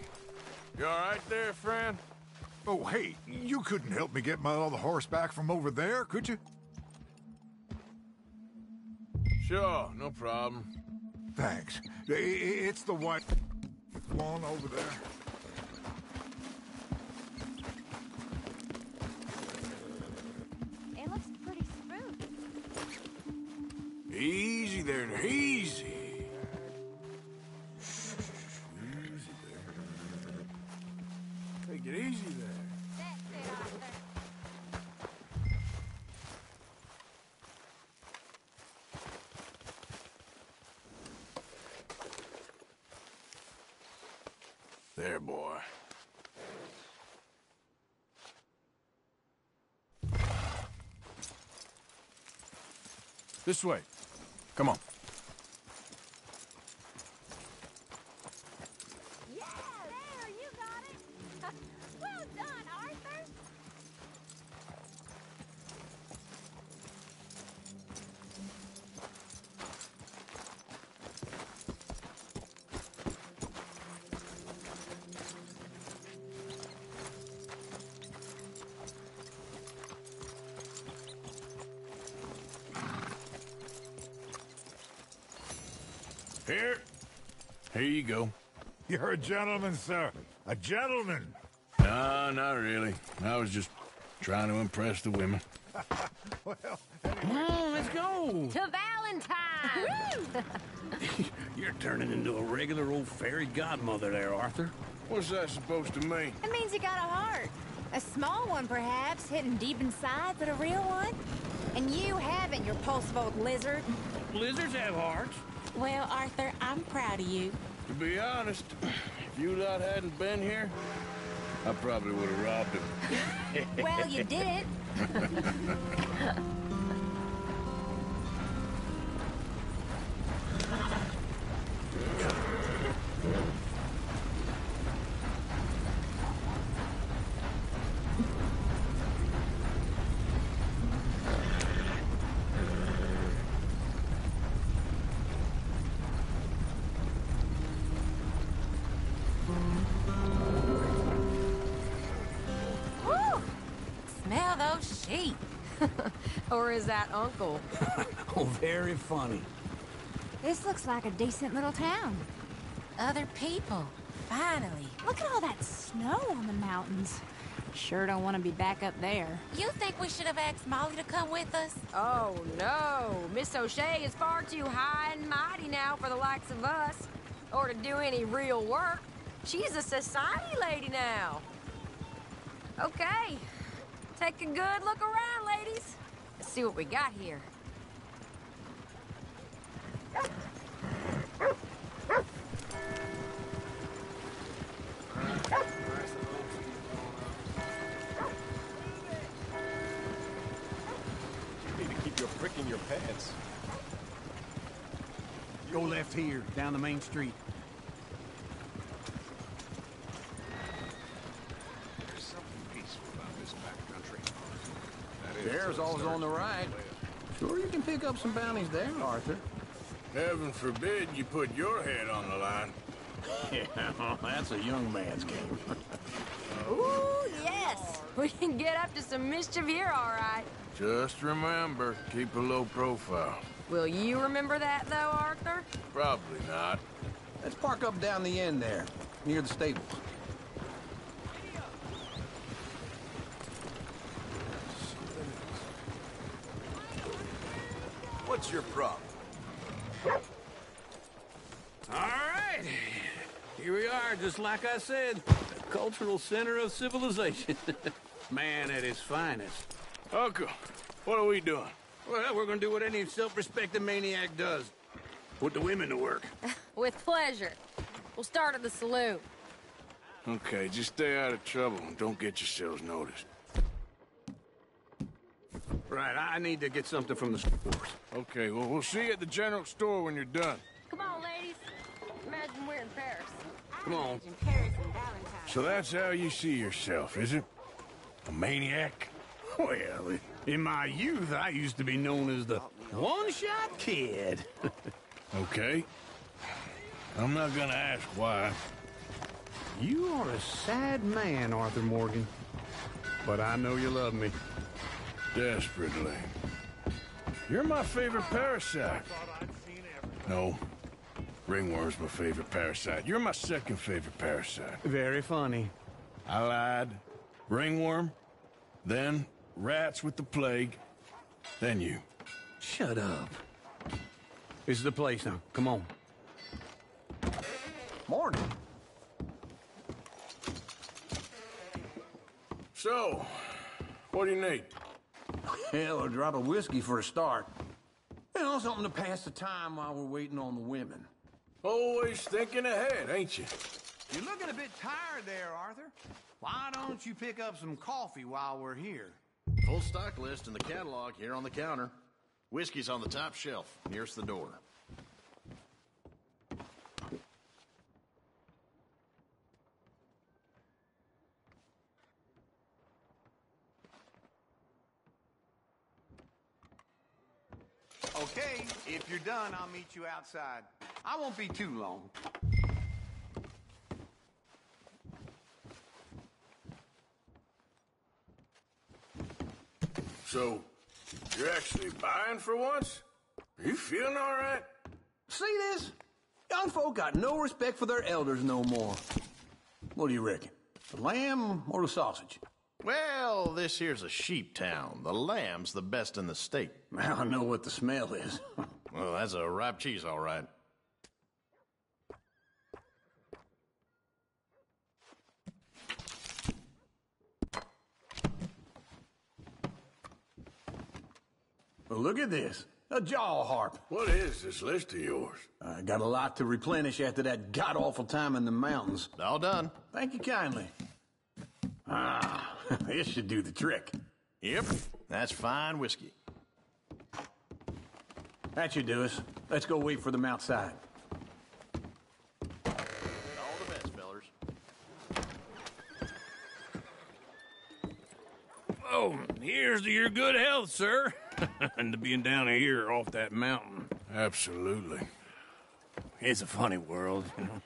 [SPEAKER 17] You all right there, friend?
[SPEAKER 2] Oh, hey, you couldn't help me get my other horse back from over there, could you?
[SPEAKER 17] Sure, no problem.
[SPEAKER 2] Thanks. It's the one over there.
[SPEAKER 10] It looks pretty smooth.
[SPEAKER 12] Easy there, easy. Easy there. Take it easy there.
[SPEAKER 21] That's it, Arthur.
[SPEAKER 12] There, boy.
[SPEAKER 17] This way. Come on.
[SPEAKER 21] Yeah, there, you got it. Well done, Arthur.
[SPEAKER 17] Here you go.
[SPEAKER 2] You're a gentleman, sir. A gentleman.
[SPEAKER 17] No, not really. I was just trying to impress the women.
[SPEAKER 2] Well,
[SPEAKER 20] Come on, let's go.
[SPEAKER 21] To Valentine.
[SPEAKER 20] You're turning into a regular old fairy godmother there, Arthur.
[SPEAKER 17] What's that supposed to mean?
[SPEAKER 10] It means you got a heart. A small one, perhaps, hidden deep inside, but a real one. And you haven't, you repulsive old lizard.
[SPEAKER 20] Lizards have hearts.
[SPEAKER 22] Well, Arthur, I'm proud of you.
[SPEAKER 17] To be honest, if you lot hadn't been here, I probably would have robbed him.
[SPEAKER 10] Well, you didn't.
[SPEAKER 22] Woo! Smell those sheep.
[SPEAKER 5] Or is that Uncle?
[SPEAKER 20] Oh, very funny.
[SPEAKER 10] This looks like a decent little town.
[SPEAKER 22] Other people. Finally.
[SPEAKER 10] Look at all that snow on the mountains. Sure don't want to be back up there.
[SPEAKER 22] You think we should have asked Molly to come with us?
[SPEAKER 5] Oh, no. Miss O'Shea is far too high and mighty now for the likes of us. Or to do any real work. She's a society lady now. Okay. Take a good look around, ladies. Let's see what we got here.
[SPEAKER 1] You need to keep your prick in your pants.
[SPEAKER 3] Go left here, down the main street.
[SPEAKER 1] There's something peaceful about this backcountry.
[SPEAKER 3] Bear's always on the right. Sure you can pick up some bounties there, Arthur.
[SPEAKER 17] Heaven forbid you put your head on the line.
[SPEAKER 20] Yeah, well, that's a young man's game.
[SPEAKER 5] Ooh, yes. We can get up to some mischief here, all right.
[SPEAKER 17] Just remember, keep a low profile.
[SPEAKER 5] Will you remember that, though, Arthur?
[SPEAKER 17] Probably not.
[SPEAKER 13] Let's park up down the end there, near the stables.
[SPEAKER 15] What's your problem?
[SPEAKER 20] All right. Here we are, just like I said. The cultural center of civilization. Man at his finest.
[SPEAKER 17] Uncle, what are we doing?
[SPEAKER 20] Well, we're gonna do what any self-respecting maniac does. Put the women to work.
[SPEAKER 5] With pleasure. We'll start at the saloon.
[SPEAKER 17] Okay, just stay out of trouble and don't get yourselves noticed.
[SPEAKER 20] Right, I need to get something from the stores.
[SPEAKER 17] Okay, well, we'll see you at the general store when you're done.
[SPEAKER 5] Come on, ladies. Imagine we're in Paris.
[SPEAKER 17] Come on.
[SPEAKER 5] Imagine Paris and Valentine.
[SPEAKER 17] So that's how you see yourself, is it? A maniac?
[SPEAKER 20] Well, in my youth, I used to be known as the one-shot kid.
[SPEAKER 17] Okay. I'm not gonna ask why.
[SPEAKER 20] You are a sad man, Arthur Morgan. But I know you love me.
[SPEAKER 17] Desperately. You're my favorite parasite. No. Ringworm's my favorite parasite. You're my second favorite parasite.
[SPEAKER 20] Very funny.
[SPEAKER 17] I lied. Ringworm. Then rats with the plague. Then you.
[SPEAKER 20] Shut up. This is the place now. Come on.
[SPEAKER 13] Morning.
[SPEAKER 17] So, what do you need?
[SPEAKER 13] Hell, a drop of whiskey for a start. You know, something to pass the time while we're waiting on the women.
[SPEAKER 17] Always thinking ahead, ain't you?
[SPEAKER 13] You're looking a bit tired there, Arthur. Why don't you pick up some coffee while we're here?
[SPEAKER 6] Full stock list in the catalog here on the counter. Whiskey's on the top shelf, nearest the door.
[SPEAKER 13] Okay, if you're done, I'll meet you outside. I won't be too long.
[SPEAKER 17] So, you're actually buying for once? Are you feeling all right?
[SPEAKER 13] See this? Young folk got no respect for their elders no more. What do you reckon? The lamb or the sausage?
[SPEAKER 6] Well, this here's a sheep town. The lamb's the best in the state.
[SPEAKER 13] I know what the smell is.
[SPEAKER 6] Well, that's a ripe cheese, all right.
[SPEAKER 13] Well, look at this. A jaw harp.
[SPEAKER 17] What is this list of yours?
[SPEAKER 13] I got a lot to replenish after that god-awful time in the mountains.
[SPEAKER 6] All done.
[SPEAKER 13] Thank you kindly. Ah, this should do the trick.
[SPEAKER 6] Yep, that's fine whiskey.
[SPEAKER 13] That should do us. Let's go wait for them outside.
[SPEAKER 6] All the best, fellers.
[SPEAKER 20] Oh, here's to your good health, sir. And to being down here off that mountain.
[SPEAKER 17] Absolutely.
[SPEAKER 20] It's a funny world, you know.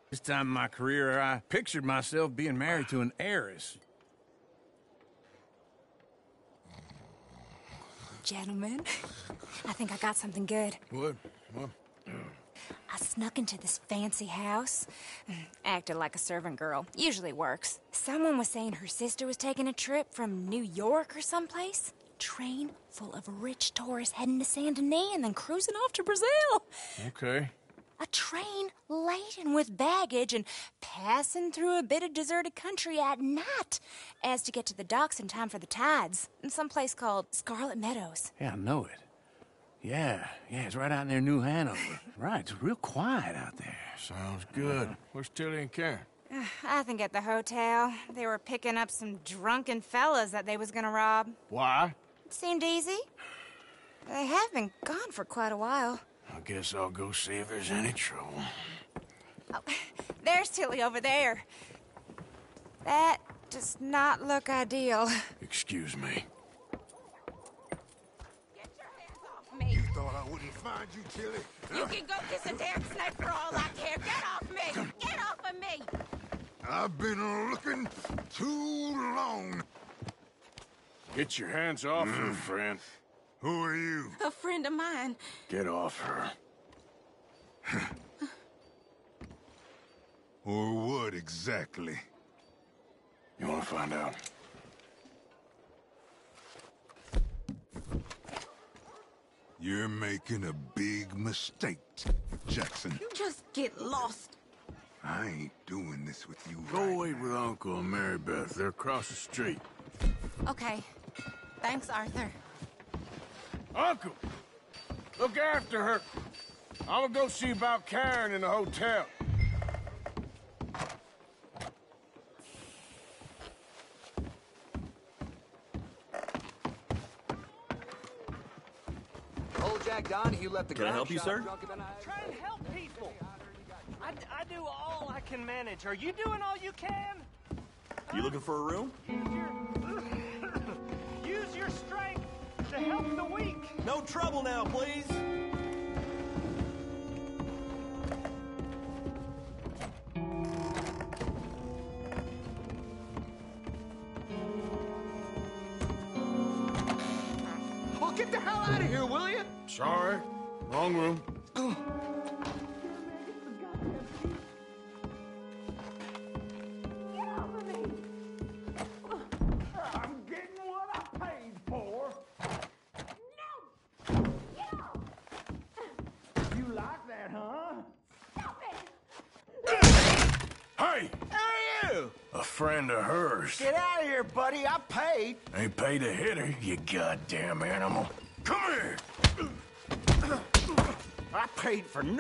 [SPEAKER 20] This time in my career, I pictured myself being married to an heiress.
[SPEAKER 10] Gentlemen, I think I got something good.
[SPEAKER 17] What?
[SPEAKER 10] I snuck into this fancy house. Acted like a servant girl. Usually works. Someone was saying her sister was taking a trip from New York or someplace. Train full of rich tourists heading to Saint Denis and then cruising off to Brazil.
[SPEAKER 17] Okay.
[SPEAKER 10] A train laden with baggage and passing through a bit of deserted country at night as to get to the docks in time for the tides in some place called Scarlet Meadows.
[SPEAKER 20] Yeah, I know it. Yeah, it's right out near New Hanover. Right, it's real quiet out there.
[SPEAKER 17] Sounds good. Where's Tilly and Karen?
[SPEAKER 10] I think at the hotel. They were picking up some drunken fellas that they was gonna rob.
[SPEAKER 17] Why?
[SPEAKER 10] It seemed easy. They have been gone for quite a while.
[SPEAKER 17] I guess I'll go see if there's any trouble.
[SPEAKER 10] Oh, there's Tilly over there. That does not look ideal.
[SPEAKER 17] Excuse me.
[SPEAKER 10] Me.
[SPEAKER 2] Thought I wouldn't find find you, Tilly.
[SPEAKER 22] You can go kiss a damn snake for all I care. Get off me! Get off of me!
[SPEAKER 2] I've been looking too long.
[SPEAKER 17] Get your hands off her, friend.
[SPEAKER 2] Who are you?
[SPEAKER 22] A friend of mine.
[SPEAKER 17] Get off her.
[SPEAKER 2] Or what exactly?
[SPEAKER 17] You want to find out?
[SPEAKER 2] You're making a big mistake, Jackson.
[SPEAKER 22] Just get lost.
[SPEAKER 2] I ain't doing this with you.
[SPEAKER 17] Go wait with Uncle and Mary Beth. They're across the street.
[SPEAKER 22] Okay. Thanks, Arthur.
[SPEAKER 4] Uncle! Look after her. I'm gonna go see about Karen in the hotel.
[SPEAKER 7] Old Jack Donahue left the
[SPEAKER 18] Can I help you, sir?
[SPEAKER 7] Try
[SPEAKER 18] and help people. I do all I can manage. Are you doing all you can?
[SPEAKER 7] You looking for a room?
[SPEAKER 18] Use your strength to help the weak.
[SPEAKER 7] No trouble now, please.
[SPEAKER 4] Oh, get the hell out of here, will you?
[SPEAKER 17] Sorry. Wrong room.
[SPEAKER 4] I'm getting what I paid for. You like that, huh?
[SPEAKER 17] Hey!
[SPEAKER 4] Who are you?
[SPEAKER 17] A friend of hers.
[SPEAKER 4] Get out of here, buddy. I paid.
[SPEAKER 17] Ain't paid to hit her, you goddamn animal. Come here!
[SPEAKER 4] I paid for no...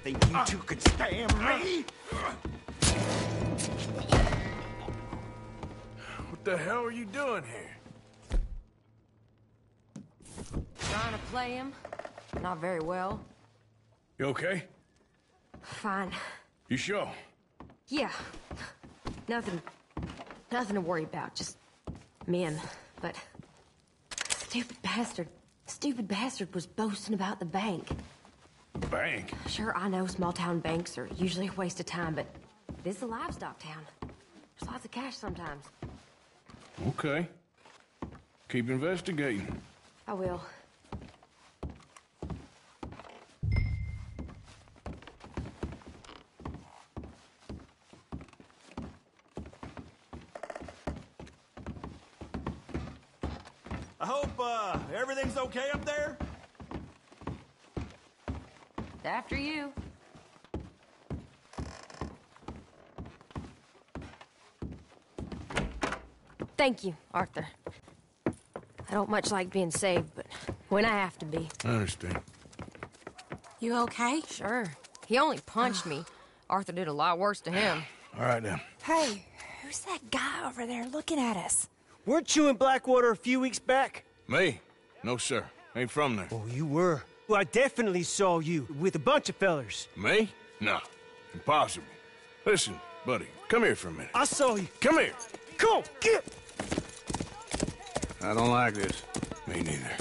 [SPEAKER 4] Think you two could stand me?
[SPEAKER 17] What the hell are you doing here?
[SPEAKER 5] Trying to play him. Not very well.
[SPEAKER 17] You okay?
[SPEAKER 5] Fine.
[SPEAKER 17] You sure?
[SPEAKER 5] Yeah. Nothing to worry about. Just men. But stupid bastard was boasting about the bank.
[SPEAKER 17] Bank?
[SPEAKER 5] Sure, I know small town banks are usually a waste of time, but this is a livestock town. There's lots of cash sometimes.
[SPEAKER 17] Okay. Keep investigating.
[SPEAKER 5] I will.
[SPEAKER 7] I hope, everything's okay up there?
[SPEAKER 5] After you. Thank you, Arthur. I don't much like being saved, but when I have to be.
[SPEAKER 17] I understand.
[SPEAKER 22] You okay?
[SPEAKER 5] Sure. He only punched me. Arthur did a lot worse to him.
[SPEAKER 17] All right, then.
[SPEAKER 22] Hey, who's that guy over there looking at us?
[SPEAKER 11] Weren't you in Blackwater a few weeks back?
[SPEAKER 17] Me? No, sir. Ain't from there.
[SPEAKER 11] Oh, you were. Well, I definitely saw you with a bunch of fellers.
[SPEAKER 17] Me? No. Impossible. Listen, buddy, come here for a minute.
[SPEAKER 11] I saw you.
[SPEAKER 17] Come here.
[SPEAKER 11] Come on, get!
[SPEAKER 17] I don't like this. Me neither.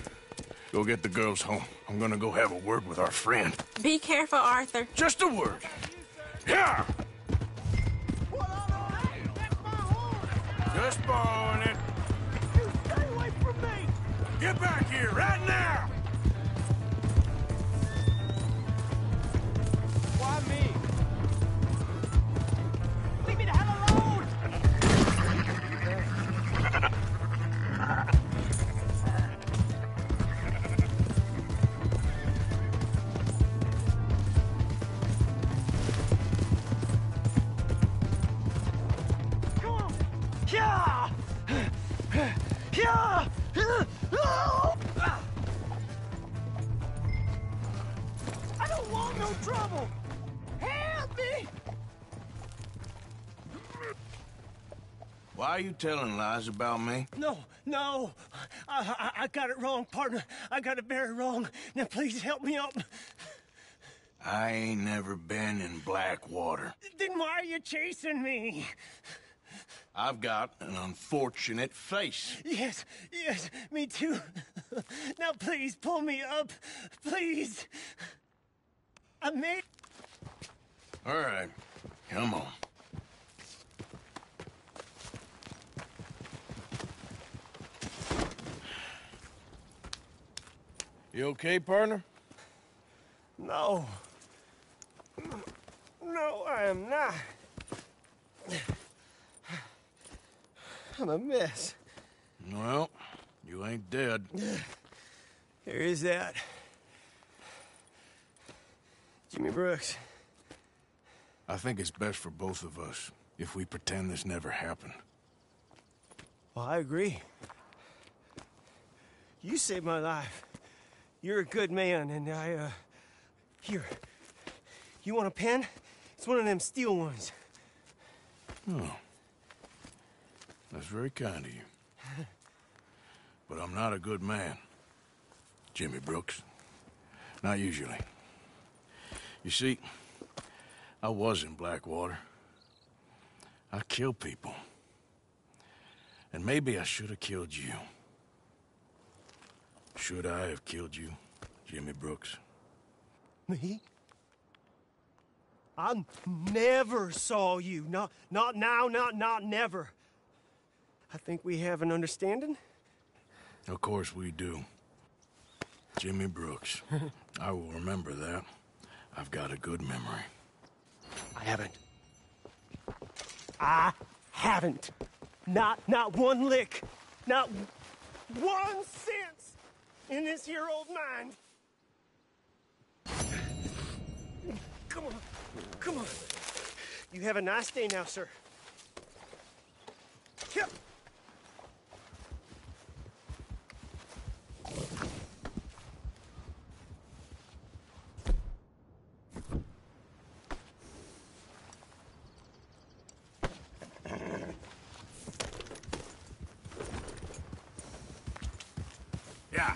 [SPEAKER 17] Go get the girls home. I'm gonna go have a word with our friend.
[SPEAKER 22] Be careful, Arthur.
[SPEAKER 17] Just a word. Yeah! Just borrowing it.
[SPEAKER 11] You stay away from me!
[SPEAKER 17] Get back here right now!
[SPEAKER 11] Why me? Leave me the hell alone! Come on! Yeah! Yeah! I don't want no trouble! Help me!
[SPEAKER 17] Why are you telling lies about me?
[SPEAKER 11] No. I got it wrong, partner. I got it very wrong. Now please help me up.
[SPEAKER 17] I ain't never been in Blackwater.
[SPEAKER 11] Then why are you chasing me?
[SPEAKER 17] I've got an unfortunate face.
[SPEAKER 18] Yes, yes, me too. Now please, pull me up. Please. I made...
[SPEAKER 17] All right, come on. You okay, partner?
[SPEAKER 18] No. No, I am not. I'm a mess.
[SPEAKER 17] Well, you ain't dead.
[SPEAKER 18] There is that. Jimmy Brooks.
[SPEAKER 17] I think it's best for both of us if we pretend this never happened.
[SPEAKER 18] Well, I agree. You saved my life. You're a good man, and Here. You want a pen? It's one of them steel ones.
[SPEAKER 17] Oh. That's very kind of you. But I'm not a good man, Jimmy Brooks. Not usually. You see, I was in Blackwater. I killed people. And maybe I should have killed you. Should I have killed you, Jimmy Brooks?
[SPEAKER 18] Me? I never saw you. Not now, not never. I think we have an understanding.
[SPEAKER 17] Of course we do. Jimmy Brooks. I will remember that. I've got a good memory.
[SPEAKER 18] I haven't. Not one lick. Not 1 cent in this here old mind. Come on. You have a nice day now, sir. Yep.
[SPEAKER 17] Yeah.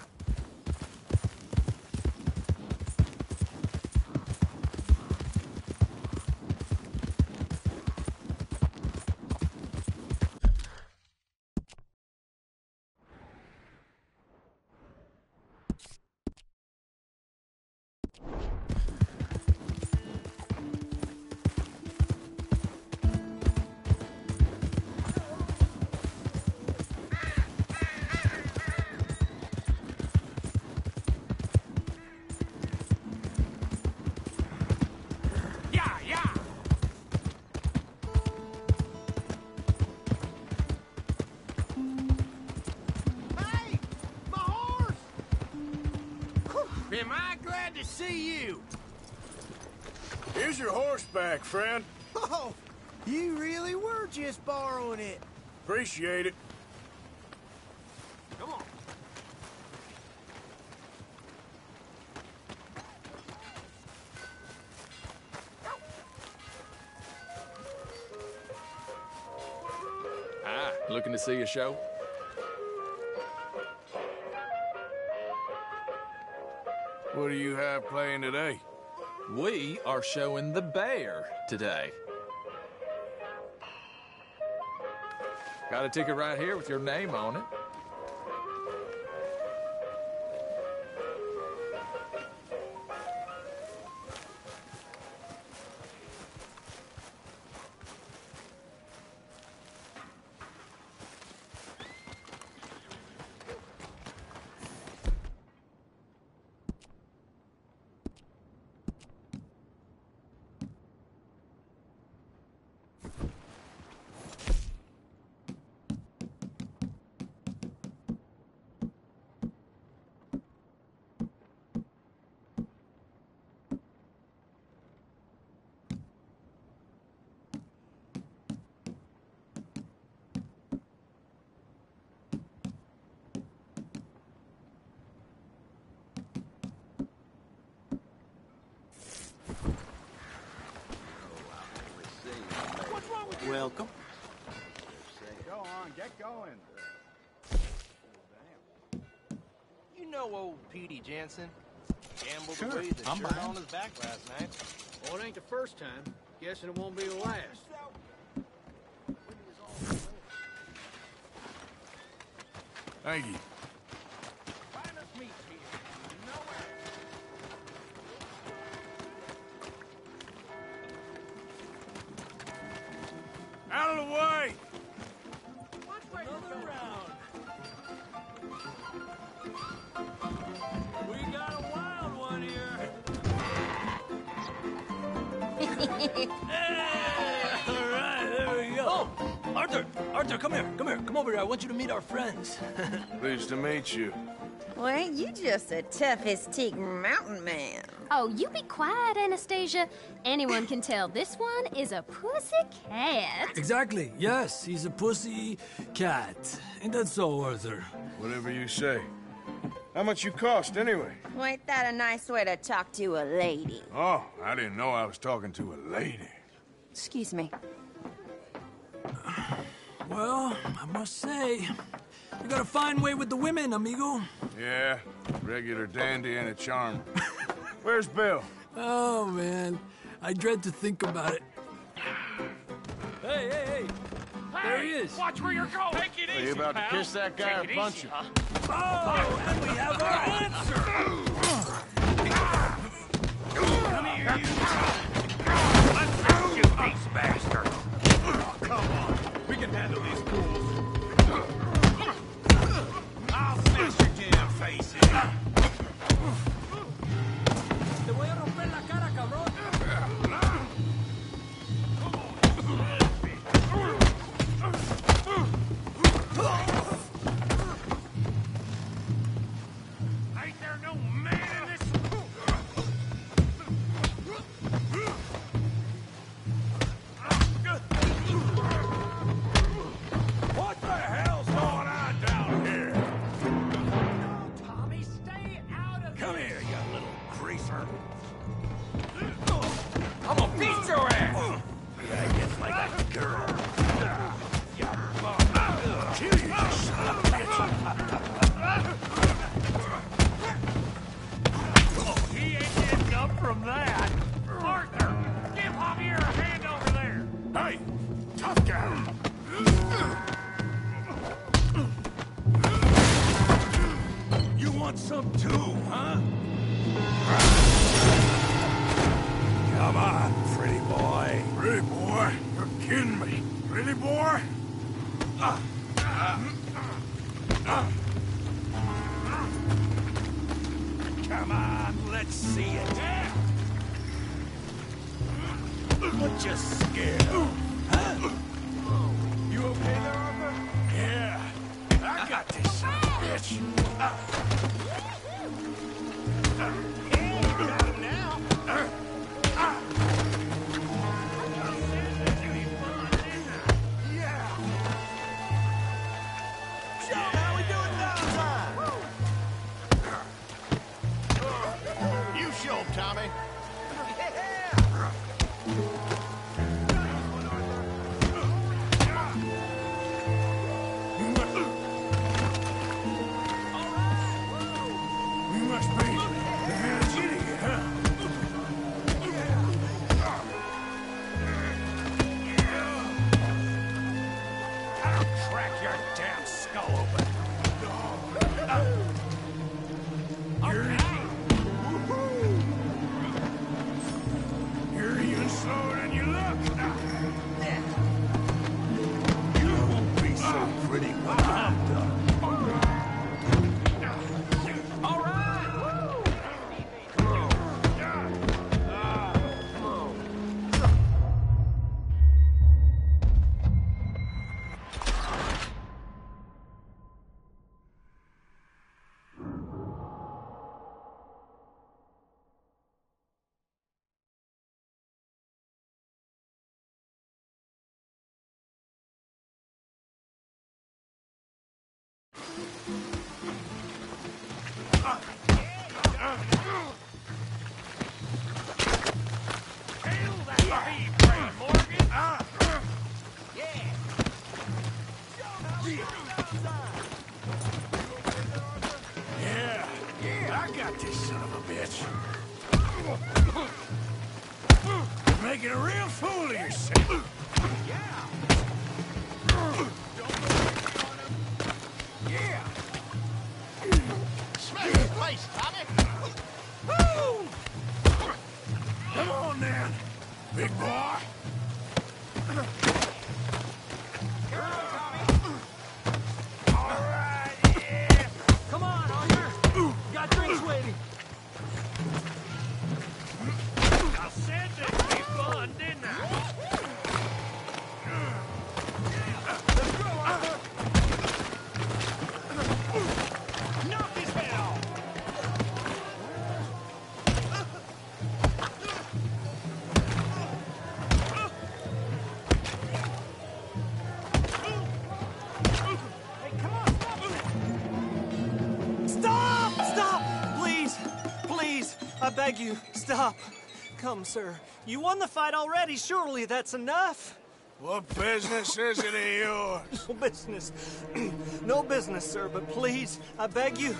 [SPEAKER 4] Am I glad to see you?
[SPEAKER 17] Here's your horse back, friend.
[SPEAKER 18] Oh, you really were just borrowing it.
[SPEAKER 17] Appreciate it.
[SPEAKER 18] Come on.
[SPEAKER 8] Ah, looking to see a show?
[SPEAKER 17] What do you have playing today?
[SPEAKER 8] We are showing The Bear today. Got a ticket right here with your name on it.
[SPEAKER 13] Welcome.
[SPEAKER 14] Go on, get going.
[SPEAKER 18] You know old Petey Jensen? Gambled
[SPEAKER 14] Sure,
[SPEAKER 18] away the
[SPEAKER 14] I'm
[SPEAKER 18] shirt
[SPEAKER 14] buying.
[SPEAKER 18] on his back last night.
[SPEAKER 20] Well, it ain't the first time. Guessing it won't be the last.
[SPEAKER 17] Thank you. Out of the way!
[SPEAKER 11] Another round. We got a wild one here. Hey! All right, there we go. Oh, Arthur, come here. Come over here. I want you to meet our friends.
[SPEAKER 17] Pleased to meet you.
[SPEAKER 5] Well, ain't you just a tough-as-teak mountain man?
[SPEAKER 9] Oh, you be quiet, Anastasia. Anyone can tell this one is a pussy cat.
[SPEAKER 11] Exactly. Yes, he's a pussy cat. Ain't that so, Arthur?
[SPEAKER 17] Whatever you say. How much you cost, anyway?
[SPEAKER 5] Well, ain't that a nice way to talk to a lady?
[SPEAKER 17] Oh, I didn't know I was talking to a lady.
[SPEAKER 5] Excuse me.
[SPEAKER 11] Well, I must say, you got a fine way with the women, amigo.
[SPEAKER 17] Yeah, regular dandy and a charm. Where's Bill?
[SPEAKER 11] Oh, man. I dread to think about it. Hey! There he is.
[SPEAKER 4] Watch where you're going. Take it easy,
[SPEAKER 17] Are you about to
[SPEAKER 4] pal.
[SPEAKER 17] kiss that guy or punch him?
[SPEAKER 11] Oh, and we have our answer.
[SPEAKER 4] Come here, you. Let's go, you beast bastard. Oh, come on. We can handle these fools. I'll smash your damn face in.
[SPEAKER 11] Te voy a romper la cara, cabrón.
[SPEAKER 4] Ain't there no man in this? What the hell's going on down here?
[SPEAKER 11] Tommy, stay out of
[SPEAKER 4] Come here, you little greaser. I'm gonna beat your ass! Yeah, it's like a girl. Kill you, you son of a bitch! He ain't getting up from that. Arthur, give Javier a hand over there. Hey, tough guy. You want some too, huh? Come on, pretty boy. Pretty boy? You're kidding me. Pretty boy? Come on, let's see it. What you scared of? Huh? You okay there, Arthur? Yeah. I got this son of a bitch. Got him now. Yeah. Show how we doing downtown. You show him, Tommy. You must be the village idiot, huh? I'll crack your damn skull open. You're even slower than you look. You won't be so pretty when I'm done. All right. Yeah, I got this son of a bitch. You're making a real fool of yourself. Yeah.
[SPEAKER 15] Smash his face, Tommy!
[SPEAKER 17] Woo! Come on, then, big boy.
[SPEAKER 11] All right, yeah. Come on, Arthur. Got drinks waiting.
[SPEAKER 4] I said there'd be fun, didn't I?
[SPEAKER 11] Let's go, Arthur.
[SPEAKER 4] Knock his head off!
[SPEAKER 11] Hey, come on, stop! Stop! Stop! Please! Please! I beg you, stop. Come, sir. You won the fight already. Surely that's enough.
[SPEAKER 17] What business is it of yours?
[SPEAKER 11] No business. No business, sir, but please, I beg you.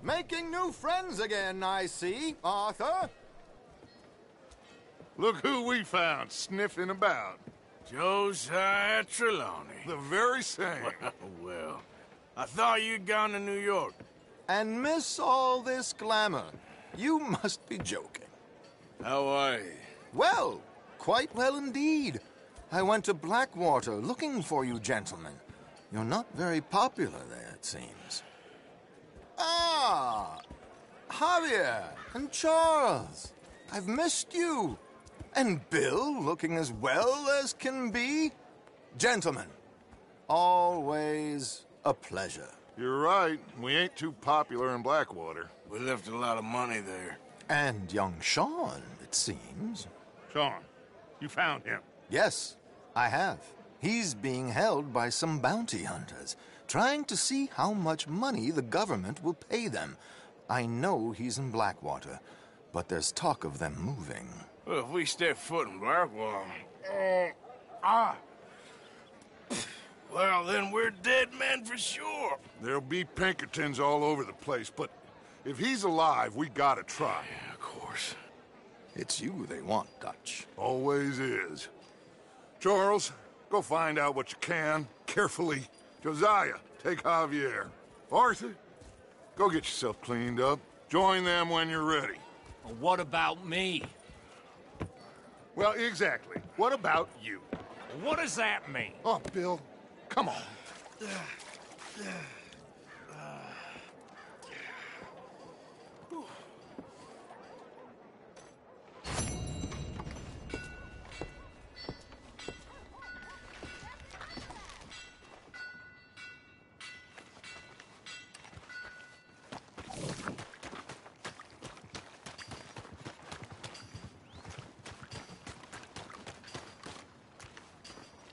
[SPEAKER 14] Making new friends again, I see, Arthur.
[SPEAKER 2] Look who we found sniffing about.
[SPEAKER 17] Josiah Trelawney.
[SPEAKER 2] The very same.
[SPEAKER 17] Well, I thought you'd gone to New York.
[SPEAKER 14] And miss all this glamour. You must be joking.
[SPEAKER 17] How are you?
[SPEAKER 14] Well, quite well indeed. I went to Blackwater looking for you gentlemen. You're not very popular there, it seems. Ah, Javier and Charles. I've missed you. And Bill looking as well as can be. Gentlemen, always a pleasure.
[SPEAKER 2] You're right. We ain't too popular in Blackwater.
[SPEAKER 17] We left a lot of money there.
[SPEAKER 14] And young Sean, it seems.
[SPEAKER 2] Sean, you found him?
[SPEAKER 14] Yes, I have. He's being held by some bounty hunters, trying to see how much money the government will pay them. I know he's in Blackwater, but there's talk of them moving.
[SPEAKER 17] Well, if we step foot in Blackwater... Well, then we're dead men for sure.
[SPEAKER 2] There'll be Pinkertons all over the place, but if he's alive, we gotta try.
[SPEAKER 17] Yeah, of course.
[SPEAKER 14] It's you they want, Dutch.
[SPEAKER 2] Always is. Charles, go find out what you can, carefully. Josiah, take Javier. Arthur, go get yourself cleaned up. Join them when you're ready.
[SPEAKER 4] Well, what about me?
[SPEAKER 2] Well, exactly. What about you?
[SPEAKER 4] What does that mean?
[SPEAKER 2] Oh, Bill, come on.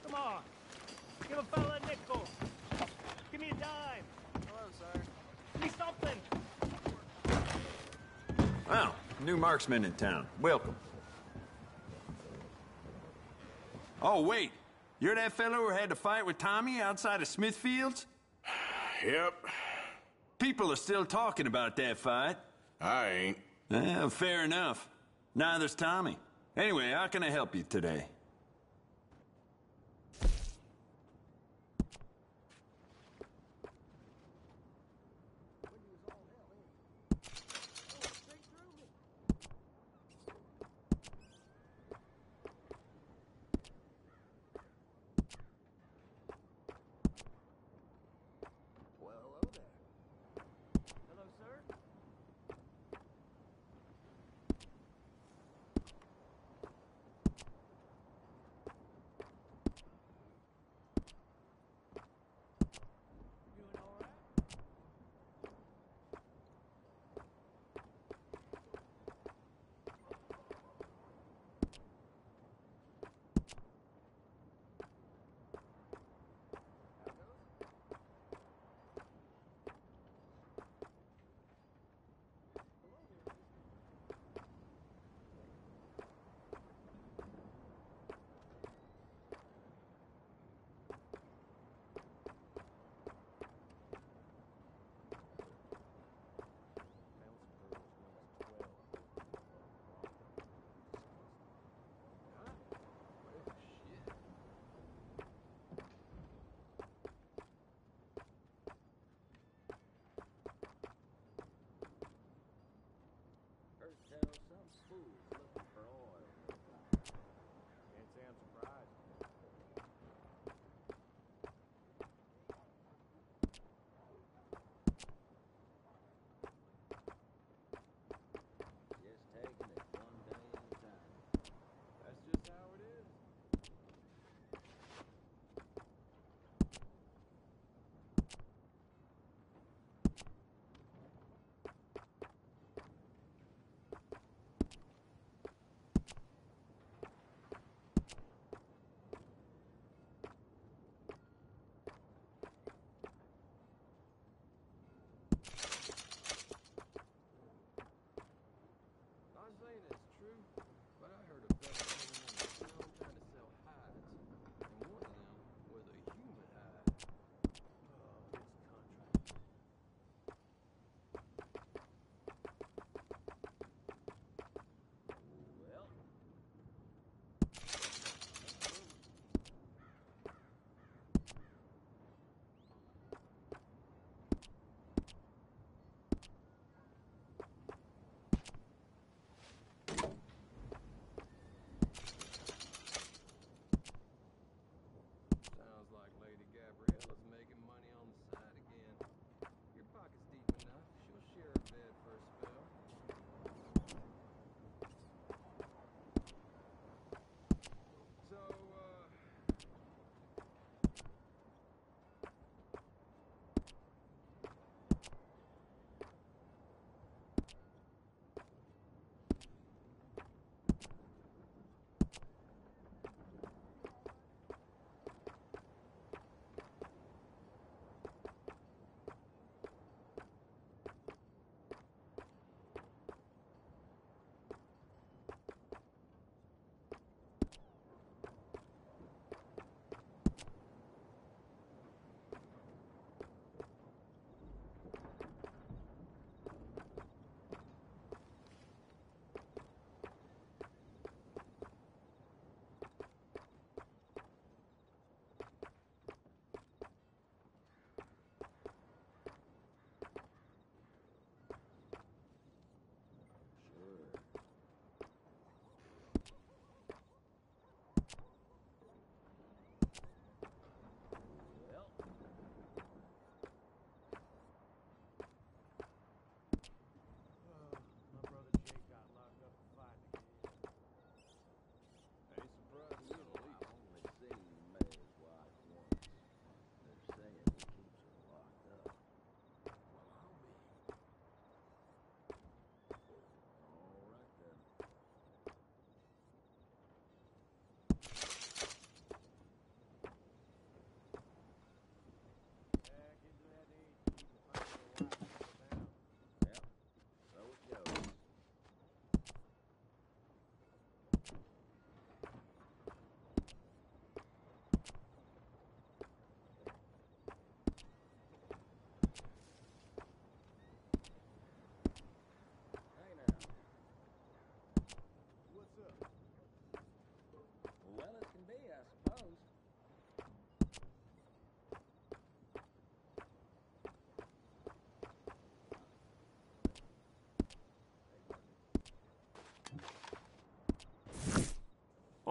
[SPEAKER 11] Come on. Give a fella a nickel. Give me a dime. Hello, sir. Give me something.
[SPEAKER 20] Well, new marksman in town. Welcome. Oh, wait. You're that fellow who had to fight with Tommy outside of Smithfields?
[SPEAKER 17] Yep.
[SPEAKER 20] People are still talking about that fight.
[SPEAKER 17] I ain't.
[SPEAKER 20] Fair enough. Neither's Tommy. Anyway, how can I help you today?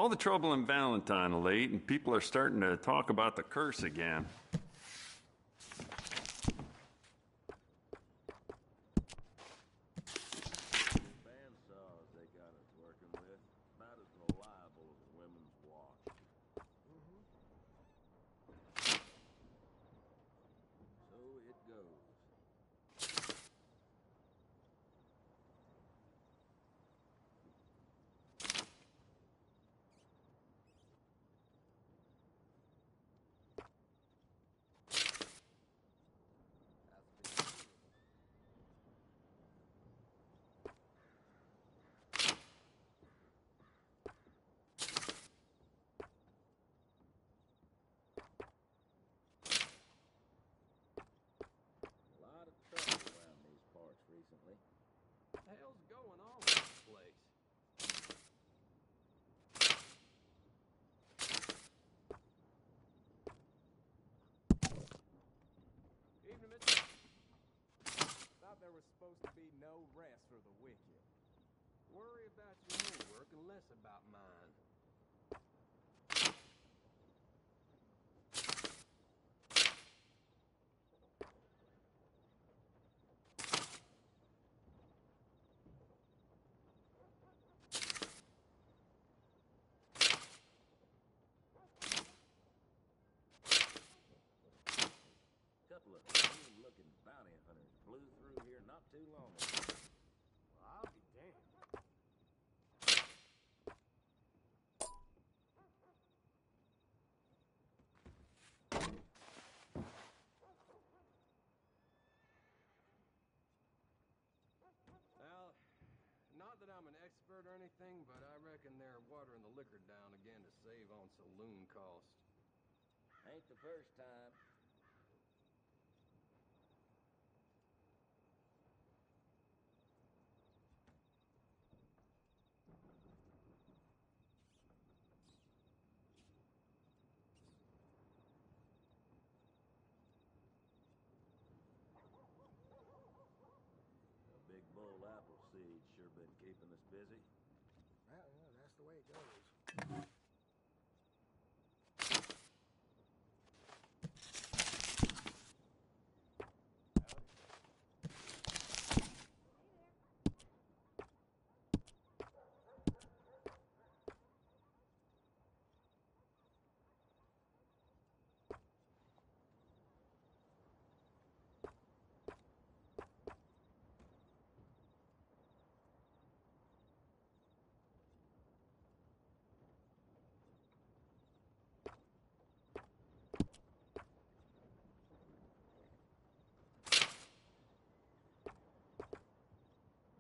[SPEAKER 16] All the trouble in Valentine of late, and people are starting to talk about the curse again.
[SPEAKER 13] Bandsaws they got us working with, about as reliable as a women's watch. So it goes. A lot of trouble around these parts recently.
[SPEAKER 20] What the hell's going on with this place?
[SPEAKER 19] Evening, Mr. Thought there was supposed to be no rest for the wicked.
[SPEAKER 20] Worry about your own work and less about mine.
[SPEAKER 13] Couple of mean-looking bounty hunters flew through here not too long ago.
[SPEAKER 19] Well, I'll be damned.
[SPEAKER 20] Well, not that I'm an expert or anything, but I reckon they're watering the liquor down again to save on saloon costs.
[SPEAKER 13] Ain't the first time. A big bull Appleseed sure been keeping us busy.
[SPEAKER 19] Well, yeah, that's the way it goes.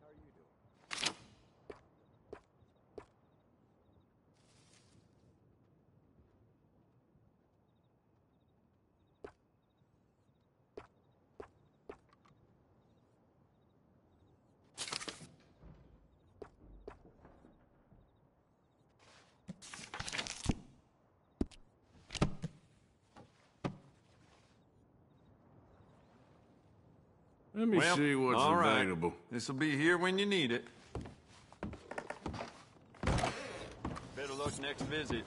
[SPEAKER 19] How are you doing?
[SPEAKER 17] Let me see what's
[SPEAKER 16] all right.
[SPEAKER 17] available.
[SPEAKER 16] This'll be here when you need it. Better luck next visit.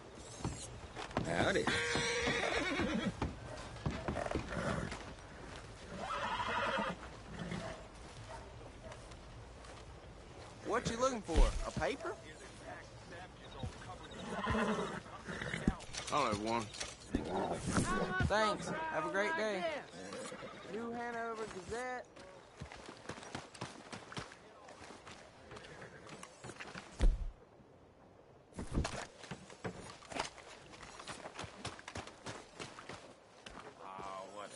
[SPEAKER 23] Howdy.
[SPEAKER 18] What you looking for? A paper?
[SPEAKER 17] I'll have one.
[SPEAKER 18] Thanks. Have a great day. New Hanover Gazette.
[SPEAKER 13] Oh, what?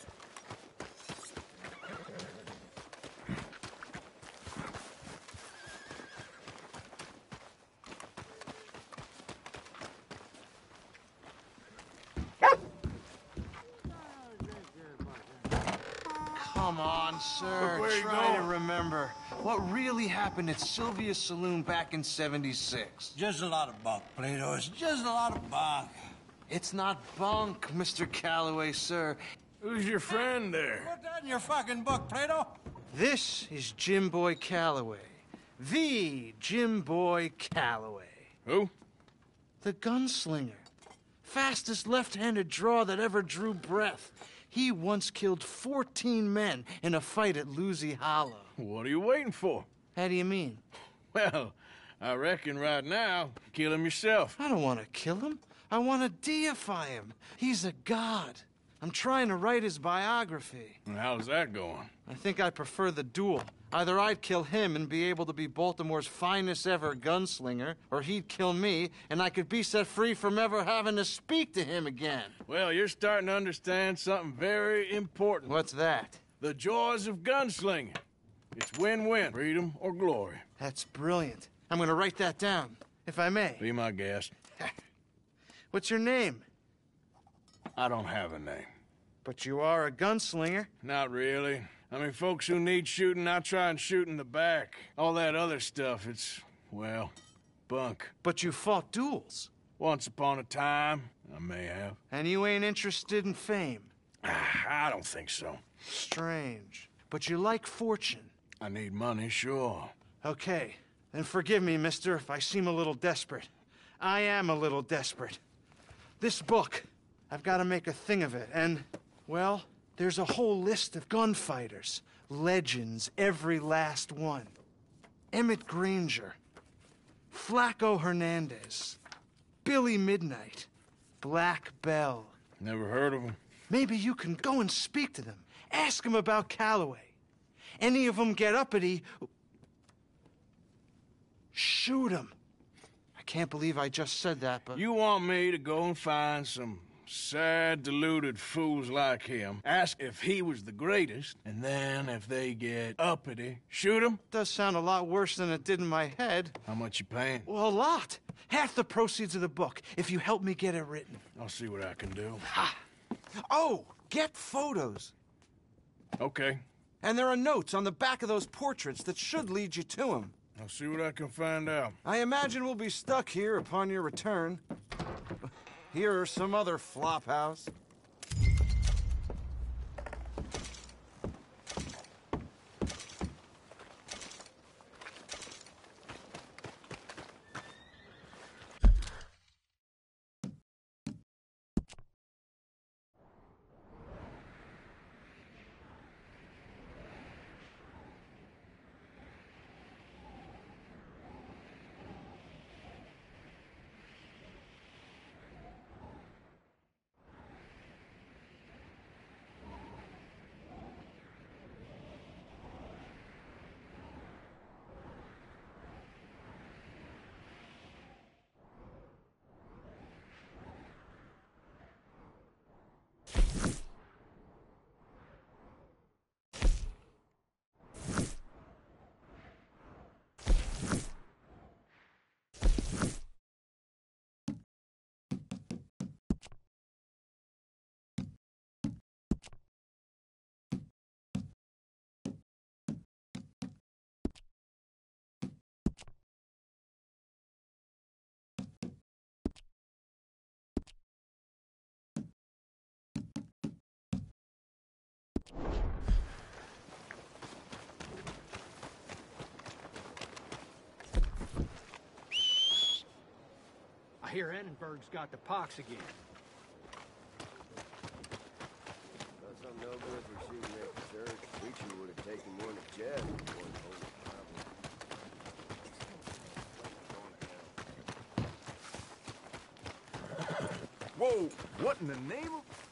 [SPEAKER 3] Come on, sir.
[SPEAKER 17] Look where you
[SPEAKER 3] Try to
[SPEAKER 17] going.
[SPEAKER 3] remember. What really happened at Sylvia's Saloon back in '76?
[SPEAKER 24] Just a lot of bunk, Plato. It's just a lot of bunk.
[SPEAKER 3] It's not bunk, Mr. Calloway, sir.
[SPEAKER 17] Who's your friend there?
[SPEAKER 24] Put that in your fucking book, Plato.
[SPEAKER 3] This is Jim Boy Calloway. The Jim Boy Calloway.
[SPEAKER 17] Who?
[SPEAKER 3] The gunslinger. Fastest left-handed draw that ever drew breath. He once killed 14 men in a fight at Lucy Hollow.
[SPEAKER 4] What are you waiting for?
[SPEAKER 3] How do you mean?
[SPEAKER 4] Well, I reckon right now, kill him yourself.
[SPEAKER 3] I don't want to kill him. I want to deify him. He's a god. I'm trying to write his biography.
[SPEAKER 4] And how's that going?
[SPEAKER 3] I think I prefer the duel. Either I'd kill him and be able to be Baltimore's finest ever gunslinger, or he'd kill me and I could be set free from ever having to speak to him again.
[SPEAKER 4] Well, you're starting to understand something very important.
[SPEAKER 3] What's that?
[SPEAKER 4] The joys of gunslinging. It's win-win, freedom or glory.
[SPEAKER 3] That's brilliant. I'm gonna write that down, if I may.
[SPEAKER 4] Be my guest.
[SPEAKER 3] What's your name?
[SPEAKER 4] I don't have a name.
[SPEAKER 3] But you are a gunslinger.
[SPEAKER 4] Not really. I mean, folks who need shooting, I try and shoot in the back. All that other stuff, it's, well, bunk.
[SPEAKER 3] But you fought duels.
[SPEAKER 4] Once upon a time, I may have.
[SPEAKER 3] And you ain't interested in fame?
[SPEAKER 4] I don't think so.
[SPEAKER 3] Strange. But you like fortune.
[SPEAKER 4] I need money, sure.
[SPEAKER 3] Okay. Then forgive me, mister, if I seem a little desperate. I am a little desperate. This book, I've got to make a thing of it, and, well, there's a whole list of gunfighters. Legends, every last one. Emmett Granger, Flaco Hernandez, Billy Midnight, Black Bell.
[SPEAKER 4] Never heard of them.
[SPEAKER 3] Maybe you can go and speak to them. Ask them about Calloway. Any of them get uppity, shoot them. I can't believe I just said that, but...
[SPEAKER 4] You want me to go and find some sad, deluded fools like him, ask if he was the greatest, and then if they get uppity, shoot him?
[SPEAKER 3] Does sound a lot worse than it did in my head.
[SPEAKER 4] How much you paying?
[SPEAKER 3] Well, a lot. Half the proceeds of the book, if you help me get it written.
[SPEAKER 4] I'll see what I can do.
[SPEAKER 3] Ha! Oh, get photos.
[SPEAKER 4] Okay.
[SPEAKER 3] And there are notes on the back of those portraits that should lead you to him.
[SPEAKER 4] I'll see what I can find out.
[SPEAKER 3] I imagine we'll be stuck here upon your return. Here or some other flop house.
[SPEAKER 1] I hear Edinburgh's got the pox again.
[SPEAKER 13] Well, some no good for shooting at the church. Preacher would have taken one to chest before the whole problem.
[SPEAKER 8] Whoa! What in the name of...